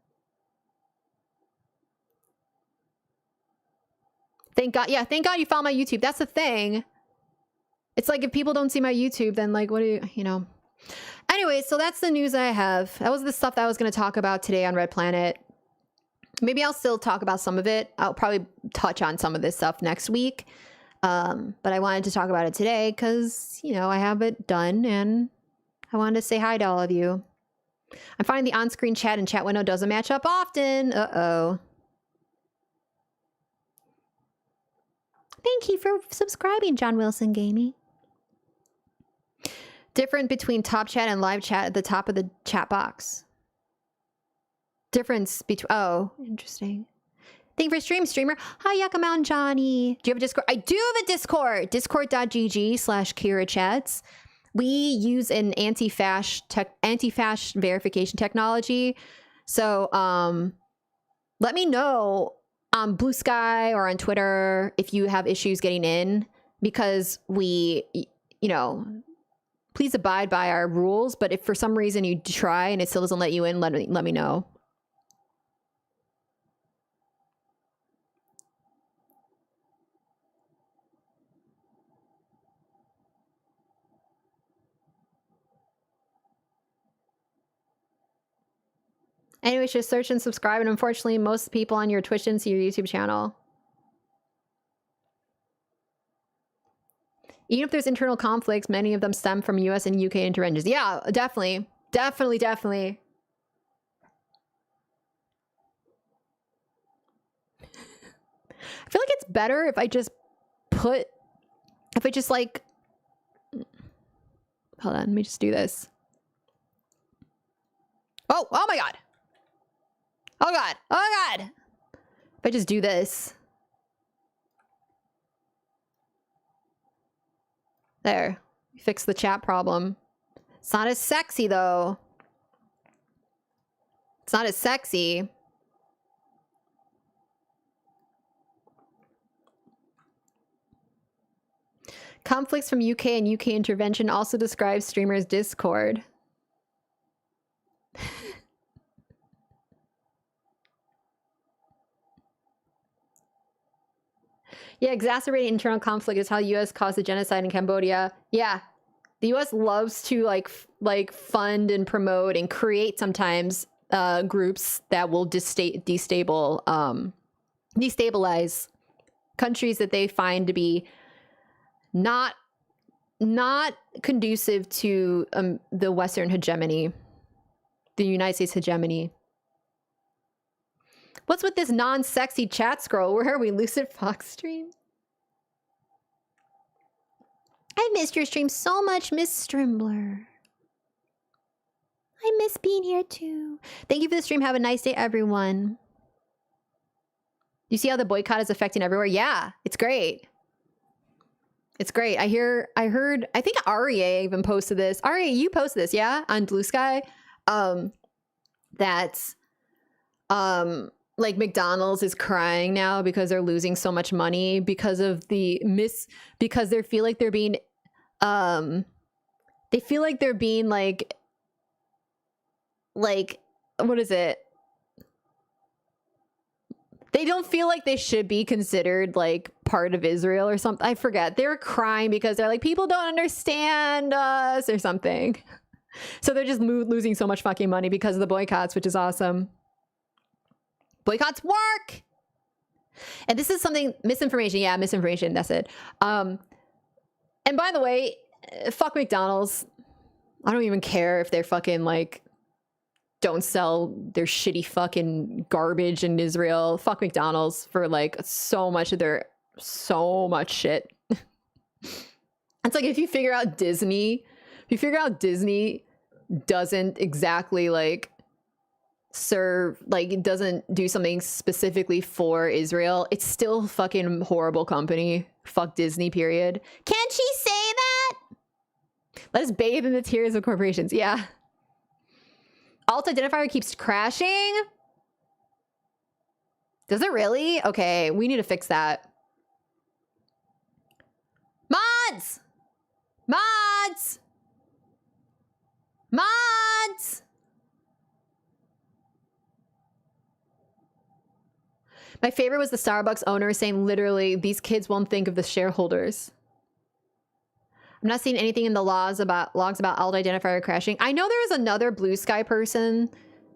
A: Thank God. Yeah, thank God you found my YouTube. That's the thing. It's like if people don't see my YouTube, then like, what do you know? Anyway, so that's the news I have. That was the stuff that I was going to talk about today on Red Planet. Maybe I'll still talk about some of it. I'll probably touch on some of this stuff next week. But I wanted to talk about it today because, you know, I have it done and I wanted to say hi to all of you. I'm finding the on-screen chat and chat window doesn't match up often. Uh-oh. Thank you for subscribing, John Wilson Gaming. Different between top chat and live chat at the top of the chat box. Difference between, oh, interesting. Thank you for streamer. Hi, Yucca Mountain Johnny. Do you have a Discord? I do have a Discord. Discord.gg/Kira Chats. We use an anti-fash verification technology. So let me know on Blue Sky or on Twitter if you have issues getting in, because we, you know, please abide by our rules. But if for some reason you try and it still doesn't let you in, let me know. Anyways, just search and subscribe, and unfortunately, most people on your Twitch didn't see your YouTube channel. Even if there's internal conflicts, many of them stem from US and UK interventions. Yeah, definitely. Definitely. I feel like it's better if I just like... Hold on, let me just do this. Oh my God. Oh God. If I just do this. There. Fix the chat problem. It's not as sexy, though. It's not as sexy. Conflicts from UK and UK intervention also describes streamers' Discord. Yeah, exacerbating internal conflict is how the U.S. caused the genocide in Cambodia. Yeah, the U.S. loves to like fund and promote and create sometimes groups that will destabilize countries that they find to be not conducive to the Western hegemony, the United States hegemony. What's with this non-sexy chat scroll? Where are we? Lucid Fox stream? I missed your stream so much, Miss Strimbler. I miss being here too. Thank you for the stream. Have a nice day, everyone. You see how the boycott is affecting everywhere? Yeah, it's great. It's great. I heard, I think Aria even posted this. Aria, you posted this, yeah? On Blue Sky. That, like McDonald's is crying now because they're losing so much money because of because they feel like they're being, like, what is it? They don't feel like they should be considered like part of Israel or something. I forget. They were crying because they're like, people don't understand us or something. So they're just losing so much fucking money because of the boycotts, which is awesome. Boycotts work. And this is something, misinformation. Yeah, misinformation. That's it. And by the way, fuck McDonald's. I don't even care if they're fucking like, don't sell their shitty fucking garbage in Israel. Fuck McDonald's for like so much shit. It's like if you figure out Disney doesn't exactly like serve, like it doesn't do something specifically for Israel, it's still a fucking horrible company. Fuck Disney, period. Can't she say that? Let us bathe in the tears of corporations. Yeah. Alt identifier keeps crashing. Does it really? Okay, we need to fix that. Mods! Mods! Mods! My favorite was the Starbucks owner saying literally, these kids won't think of the shareholders. I'm not seeing anything in the logs about alt identifier crashing. I know there was another Blue Sky person.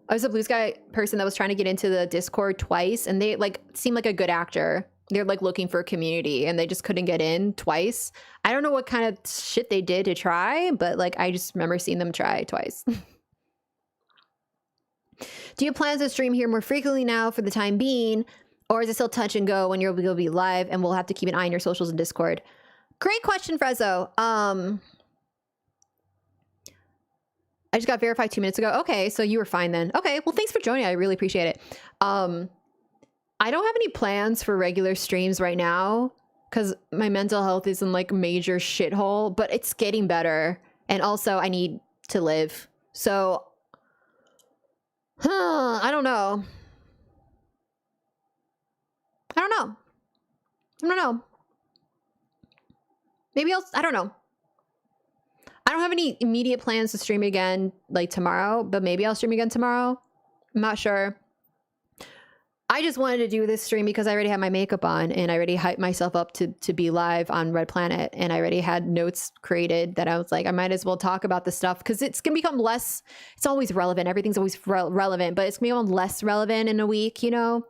A: I was a Blue Sky person that was trying to get into the Discord twice, and they like seemed like a good actor. They're like looking for a community, and they just couldn't get in twice. I don't know what kind of shit they did to try, but like I just remember seeing them try twice. Do you have plans to stream here more frequently now for the time being, or is it still touch and go when you'll be live, and we'll have to keep an eye on your socials and Discord? Great question, Frezzo. I just got verified 2 minutes ago. Okay, so you were fine then. Okay, well, thanks for joining. I really appreciate it. I don't have any plans for regular streams right now because my mental health is in like major shithole, but it's getting better. And also I need to live. So, I don't know. I don't know. Maybe I don't know. I don't have any immediate plans to stream again like tomorrow, but maybe I'll stream again tomorrow. I'm not sure. I just wanted to do this stream because I already had my makeup on and I already hyped myself up to be live on Red Planet, and I already had notes created that I was like, I might as well talk about this stuff because it's going to become less, it's always relevant. Everything's always relevant, but it's going to become less relevant in a week, you know?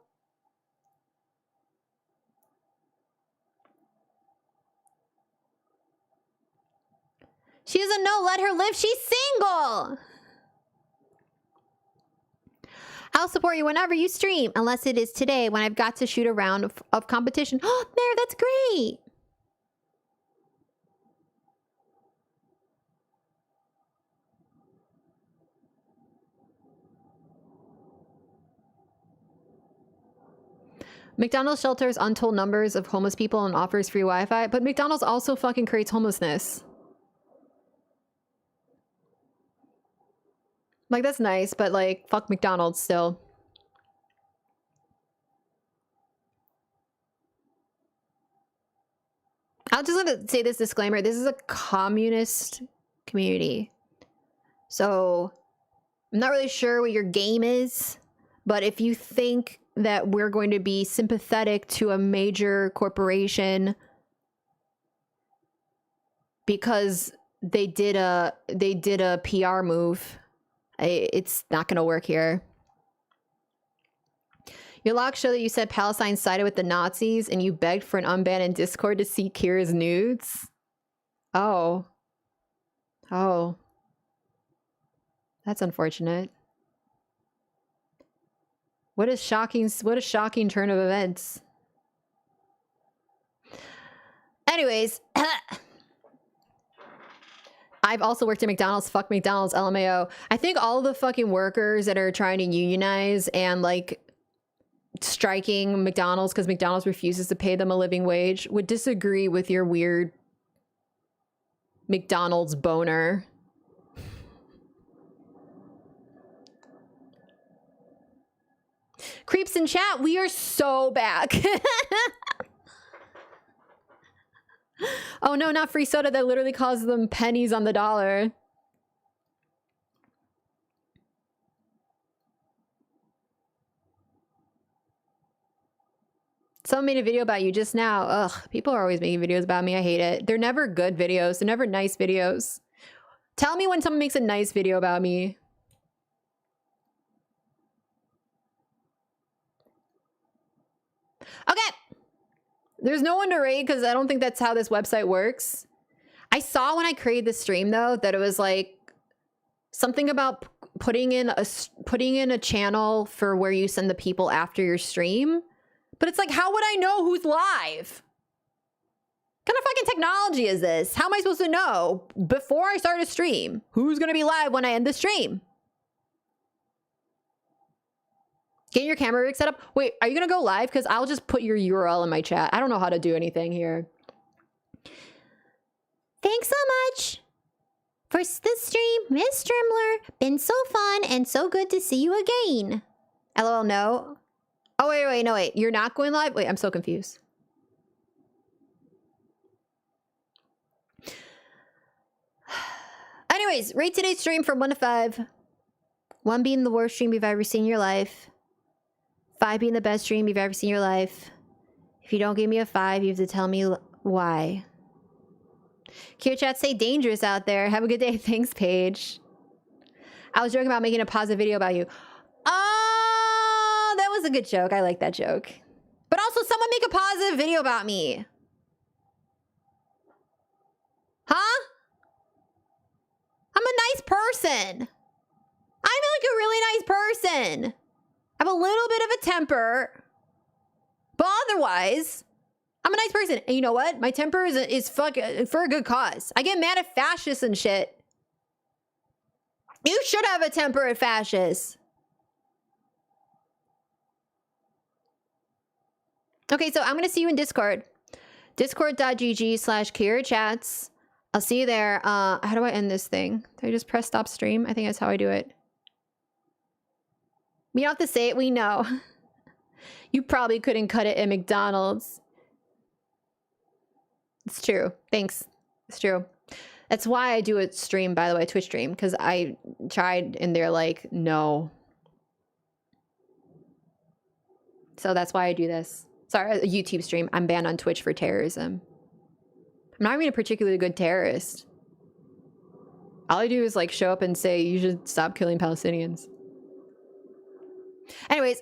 A: She doesn't know, let her live. She's single. I'll support you whenever you stream, unless it is today when I've got to shoot a round of competition. Oh, there, that's great. McDonald's shelters untold numbers of homeless people and offers free Wi-Fi, but McDonald's also fucking creates homelessness. Like, that's nice, but like, fuck McDonald's still. I'm just gonna say this disclaimer. This is a communist community. So, I'm not really sure what your game is, but if you think that we're going to be sympathetic to a major corporation because they did a PR move, it's not going to work here. Your logs show that you said Palestine sided with the Nazis and you begged for an unban in Discord to see Kira's nudes. Oh. Oh. That's unfortunate. What a shocking turn of events. Anyways, I've also worked at McDonald's. Fuck McDonald's, LMAO. I think all the fucking workers that are trying to unionize and like striking McDonald's because McDonald's refuses to pay them a living wage would disagree with your weird McDonald's boner. Creeps in chat, we are so back. Oh no, not free soda. That literally costs them pennies on the dollar. Someone made a video about you just now. Ugh, people are always making videos about me. I hate it. They're never good videos. They're never nice videos. Tell me when someone makes a nice video about me. Okay. There's no one to rate because I don't think that's how this website works. I saw when I created the stream though that it was like something about putting in a channel for where you send the people after your stream. But it's like, how would I know who's live? What kind of fucking technology is this? How am I supposed to know before I start a stream who's gonna be live when I end the stream? Get your camera rig set up. Wait, are you gonna go live? Because I'll just put your URL in my chat. I don't know how to do anything here. Thanks so much for the stream, Miss Strimler. Been so fun and so good to see you again. LOL, no. Oh, wait, no, wait. You're not going live? Wait, I'm so confused. Anyways, rate today's stream from 1 to 5. 1 being the worst stream you've ever seen in your life. 5 being the best stream you've ever seen in your life. If you don't give me a 5, you have to tell me why. Kira chat, say dangerous out there. Have a good day. Thanks, Paige. I was joking about making a positive video about you. Oh, that was a good joke. I like that joke. But also, someone make a positive video about me. Huh? I'm a nice person. I'm like a really nice person. I have a little bit of a temper, but otherwise, I'm a nice person. And you know what? My temper is fucking for a good cause. I get mad at fascists and shit. You should have a temper at fascists. Okay, so I'm going to see you in Discord. Discord.gg/KiraChats. I'll see you there. How do I end this thing? Do I just press stop stream? I think that's how I do it. We don't have to say it. We know. You probably couldn't cut it at McDonald's. It's true. Thanks. It's true. That's why I do a stream, by the way, Twitch stream, because I tried and they're like, no. So that's why I do this. Sorry, a YouTube stream. I'm banned on Twitch for terrorism. I'm not even a particularly good terrorist. All I do is like show up and say, you should stop killing Palestinians. Anyways,